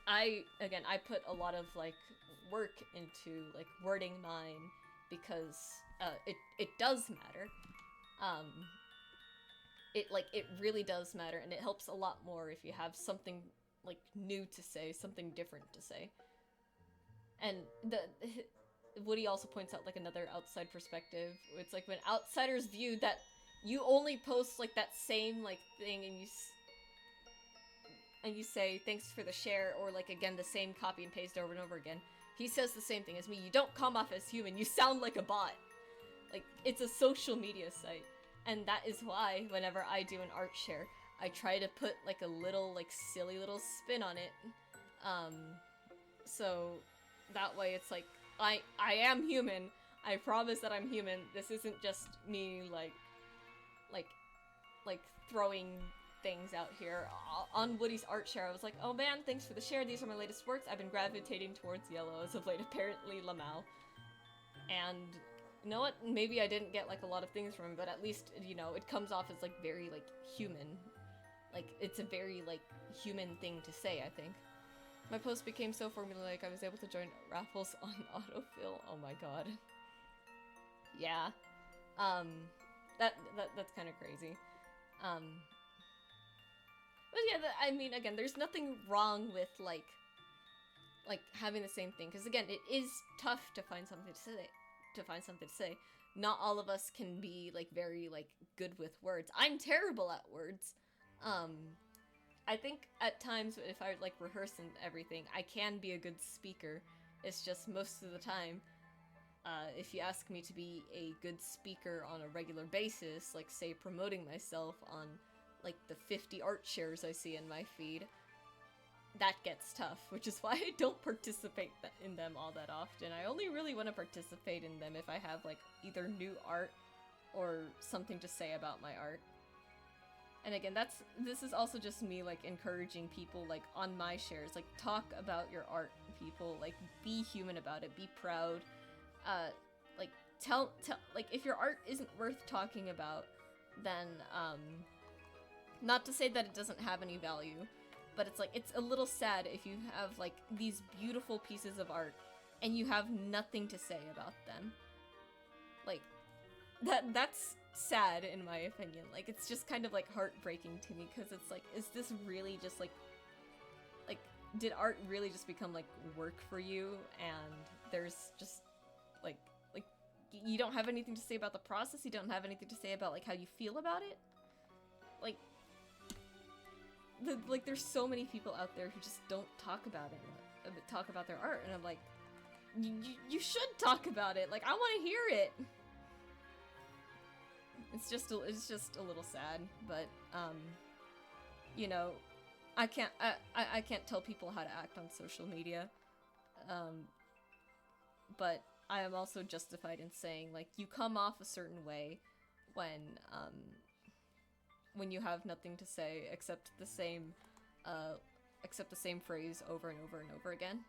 I put a lot of like work into like wording mine because it does matter. It really does matter, and it helps a lot more if you have something like new to say, something different to say. And Woody also points out like another outside perspective. It's like when outsiders view that you only post like that same like thing, and you say thanks for the share, or like again the same copy and paste over and over again. He says the same thing as me. You don't come off as human. You sound like a bot. Like, it's a social media site, and that is why whenever I do an art share, I try to put like a little like silly little spin on it, So that way it's like, I am human. I promise that I'm human. This isn't just me, like, like, throwing things out here. On Woody's art share, I was like, oh man, thanks for the share. These are my latest works. I've been gravitating towards yellow as of late, apparently Lamau. And you know what? Maybe I didn't get, like, a lot of things from him, but at least, you know, it comes off as, like, very, like, human. Like, it's a very, like, human thing to say, I think. My post became so formulaic, I was able to join raffles on autofill. Oh my god. Yeah. That's kind of crazy. But yeah, I mean, again, there's nothing wrong with, like having the same thing, because again, it is tough to find something to say. Not all of us can be, like, very, like, good with words. I'm terrible at words. I think at times, if I, like, rehearse and everything, I can be a good speaker. It's just most of the time, if you ask me to be a good speaker on a regular basis, like, say, promoting myself on, like, the 50 art shares I see in my feed, that gets tough, which is why I don't participate in them all that often. I only really want to participate in them if I have, like, either new art or something to say about my art. And again, this is also just me, like, encouraging people, like, on my shares, like, talk about your art, people, like, be human about it, be proud, like, tell, like, if your art isn't worth talking about, then, not to say that it doesn't have any value, but it's like, it's a little sad if you have, like, these beautiful pieces of art, and you have nothing to say about them. Like, that's sad, in my opinion. Like, it's just kind of, like, heartbreaking to me, because it's like, is this really just, like, did art really just become, like, work for you, and there's just, like, you don't have anything to say about the process, you don't have anything to say about, like, how you feel about it? Like, there's so many people out there who just don't talk about it, talk about their art, and I'm like, you should talk about it. Like, I want to hear it. It's just a little sad, but you know, I can't tell people how to act on social media, but I am also justified in saying, like, you come off a certain way when you have nothing to say except the same phrase over and over and over again.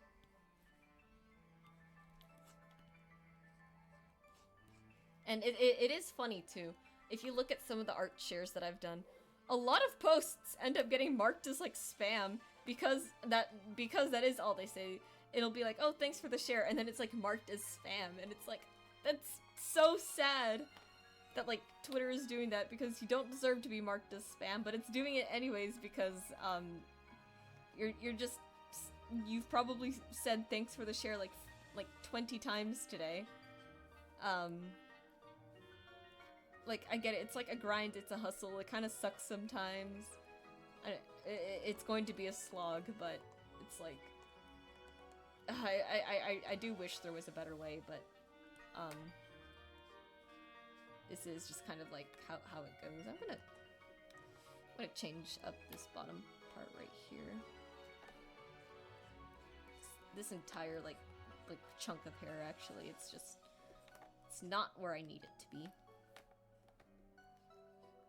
And it is funny too. If you look at some of the art shares that I've done, a lot of posts end up getting marked as, like, spam because that is all they say. It'll be like, oh, thanks for the share, and then it's, like, marked as spam, and it's like, that's so sad that, like, Twitter is doing that, because you don't deserve to be marked as spam, but it's doing it anyways because, you've probably said thanks for the share, like 20 times today. Like, I get it, it's like a grind, it's a hustle, it kind of sucks sometimes. It's going to be a slog, but it's like, I do wish there was a better way, but, this is just kind of like how it goes. I'm gonna change up this bottom part right here. This entire like chunk of hair, actually, it's not where I need it to be.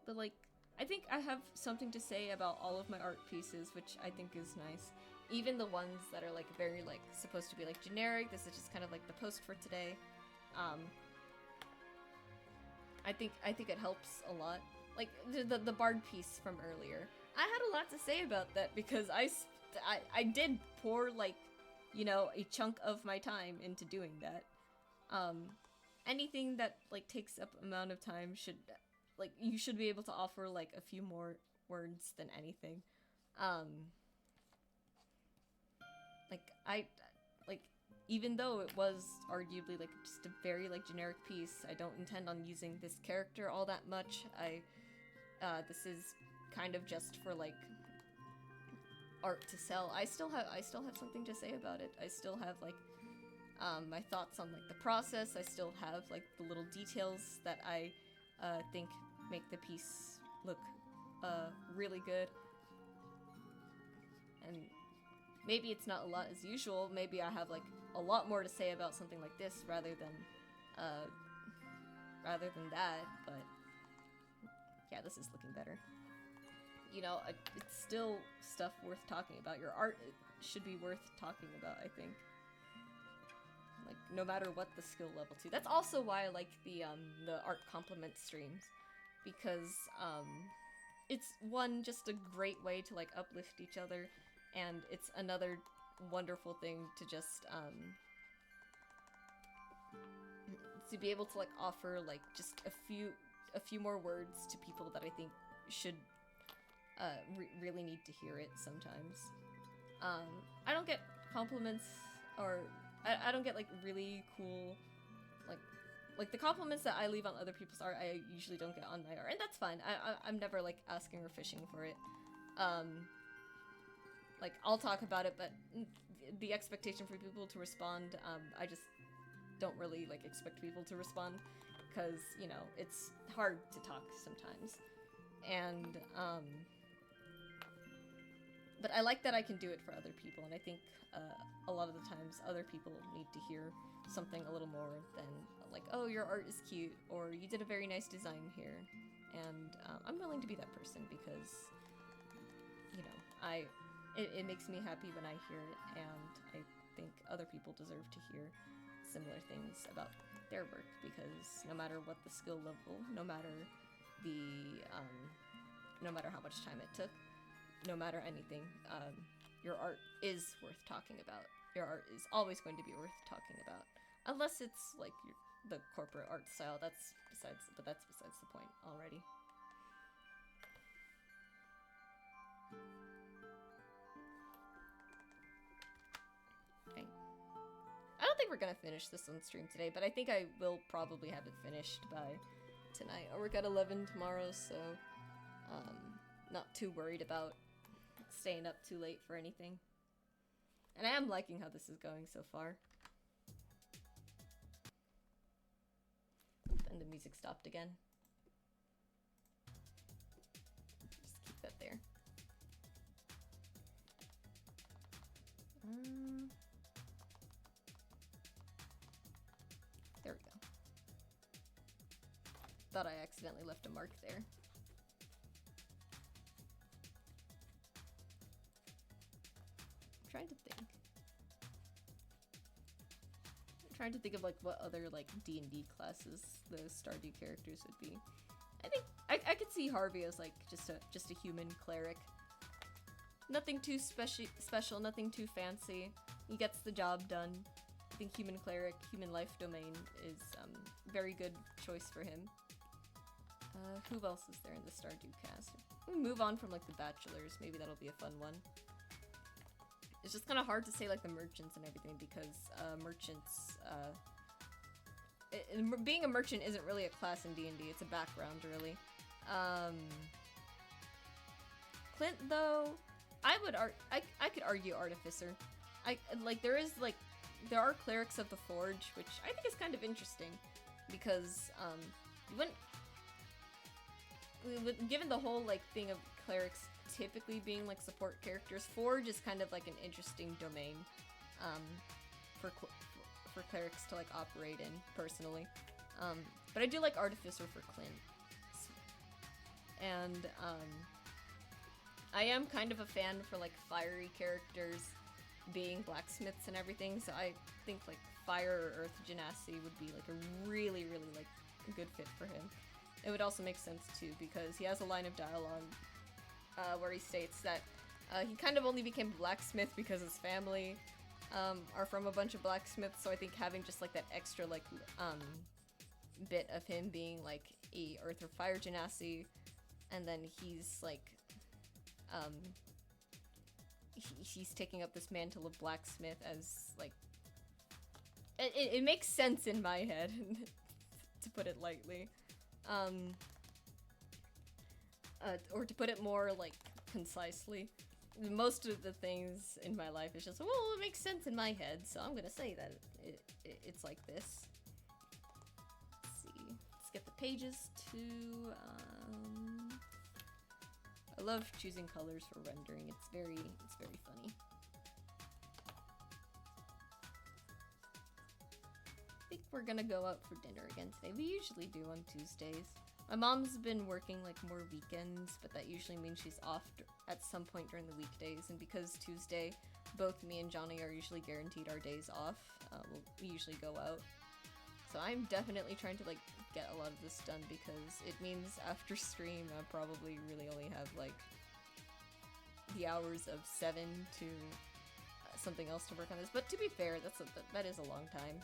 But, like, I think I have something to say about all of my art pieces, which I think is nice. Even the ones that are, like, very, like, supposed to be, like, generic. This is just kind of like the post for today. I think it helps a lot. Like, the bard piece from earlier. I had a lot to say about that because I did pour, like, you know, a chunk of my time into doing that. Anything that, like, takes up amount of time should, like, you should be able to offer, like, a few more words than anything. Even though it was arguably, like, just a very, like, generic piece, I don't intend on using this character all that much. This is kind of just for, like, art to sell. I still have something to say about it. I still have, like, my thoughts on, like, the process. I still have, like, the little details that I, think make the piece look, really good. And maybe it's not a lot as usual. Maybe I have like a lot more to say about something like this rather than that. But yeah, this is looking better. You know, it's still stuff worth talking about. Your art should be worth talking about, I think. Like, no matter what the skill level to. That's also why I like the art compliment streams. Because, it's one, just a great way to, like, uplift each other. And it's another wonderful thing to just, to be able to, like, offer, like, just a few more words to people that I think should, really need to hear it sometimes. I don't get compliments, or I don't get, like, really cool, like the compliments that I leave on other people's art, I usually don't get on my art, and that's fine. I'm never, like, asking or fishing for it. Like, I'll talk about it, but the expectation for people to respond, I just don't really, like, expect people to respond, because, you know, it's hard to talk sometimes. And, but I like that I can do it for other people, and I think a lot of the times other people need to hear something a little more than, like, oh, your art is cute, or you did a very nice design here. And I'm willing to be that person because, you know, it makes me happy when I hear it, and I think other people deserve to hear similar things about their work, because no matter what the skill level, no matter how much time it took, no matter anything, your art is worth talking about. Your art is always going to be worth talking about. Unless it's, like, the corporate art style, that's besides the point already. Okay. I don't think we're gonna finish this on stream today, but I think I will probably have it finished by tonight. I work at 11 tomorrow, so, not too worried about staying up too late for anything. And I am liking how this is going so far. And the music stopped again. Just keep that there. There we go. Thought I accidentally left a mark there. I'm trying to think of, like, what other, like, D&D classes the Stardew characters would be. I think I could see Harvey as, like, just a human cleric. Nothing too special, nothing too fancy. He gets the job done. I think human cleric, human life domain is very good choice for him. Who else is there in the Stardew cast? We move on from, like, the bachelors. Maybe that'll be a fun one. It's just kind of hard to say, like, the merchants and everything, because merchants, being a merchant isn't really a class in D&D, it's a background, really. Clint, though, I could argue artificer. There are clerics of the forge, which I think is kind of interesting, because, given the whole, like, thing of clerics typically being, like, support characters, forge is kind of like an interesting domain for clerics to, like, operate in personally. But I do like artificer for Clint. And I am kind of a fan for, like, fiery characters being blacksmiths and everything, so I think, like, fire or earth genasi would be, like, a really, really, like, good fit for him. It would also make sense too, because he has a line of dialogue where he states that he kind of only became a blacksmith because his family are from a bunch of blacksmiths, so I think having just, like, that extra, like, bit of him being, like, a earth or fire genasi, and then he's, like, he's taking up this mantle of blacksmith as, like, it makes sense in my head, to put it lightly. Or to put it more, like, concisely, most of the things in my life is just, well, it makes sense in my head, so I'm gonna say that it's like this. Let's see. Let's get the pages to, I love choosing colors for rendering. It's very funny. we're gonna go out for dinner again today. We usually do on Tuesdays. My mom's been working like more weekends, but that usually means she's off at some point during the weekdays. And because Tuesday, both me and Johnny are usually guaranteed our days off, we usually go out. So I'm definitely trying to like get a lot of this done because it means after stream I probably really only have like the hours of 7 to something else to work on this. But to be fair, that is a long time.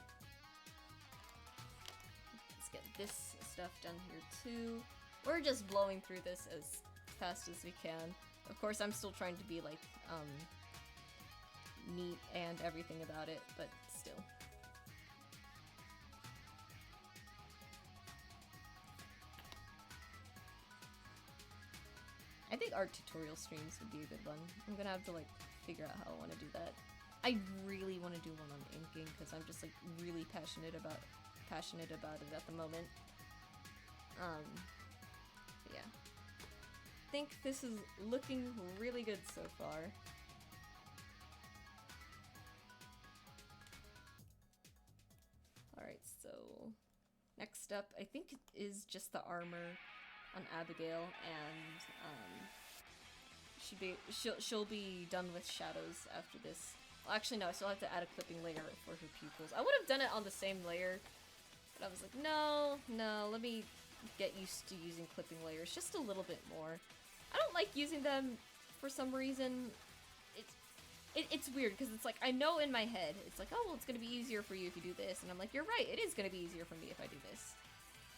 Let's get this stuff done here too. We're just blowing through this as fast as we can. Of course, I'm still trying to be like neat and everything about it, but still. I think art tutorial streams would be a good one. I'm gonna have to like figure out how I want to do that. I really want to do one on inking because I'm just like really passionate about it at the moment. Yeah. I think this is looking really good so far. Alright, so next up I think is just the armor on Abigail, and she'll be done with shadows after this. Well, actually no, I still have to add a clipping layer for her pupils. I would have done it on the same layer, but I was like, no, let me get used to using clipping layers just a little bit more. I don't like using them for some reason. It's weird because it's like I know in my head it's like, oh well, it's gonna be easier for you if you do this, and I'm like, you're right, it is gonna be easier for me if I do this.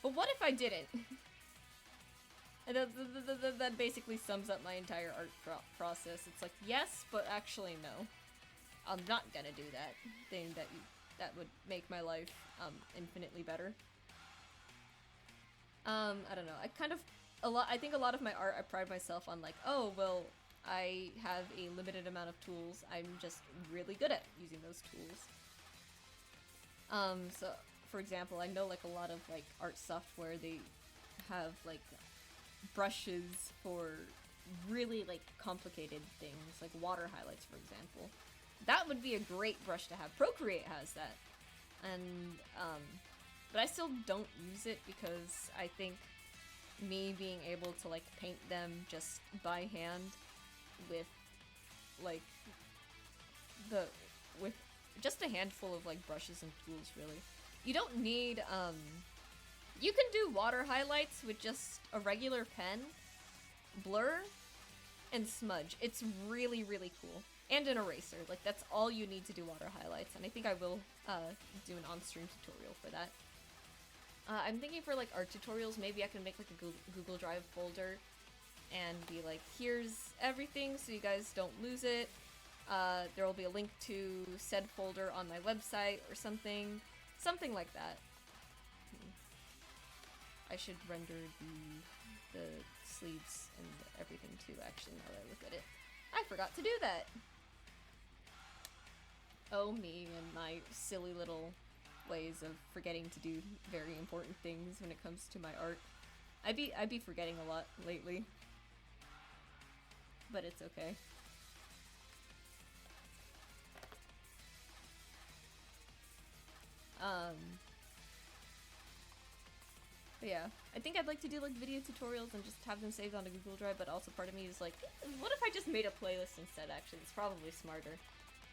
But what if I didn't? And that basically sums up my entire art process. It's like, yes, but actually no. I'm not gonna do that thing that would make my life infinitely better. I don't know. I think a lot of my art I pride myself on like, oh well, I have a limited amount of tools. I'm just really good at using those tools. So for example, I know like a lot of like art software, they have like brushes for really like complicated things, like water highlights, for example. That would be a great brush to have. Procreate has that. And but I still don't use it because I think me being able to like paint them just by hand with like with just a handful of like brushes and tools, really. You don't need you can do water highlights with just a regular pen, blur, and smudge. It's really, really cool. And an eraser. Like, that's all you need to do water highlights. And I think I will do an on-stream tutorial for that. I'm thinking for, like, art tutorials, maybe I can make, like, a Google Drive folder and be like, here's everything so you guys don't lose it. There will be a link to said folder on my website or something. Something like that. I should render the sleeves and everything too, actually, now that I look at it. I forgot to do that! Oh, me and my silly little ways of forgetting to do very important things when it comes to my art. I be forgetting a lot lately. But it's okay. But yeah, I think I'd like to do like video tutorials and just have them saved on a Google Drive, but also part of me is like, what if I just made a playlist instead, actually? It's probably smarter.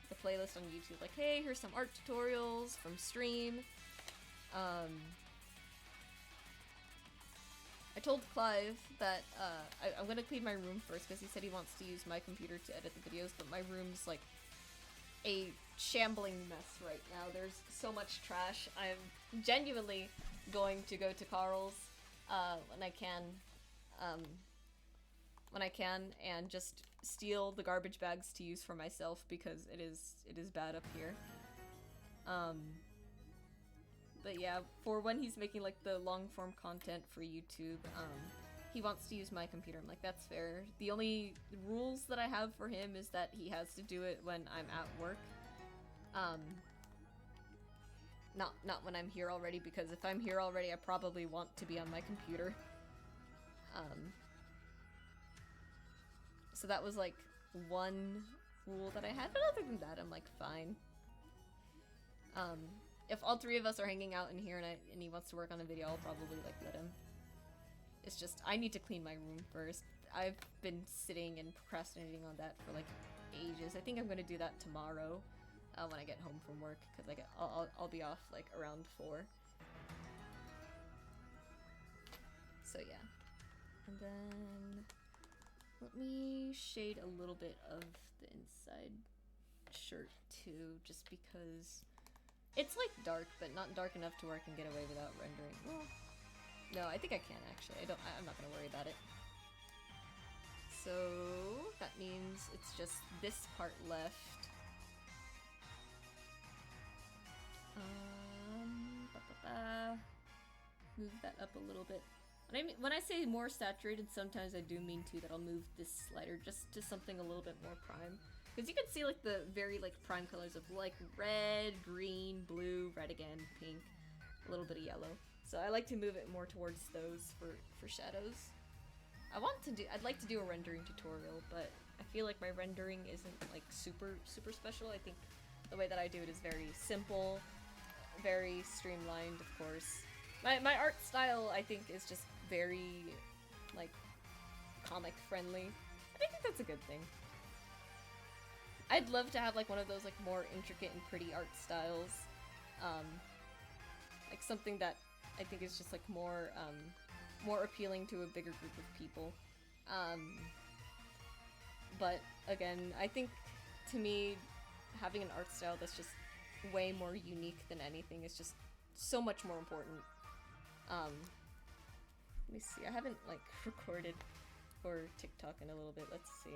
The playlist on YouTube, like, hey, here's some art tutorials from stream. I told Clive that I'm gonna clean my room first because he said he wants to use my computer to edit the videos, but my room's like a shambling mess right now. There's so much trash. I'm genuinely going to go to Carl's when I can and just steal the garbage bags to use for myself because it is bad up here. But yeah, for when he's making like the long form content for YouTube, he wants to use my computer. I'm like, that's fair. The only rules that I have for him is that he has to do it when I'm at work. Not when I'm here already, because if I'm here already, I probably want to be on my computer. So that was like one rule that I had, but other than that, I'm like fine. If all three of us are hanging out in here and he wants to work on a video, I'll probably like let him. It's just, I need to clean my room first. I've been sitting and procrastinating on that for like ages. I think I'm gonna do that tomorrow when I get home from work, because I'll be off like around 4. So yeah. And then let me shade a little bit of the inside shirt too, just because it's like dark, but not dark enough to where I can get away without rendering. Well, no, I think I can actually. I'm not gonna worry about it. So that means it's just this part left. Move that up a little bit. When I say more saturated, sometimes I do mean too that I'll move this slider just to something a little bit more prime. Because you can see like the very like prime colors of like red, green, blue, red again, pink, a little bit of yellow. So I like to move it more towards those for shadows. I'd like to do a rendering tutorial, but I feel like my rendering isn't like super special. I think the way that I do it is very simple, very streamlined, of course. My art style, I think, is just very, like, comic friendly. And I think that's a good thing. I'd love to have, like, one of those, like, more intricate and pretty art styles. Like, something that I think is just, like, more appealing to a bigger group of people. But, again, I think, to me, having an art style that's just way more unique than anything is just so much more important. Let me see, I haven't like recorded for TikTok in a little bit. Let's see.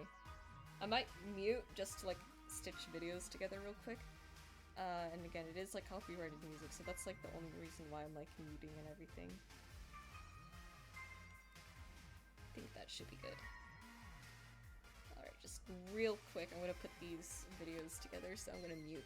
I might mute just to like stitch videos together real quick. And again, it is like copyrighted music, so that's like the only reason why I'm like muting and everything. I think that should be good. Alright, just real quick, I'm gonna put these videos together, so I'm gonna mute.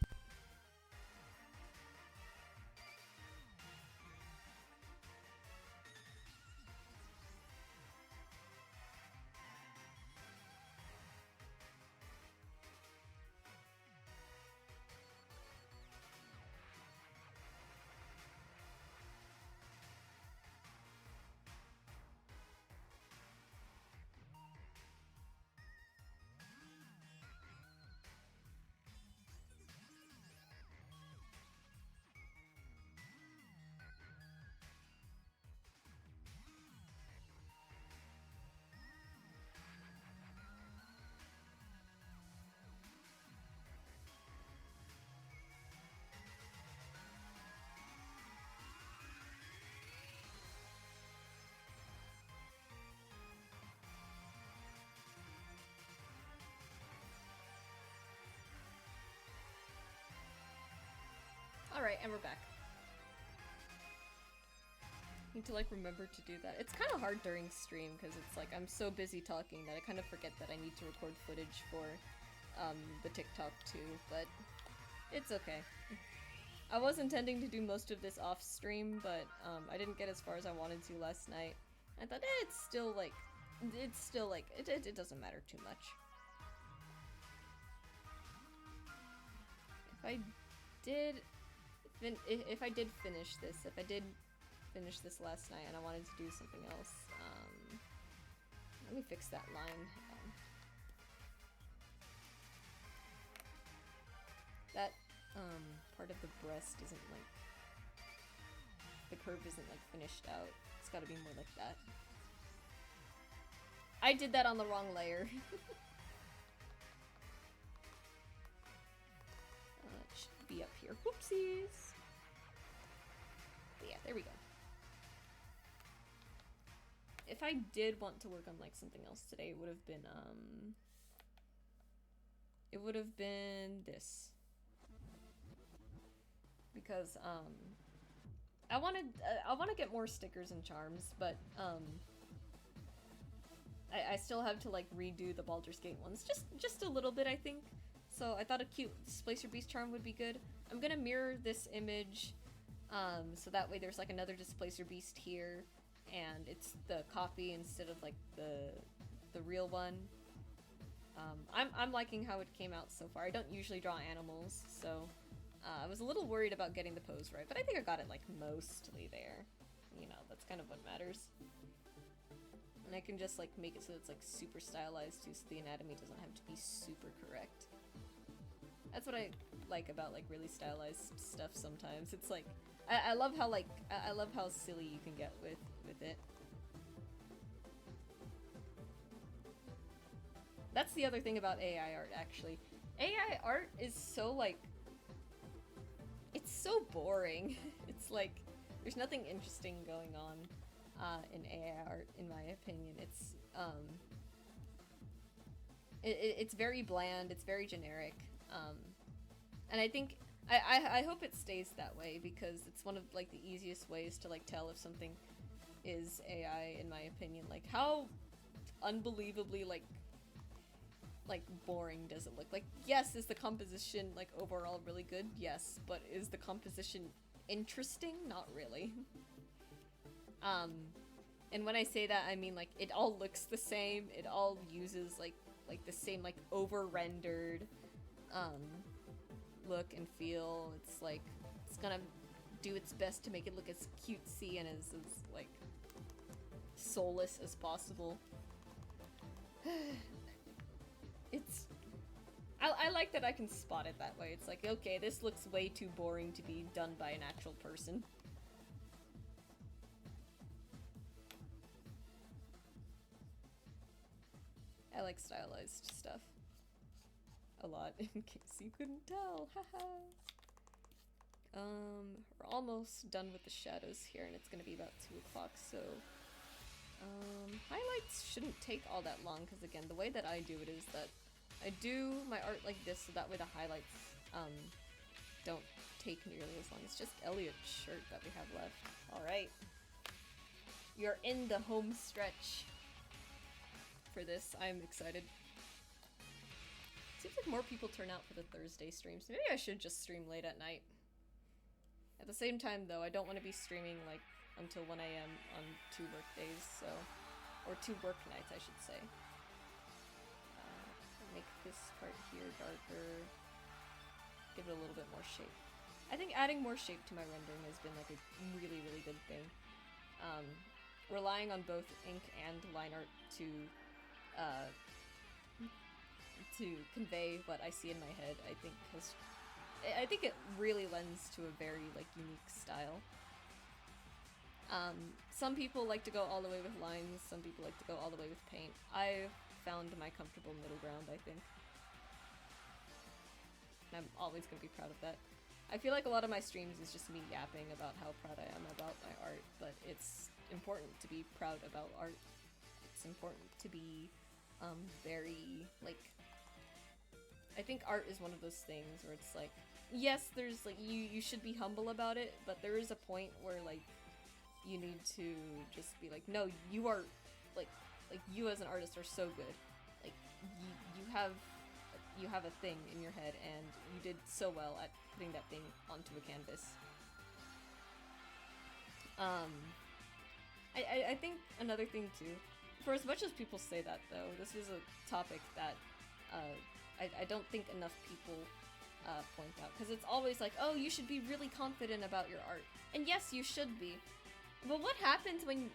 Alright, and we're back. Need to like remember to do that. It's kind of hard during stream because it's like I'm so busy talking that I kind of forget that I need to record footage for the TikTok too, but it's okay. I was intending to do most of this off stream, but I didn't get as far as I wanted to last night. I thought it doesn't matter too much. If I did finish this last night and I wanted to do something else, let me fix that line. That part of the breast isn't like, the curve isn't like finished out. It's gotta be more like that. I did that on the wrong layer. It should be up here. Whoopsies! But yeah, there we go. If I did want to work on like something else today, it would have been this. Because I want to get more stickers and charms, but I still have to like redo the Baldur's Gate ones just a little bit, I think. So I thought a cute Displacer Beast charm would be good. I'm gonna mirror this image, so that way there's like another Displacer Beast here, and it's the copy instead of like the real one. I'm liking how it came out so far. I don't usually draw animals, so I was a little worried about getting the pose right, but I think I got it like mostly there. You know, that's kind of what matters. And I can just like make it so it's like super stylized too, so the anatomy doesn't have to be super correct. That's what I like about like really stylized stuff sometimes. It's like I love how like I love how silly you can get with it. That's the other thing about AI art, actually. AI art is so like it's so boring. It's like there's nothing interesting going on in AI art, in my opinion. It's very bland. It's very generic, and I think I hope it stays that way because it's one of like the easiest ways to like tell if something is AI, in my opinion. Like how unbelievably like boring does it look? Like, yes, is the composition like overall really good? Yes, but is the composition interesting? Not really. And when I say that, I mean like it all looks the same. It all uses like the same like over-rendered look and feel. It's like it's gonna do its best to make it look as cutesy and as like soulless as possible. It's I like that I can spot it that way. It's like, okay, this looks way too boring to be done by an actual person. I like stylized stuff a lot, in case you couldn't tell. Haha. We're almost done with the shadows here, and it's gonna be about 2 o'clock, so highlights shouldn't take all that long, because again, the way that I do it is that I do my art like this, so that way the highlights don't take nearly as long. It's just Elliot's shirt that we have left. Alright. You're in the home stretch for this. I'm excited. Seems like more people turn out for the Thursday streams. Maybe I should just stream late at night. At the same time, though, I don't want to be streaming like until 1 a.m. on 2 work days, so... or 2 work nights, I should say. Make this part here darker. Give it a little bit more shape. I think adding more shape to my rendering has been like a really, really good thing. Relying on both ink and line art to convey what I see in my head, I think it really lends to a very like unique style. Some people like to go all the way with lines, some people like to go all the way with paint. I've found my comfortable middle ground, I think. And I'm always going to be proud of that. I feel like a lot of my streams is just me yapping about how proud I am about my art, but it's important to be proud about art. It's important to be very, like... I think art is one of those things where it's like, yes, there's like, you should be humble about it, but there is a point where like, you need to just be like, no, you are, like you as an artist are so good. Like, you have a thing in your head, and you did so well at putting that thing onto a canvas. I think another thing too, for as much as people say that though, this is a topic that I don't think enough people point out, because it's always like, oh, you should be really confident about your art. And yes, you should be. But what happens when...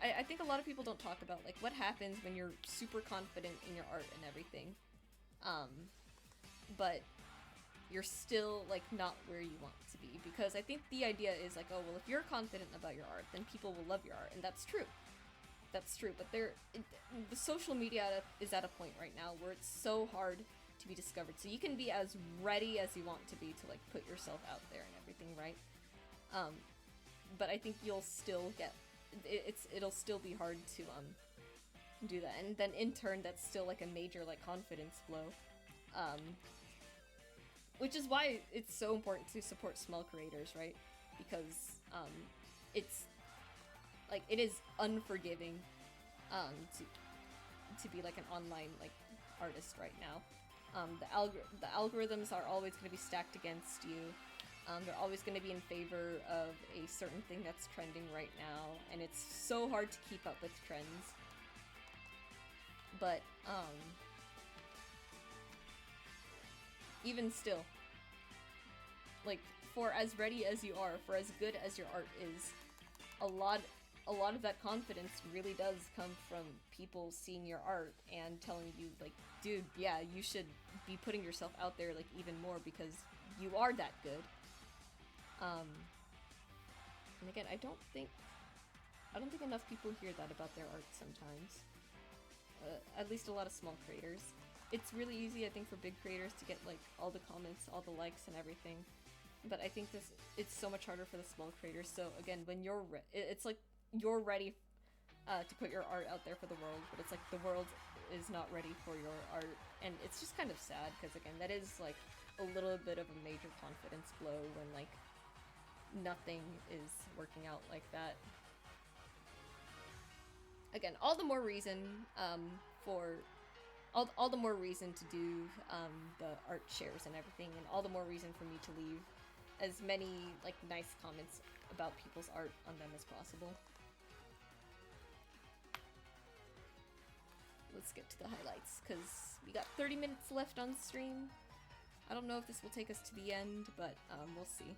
I think a lot of people don't talk about, like, what happens when you're super confident in your art and everything, but you're still, like, not where you want to be. Because I think the idea is, like, oh, well, if you're confident about your art, then people will love your art, and that's true. That's true, but the social media is at a point right now where it's so hard to be discovered. So you can be as ready as you want to be to, like, put yourself out there and everything, right? But I think you'll still get... It'll still be hard to, do that. And then in turn, that's still, like, a major, like, confidence blow. Which is why it's so important to support small creators, right? Because, it's... like, it is unforgiving, to be, like, an online, like, artist right now. The algorithms are always going to be stacked against you. They're always going to be in favor of a certain thing that's trending right now, and it's so hard to keep up with trends. But, even still, like, for as ready as you are, for as good as your art is, a lot of that confidence really does come from people seeing your art and telling you, like, dude, yeah, you should be putting yourself out there, like, even more because you are that good. And again, I don't think enough people hear that about their art sometimes. At least a lot of small creators. It's really easy, I think, for big creators to get, like, all the comments, all the likes and everything. But I think it's so much harder for the small creators. So again, when you're it's like you're ready to put your art out there for the world, but it's like the world is not ready for your art, and it's just kind of sad because again, that is like a little bit of a major confidence blow when like nothing is working out like that. Again, all the more reason for all the more reason to do the art shares and everything, and all the more reason for me to leave as many like nice comments about people's art on them as possible. Let's get to the highlights, because we got 30 minutes left on stream. I don't know if this will take us to the end, but we'll see.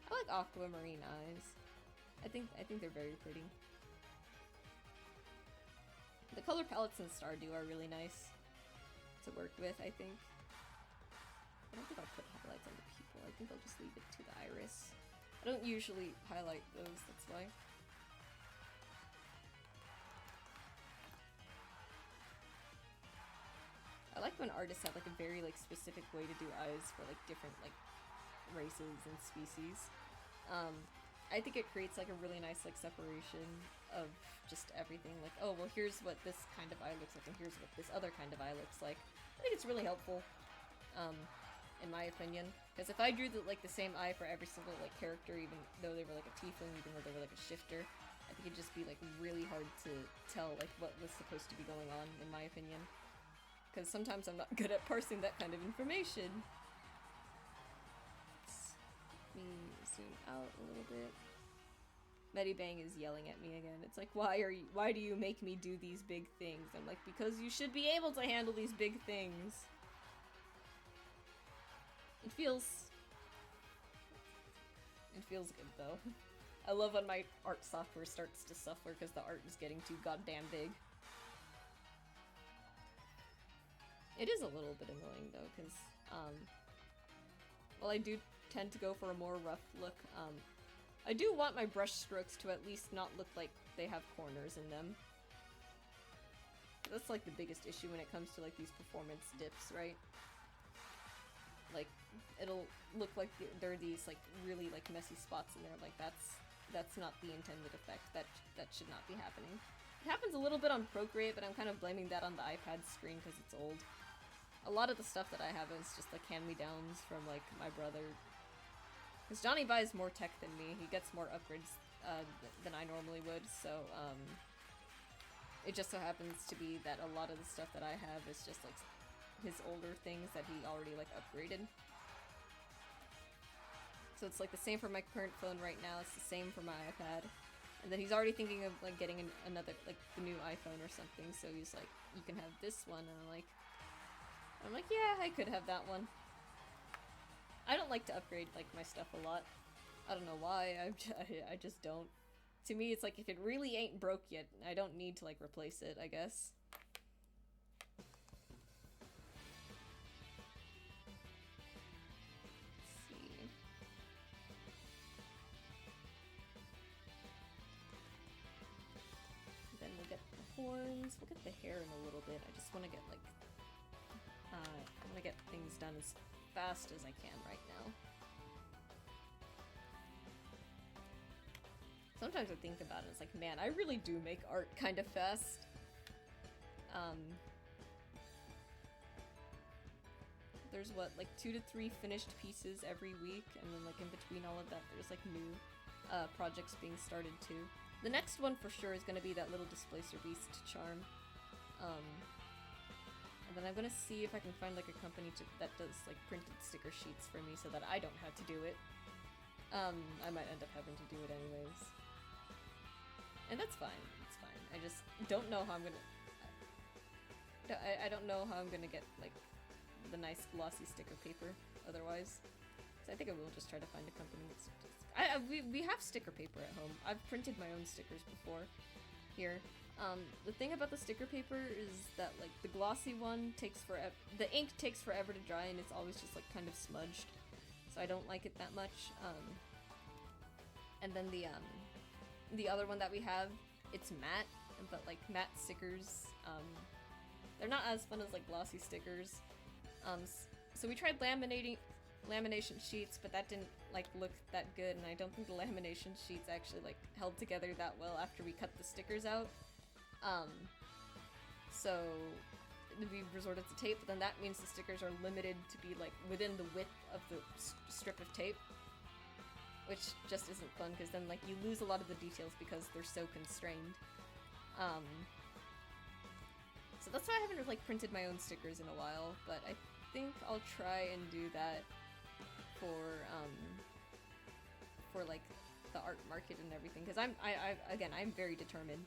I like aquamarine eyes. I think they're very pretty. The color palettes in Stardew are really nice to work with, I think. I don't think I'll put highlights on the people. I think I'll just leave it to the iris. I don't usually highlight those, that's why. I like when artists have like a very like specific way to do eyes for like different like races and species. I think it creates like a really nice like separation of just everything. Like, oh well, here's what this kind of eye looks like, and here's what this other kind of eye looks like. I think it's really helpful, in my opinion. Because if I drew the same eye for every single like character, even though they were like a tiefling, even though they were like a shifter, I think it'd just be like really hard to tell like what was supposed to be going on, in my opinion. Because sometimes I'm not good at parsing that kind of information. Let me zoom out a little bit. Medibang is yelling at me again. It's like, why do you make me do these big things? I'm like, because you should be able to handle these big things. It feels good though. I love when my art software starts to suffer because the art is getting too goddamn big. It is a little bit annoying though, because, well, I do tend to go for a more rough look. I do want my brush strokes to at least not look like they have corners in them. That's like the biggest issue when it comes to like these performance dips, right? Like, it'll look like there are these like really like messy spots in there. Like that's not the intended effect. That should not be happening. It happens a little bit on Procreate, but I'm kind of blaming that on the iPad screen because it's old. A lot of the stuff that I have is just like hand-me-downs from like my brother. Because Johnny buys more tech than me. He gets more upgrades than I normally would, so it just so happens to be that a lot of the stuff that I have is just like his older things that he already like upgraded. So it's like the same for my current phone right now, it's the same for my iPad. And then he's already thinking of like getting another, like the new iPhone or something, so he's like, you can have this one, and I'm like, yeah, I could have that one. I don't like to upgrade like my stuff a lot. I don't know why, I just don't. To me, it's like, if it really ain't broke yet, I don't need to like replace it, I guess. Horns. We'll get the hair in a little bit. I just want to get like I want to get things done as fast as I can right now. Sometimes I think about it, it's like, man, I really do make art kind of fast. There's what, like 2 to 3 finished pieces every week, and then like in between all of that there's like new projects being started too. The next one for sure is going to be that little Displacer Beast charm. And then I'm going to see if I can find like a company that does like printed sticker sheets for me so that I don't have to do it. I might end up having to do it anyways. And that's fine, it's fine. I just don't know how I'm gonna... I don't know how I'm gonna get like the nice glossy sticker paper otherwise. So I think I will just try to find a company that's just... we have sticker paper at home. I've printed my own stickers before here. The thing about the sticker paper is that, like, the glossy one takes forever. The ink takes forever to dry, and it's always just, like, kind of smudged. So I don't like it that much. And then the other one that we have, it's matte, but, like, matte stickers, they're not as fun as, like, glossy stickers. So we tried lamination sheets, but that didn't, like, look that good, and I don't think the lamination sheets actually, like, held together that well after we cut the stickers out. So we resorted to tape, but then that means the stickers are limited to be, like, within the width of the strip of tape, which just isn't fun, because then, like, you lose a lot of the details because they're so constrained. So that's why I haven't, like, printed my own stickers in a while, but I think I'll try and do that for like, the art market and everything, because I'm very determined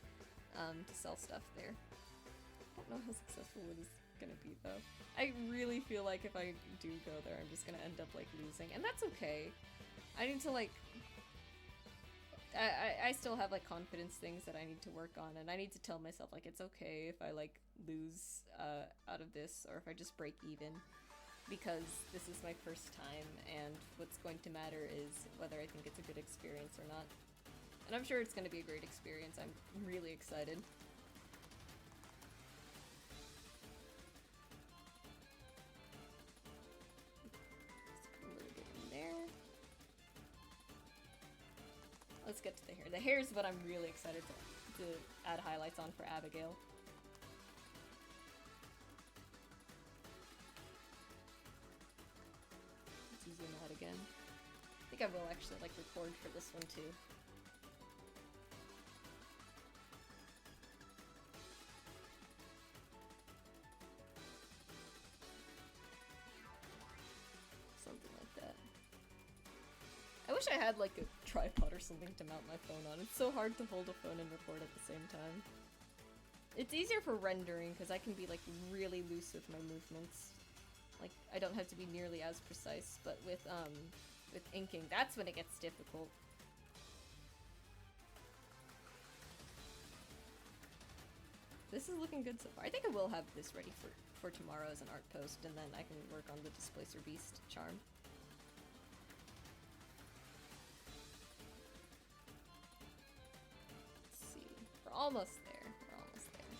to sell stuff there. I don't know how successful it is gonna be, though. I really feel like if I do go there, I'm just gonna end up, like, losing, and that's okay. I need to, like... I still have, like, confidence things that I need to work on, and I need to tell myself, like, it's okay if I, like, lose out of this, or if I just break even, because this is my first time, and what's going to matter is whether I think it's a good experience or not. And I'm sure it's going to be a great experience. I'm really excited. Let's put a little bit in there. Let's get to the hair. The hair is what I'm really excited to add highlights on for Abigail. Let's zoom out again. I think I will actually, like, record for this one too. Something like that. I wish I had, like, a tripod or something to mount my phone on. It's so hard to hold a phone and record at the same time. It's easier for rendering, because I can be, like, really loose with my movements. Like, I don't have to be nearly as precise, but with inking, that's when it gets difficult. This is looking good so far. I think I will have this ready for tomorrow as an art post, and then I can work on the Displacer Beast charm. Let's see. We're almost there. We're almost there.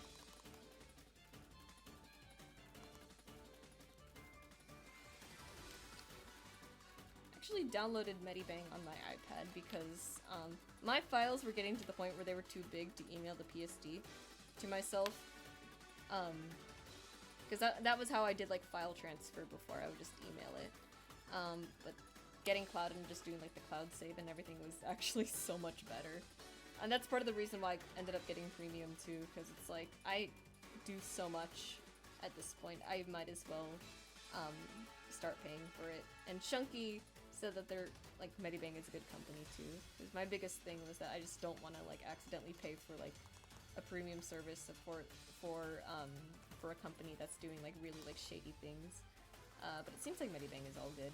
Actually downloaded Medibang on my iPad because my files were getting to the point where they were too big to email the PSD to myself, because that was how I did, like, file transfer before. I would just email it, but getting cloud and just doing, like, the cloud save and everything was actually so much better, and that's part of the reason why I ended up getting premium too, because it's like, I do so much at this point, I might as well start paying for it. And Chunky said that they're, like, Medibang is a good company too, because my biggest thing was that I just don't want to, like, accidentally pay for, like, a premium service support for a company that's doing, like, really, like, shady things. But it seems like Medibang is all good.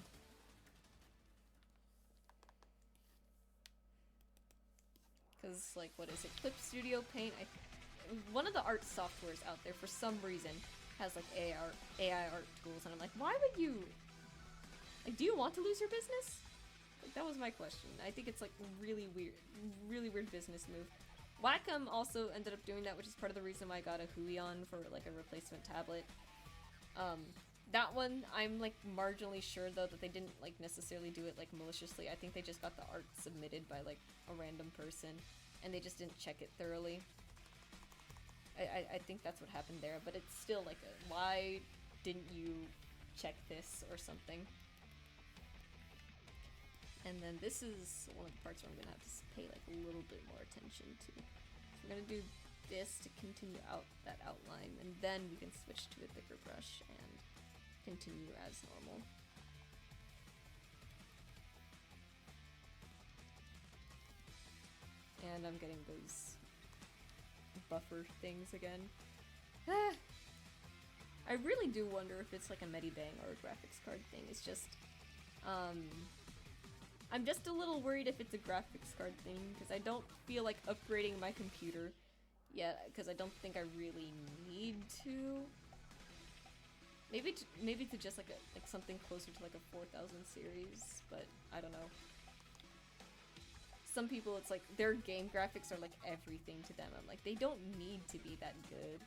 Because, like, what is it? Clip Studio Paint? One of the art softwares out there, for some reason, has, like, AI art tools, and I'm like, why would you... Like, do you want to lose your business? Like, that was my question. I think it's, like, really weird business move. Wacom also ended up doing that, which is part of the reason why I got a Huion for, like, a replacement tablet. That one, I'm, like, marginally sure, though, that they didn't, like, necessarily do it, like, maliciously. I think they just got the art submitted by, like, a random person, and they just didn't check it thoroughly. I think that's what happened there, but it's still, like, why didn't you check this or something? And then this is one of the parts where I'm gonna have to pay, like, a little bit more attention to. So we're gonna do this to continue out that outline, and then we can switch to a thicker brush and continue as normal. And I'm getting those buffer things again. I really do wonder if it's like a Medibang or a graphics card thing. It's just, I'm just a little worried if it's a graphics card thing, because I don't feel like upgrading my computer yet, because I don't think I really need to. Maybe to just like something closer to like a 4000 series, but I don't know. Some people, it's like their game graphics are like everything to them. I'm like, they don't need to be that good.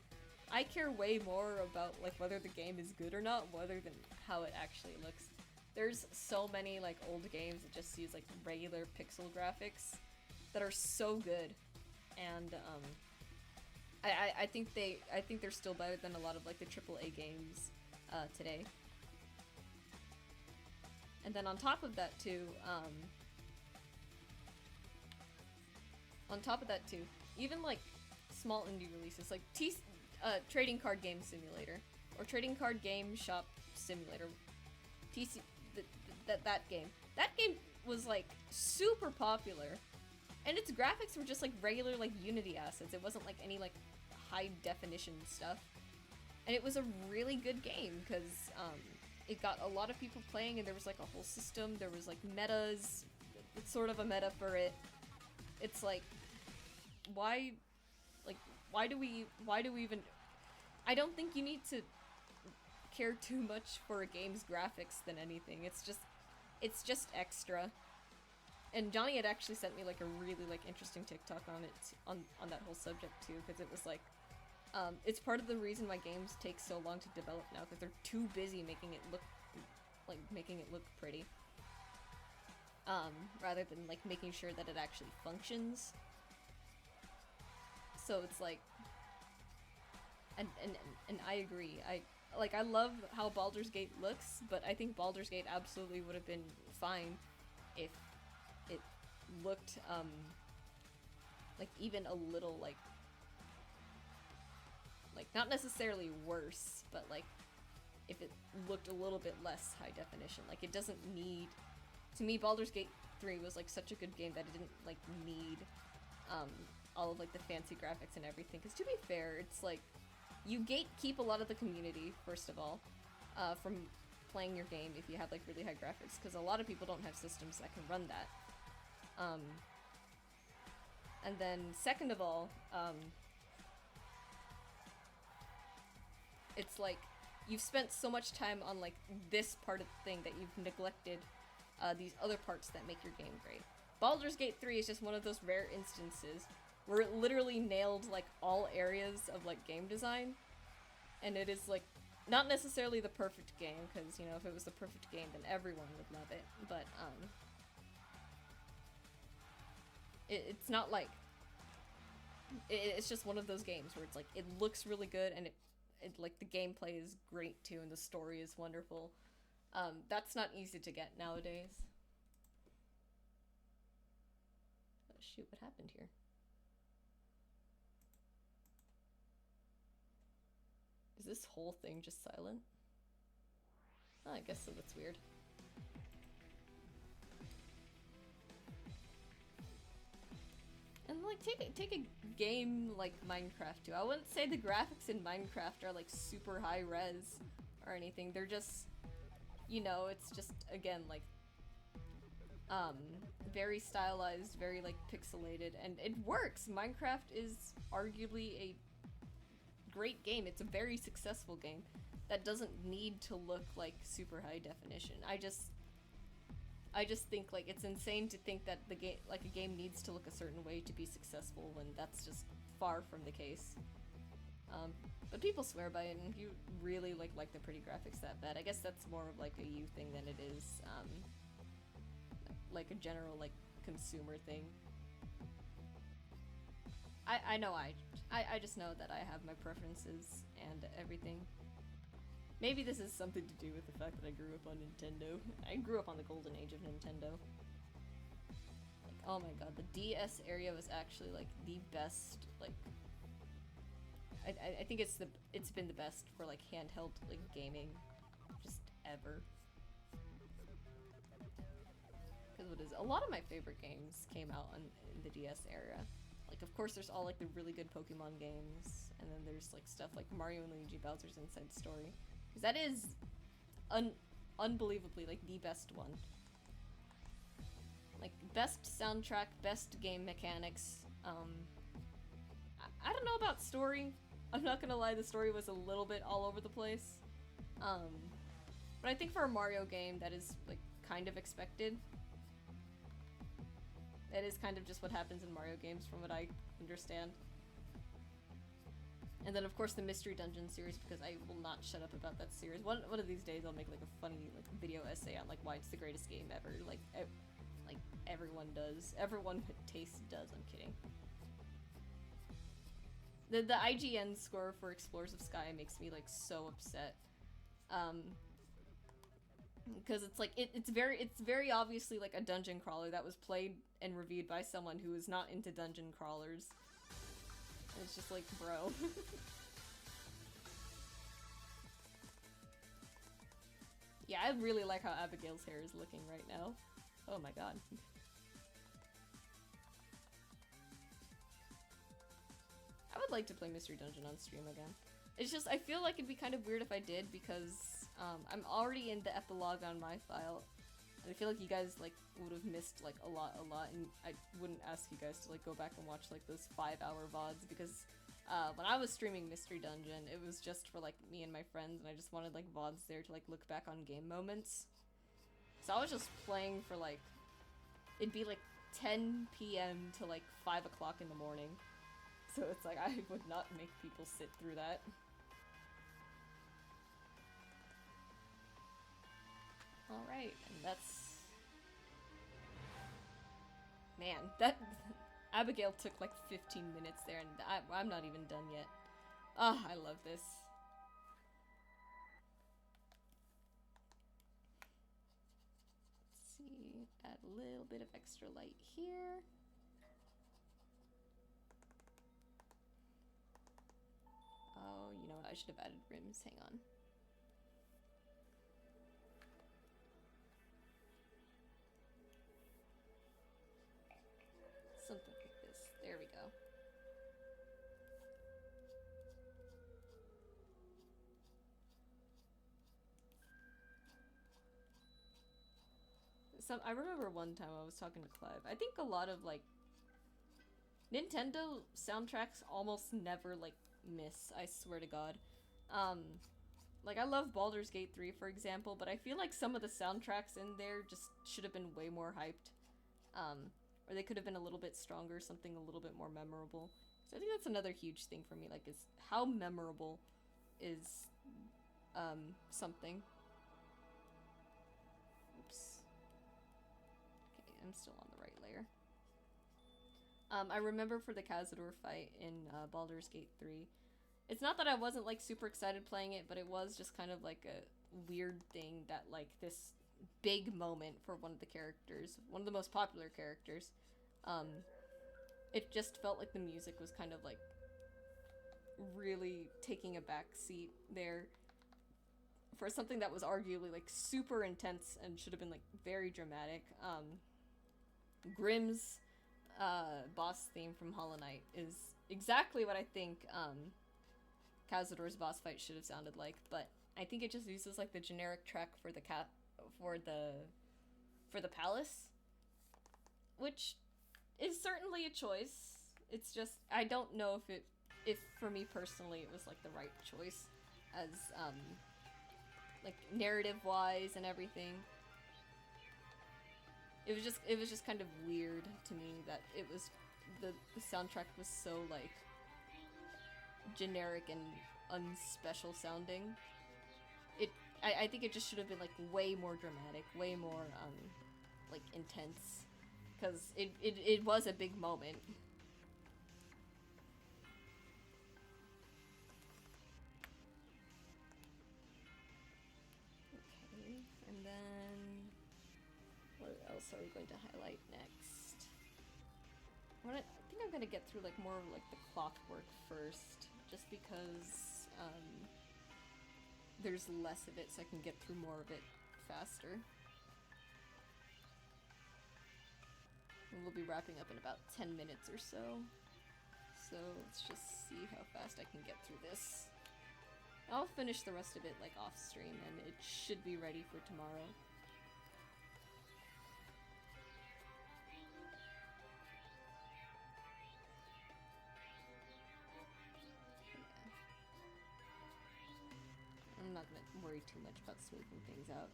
I care way more about like whether the game is good or not, rather than how it actually looks. There's so many like old games that just use like regular pixel graphics that are so good, and I think they're still better than a lot of like the AAA games today. And then on top of that too, even like small indie releases like Trading Card Game Simulator or Trading Card Game Shop Simulator, that game was like super popular, and its graphics were just like regular like Unity assets. It wasn't like any like high definition stuff, and it was a really good game because it got a lot of people playing, and there was like a whole system. There was like metas. It's sort of a meta for it. It's like, why do we even... I don't think you need to care too much for a game's graphics than anything. It's just extra. And Johnny had actually sent me like a really like interesting TikTok on it on that whole subject too, because it was like, it's part of the reason why games take so long to develop now, because they're too busy making it look pretty, rather than like making sure that it actually functions. So it's like, and I agree. I love how Baldur's Gate looks, but I think Baldur's Gate absolutely would have been fine if it looked like even a little like not necessarily worse, but like if it looked a little bit less high definition. Like, it doesn't need... To me, Baldur's Gate 3 was like such a good game that it didn't like need all of like the fancy graphics and everything. Because to be fair, it's like you gatekeep a lot of the community, first of all, from playing your game if you have like really high graphics, because a lot of people don't have systems that can run that. And then second of all, it's like you've spent so much time on like this part of the thing that you've neglected these other parts that make your game great. Baldur's Gate 3 is just one of those rare instances where it literally nailed like all areas of like game design, and it is like not necessarily the perfect game, because you know, if it was the perfect game then everyone would love it, but it's not like it's just one of those games where it's like it looks really good, and it like the gameplay is great too, and the story is wonderful. That's not easy to get nowadays. Oh shoot, what happened here? Is this whole thing just silent? Oh, I guess so, that's weird. And like, take a game like Minecraft too. I wouldn't say the graphics in Minecraft are like super high res or anything. They're just, you know, it's just, again, like very stylized, very like pixelated, and it works. Minecraft is arguably a great game. It's a very successful game that doesn't need to look like super high definition. I just think like it's insane to think that the game, like a game, needs to look a certain way to be successful, when that's just far from the case. But people swear by it, and if you really like the pretty graphics that bad, I guess that's more of like a you thing than it is like a general like consumer thing. I know I just know that I have my preferences and everything. Maybe this is something to do with the fact that I grew up on Nintendo. I grew up on the golden age of Nintendo. Like, oh my god, the DS area was actually like the best, like I think it's been the best for like handheld like gaming just ever. Because what is, a lot of my favorite games came out in the DS era. Like, of course, there's all like the really good Pokemon games, and then there's like stuff like Mario and Luigi Bowser's Inside Story, because that is unbelievably like the best one. Like, best soundtrack, best game mechanics. I don't know about story. I'm not gonna lie, the story was a little bit all over the place. But I think for a Mario game, that is like kind of expected. That is kind of just what happens in Mario games, from what I understand. And then, of course, the Mystery Dungeon series, because I will not shut up about that series. One of these days, I'll make like a funny like video essay on like why it's the greatest game ever. Like everyone does. Everyone with taste does. I'm kidding. The IGN score for Explorers of Sky makes me like so upset. Because it's like it's very obviously like a dungeon crawler that was played and reviewed by someone who is not into dungeon crawlers. And it's just like, bro. Yeah, I really like how Abigail's hair is looking right now. Oh my god. I would like to play Mystery Dungeon on stream again. It's just, I feel like it'd be kind of weird if I did, because I'm already in the epilogue on my file, and I feel like you guys like would have missed like a lot, and I wouldn't ask you guys to like go back and watch like those 5-hour VODs, because when I was streaming Mystery Dungeon, it was just for like me and my friends, and I just wanted like VODs there to like look back on game moments. So I was just playing for like, it'd be like 10 p.m. to like 5 o'clock in the morning. So it's like, I would not make people sit through that. Alright, and that's... Man, that... Abigail took like 15 minutes there, and I'm not even done yet. Ah, I love this. Let's see, add a little bit of extra light here. Oh, you know what? I should have added rims. Hang on. Something like this. There we go. I remember one time I was talking to Clive. I think a lot of, like, Nintendo soundtracks almost never, like, miss, I swear to God. Like, I love Baldur's Gate 3, for example, but I feel like some of the soundtracks in there just should have been way more hyped. Or they could have been a little bit stronger, something a little bit more memorable. So I think that's another huge thing for me, like, is how memorable is, something. Oops. Okay, I'm still on the right layer. I remember for the Cazador fight in Baldur's Gate 3, it's not that I wasn't like super excited playing it, but it was just kind of like a weird thing that like this big moment for one of the characters, one of the most popular characters, it just felt like the music was kind of like really taking a back seat there for something that was arguably like super intense and should have been like very dramatic. Grimm's boss theme from Hollow Knight is exactly what I think Cazador's boss fight should have sounded like, but I think it just uses like the generic track for the for the palace, which is certainly a choice. It's just I don't know if for me personally it was like the right choice as like narrative wise and everything. It was just kind of weird to me that it was the soundtrack was so like generic and unspecial sounding. I think it just should have been like way more dramatic, way more like intense, because it was a big moment. Okay, and then what else are we going to highlight next? I think I'm gonna get through like more of like the clockwork first, just because there's less of it, so I can get through more of it faster. And we'll be wrapping up in about 10 minutes or so. So let's just see how fast I can get through this. I'll finish the rest of it like off stream and it should be ready for tomorrow. I'm not gonna worry too much about smoothing things out.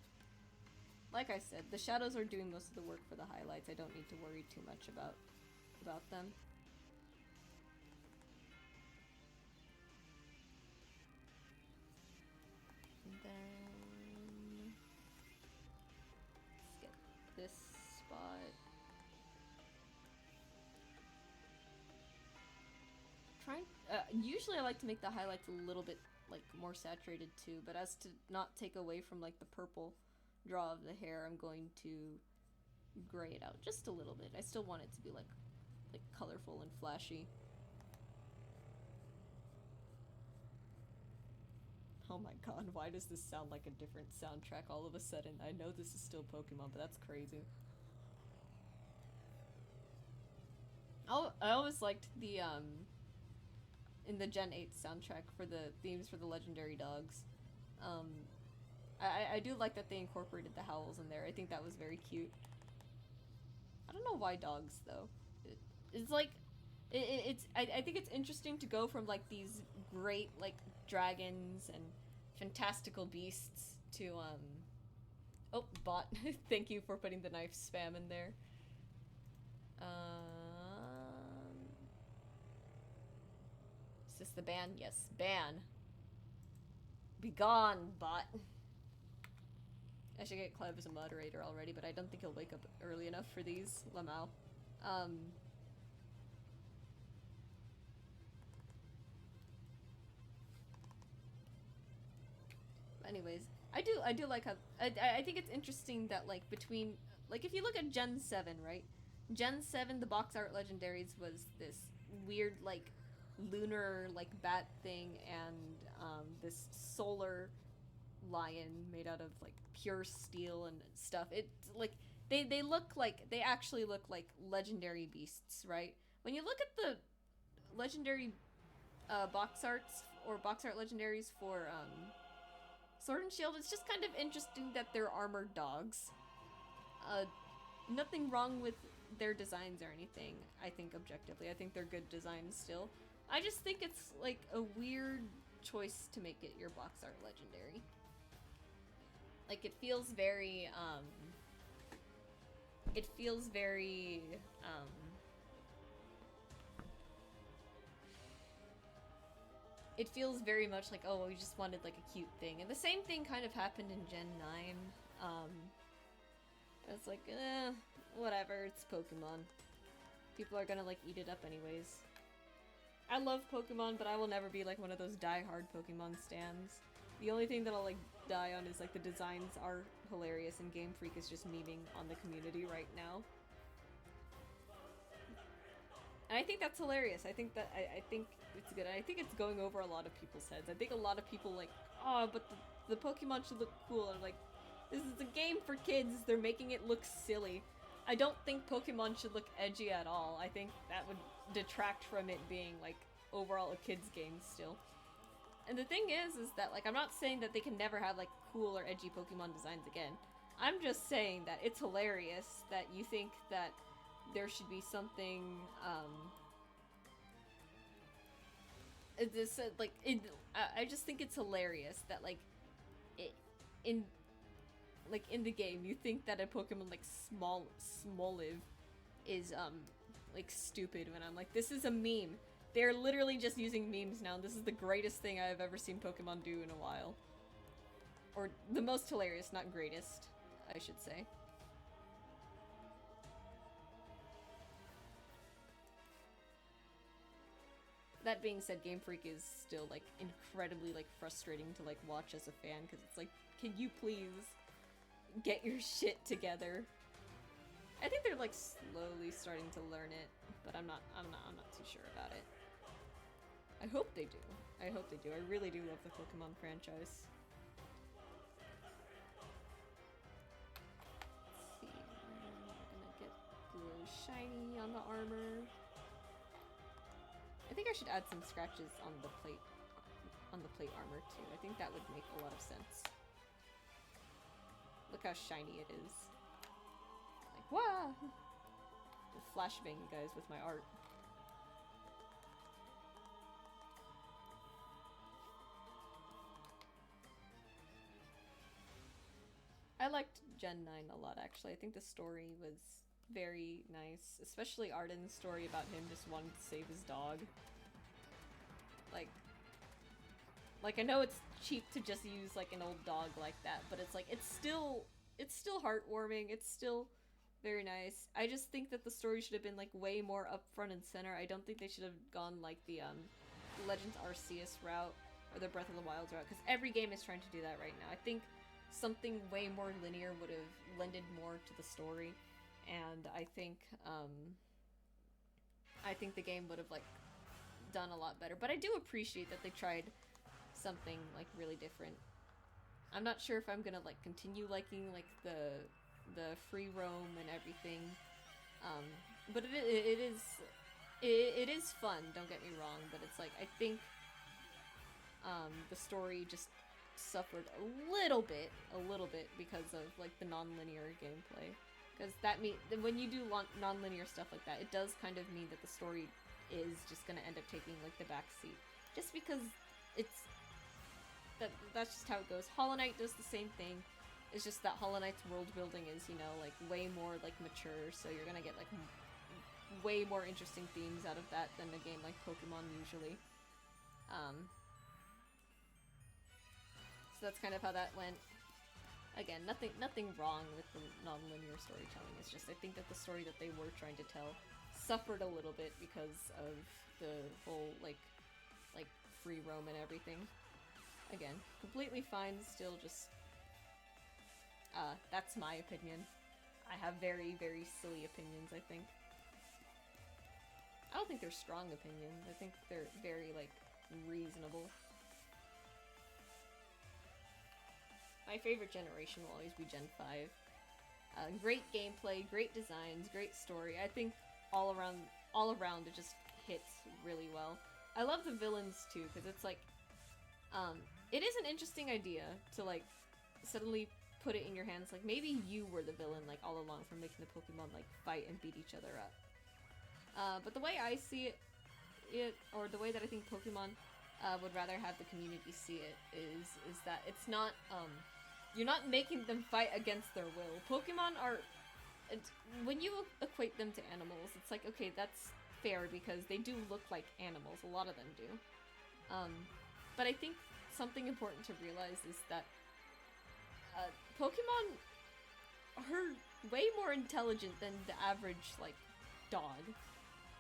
Like I said, the shadows are doing most of the work for the highlights. I don't need to worry too much about them. And then let's get this spot. Usually I like to make the highlights a little bit like more saturated too, but as to not take away from like the purple draw of the hair, I'm going to gray it out just a little bit. I still want it to be like colorful and flashy. Oh my god, why does this sound like a different soundtrack all of a sudden? I know this is still Pokemon, but that's crazy. I always liked the in the Gen 8 soundtrack for the themes for the legendary dogs. I do like that they incorporated the howls in there. I think that was very cute. I don't know why dogs though. It's like I think it's interesting to go from like these great like dragons and fantastical beasts to oh, bot. Thank you for putting the knife spam in there. Is this the ban? Yes, ban. Be gone, bot. I should get Clev as a moderator already, but I don't think he'll wake up early enough for these. Lamau. Anyways, I do like how I think it's interesting that like between like if you look at Gen 7, right? Gen 7, the box art legendaries was this weird like lunar like bat thing and this solar lion made out of like pure steel and stuff. It like they look like they actually look like legendary beasts, right? When you look at the legendary box arts or box art legendaries for Sword and Shield, it's just kind of interesting that they're armored dogs. Nothing wrong with their designs or anything, I think objectively. I think they're good designs still. I just think it's like a weird choice to make it your box art legendary. Like it feels very it feels very much like, oh, we just wanted like a cute thing. And the same thing kind of happened in Gen 9. It's like, whatever, it's Pokemon. People are gonna like eat it up anyways. I love Pokemon, but I will never be like one of those die-hard Pokemon stans. The only thing that I'll like die on is like the designs are hilarious and Game Freak is just memeing on the community right now. And I think that's hilarious. I think it's good. I think it's going over a lot of people's heads. I think a lot of people like, oh, but the Pokemon should look cool. And I'm like, this is a game for kids. They're making it look silly. I don't think Pokemon should look edgy at all. I think that would detract from it being like overall a kid's game still. And the thing is that like I'm not saying that they can never have like cool or edgy Pokemon designs again. I'm just saying that it's hilarious that you think that there should be something I just think it's hilarious that like in the game you think that a Pokemon like Smoliv is like stupid when I'm like, this is a meme. They're literally just using memes now. This is the greatest thing I've ever seen Pokemon do in a while. Or the most hilarious, not greatest, I should say. That being said, Game Freak is still like incredibly like frustrating to like watch as a fan because it's like, can you please get your shit together? I think they're like slowly starting to learn it, but I'm not too sure about it. I hope they do. I hope they do. I really do love the Pokemon franchise. Let's see. I'm gonna get the shiny on the armor. I I think I should add some scratches on the plate armor too. I think that would make a lot of sense. Look how shiny it is. Like, wow! Flashbang, you guys, with my art. I liked Gen 9 a lot, actually. I think the story was very nice, especially Arden's story about him just wanting to save his dog. Like I know it's cheap to just use like an old dog like that, but it's like it's still heartwarming. It's still very nice. I just think that the story should have been like way more up front and center. I don't think they should have gone like the Legends Arceus route or the Breath of the Wild route, because every game is trying to do that right now. I think something way more linear would have lended more to the story, and I think the game would have like done a lot better. But I do appreciate that they tried something like really different. I'm not sure if I'm gonna like continue liking like the free roam and everything, but it is fun. Don't get me wrong, but it's like I think the story just suffered a little bit because of like the non-linear gameplay. Because that when you do non-linear stuff like that, it does kind of mean that the story is just gonna end up taking like the back seat, just because that's just how it goes. Hollow Knight does the same thing. It's just that Hollow Knight's world building is, you know, like way more like mature, so you're gonna get like way more interesting themes out of that than a game like Pokemon usually. So that's kind of how that went. Again, nothing wrong with the non-linear storytelling. It's just I think that the story that they were trying to tell suffered a little bit because of the whole like free roam and everything. Again, completely fine, still just that's my opinion. I have very, very silly opinions, I think. I don't think they're strong opinions. I think they're very, like, reasonable. My favorite generation will always be Gen 5. Great gameplay, great designs, great story. I think all around it just hits really well. I love the villains too, because it's like, it is an interesting idea to like suddenly put it in your hands. Like maybe you were the villain like all along from making the Pokemon like fight and beat each other up. But the way I see it, or the way that I think Pokemon would rather have the community see it is that it's not you're not making them fight against their will. Pokemon are, when you equate them to animals, it's like, okay, that's fair because they do look like animals. A lot of them do. But I think something important to realize is that Pokemon are way more intelligent than the average, like, dog.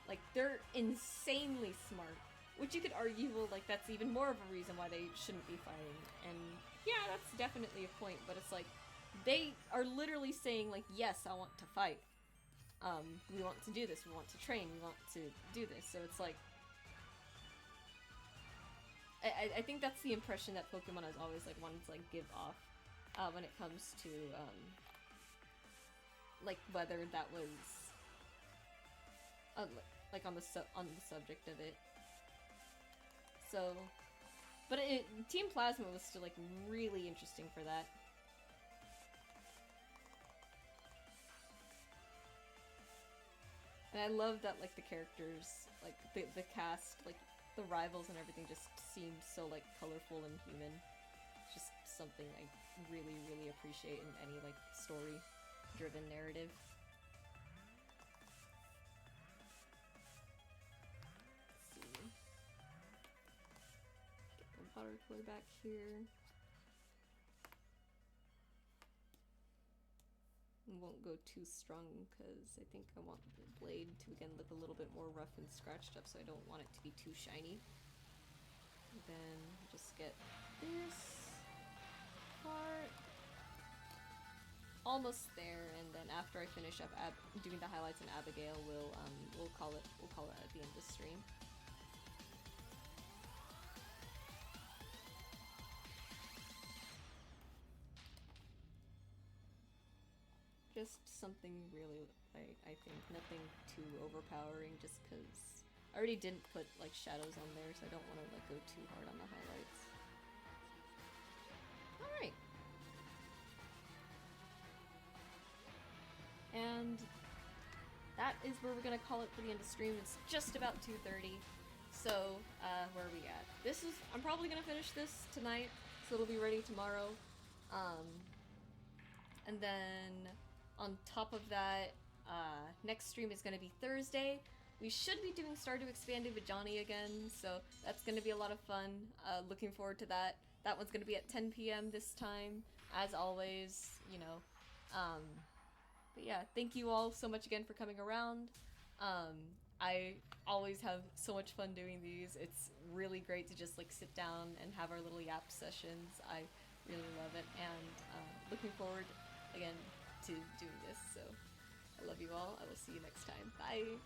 Like, they're insanely smart. Which you could argue, well, like, that's even more of a reason why they shouldn't be fighting. And yeah, that's definitely a point, but it's like, they are literally saying, like, yes, I want to fight. We want to do this, we want to train, we want to do this. So it's like, I think that's the impression that Pokemon has always, like, wanted to, like, give off, when it comes to, like, whether that was, like, on the subject of it. So, but Team Plasma was still, like, really interesting for that. And I love that, like, the characters, like, the cast, like, the rivals and everything just seemed so, like, colorful and human. Just something I really, really appreciate in any, like, story-driven narrative. Let's see. Get the water cooler back here. Won't go too strong because I think I want the blade to again look a little bit more rough and scratched up, so I don't want it to be too shiny. And then just get this part almost there, and then after I finish up doing the highlights in Abigail, we'll call it at the end of the stream. Just something really, I think, nothing too overpowering, just because I already didn't put like shadows on there, so I don't want to like go too hard on the highlights. Alright. And that is where we're gonna call it for the end of stream. It's just about 2:30. So, where are we at? I'm probably gonna finish this tonight, so it'll be ready tomorrow. And then on top of that, next stream is gonna be Thursday. We should be doing Stardew Expanded with Johnny again, so that's gonna be a lot of fun. Looking forward to that. That one's gonna be at 10 p.m. this time, as always, you know. But yeah, thank you all so much again for coming around. I always have so much fun doing these. It's really great to just like sit down and have our little yap sessions. I really love it, and looking forward again to doing this. So I love you all. I will see you next time. Bye.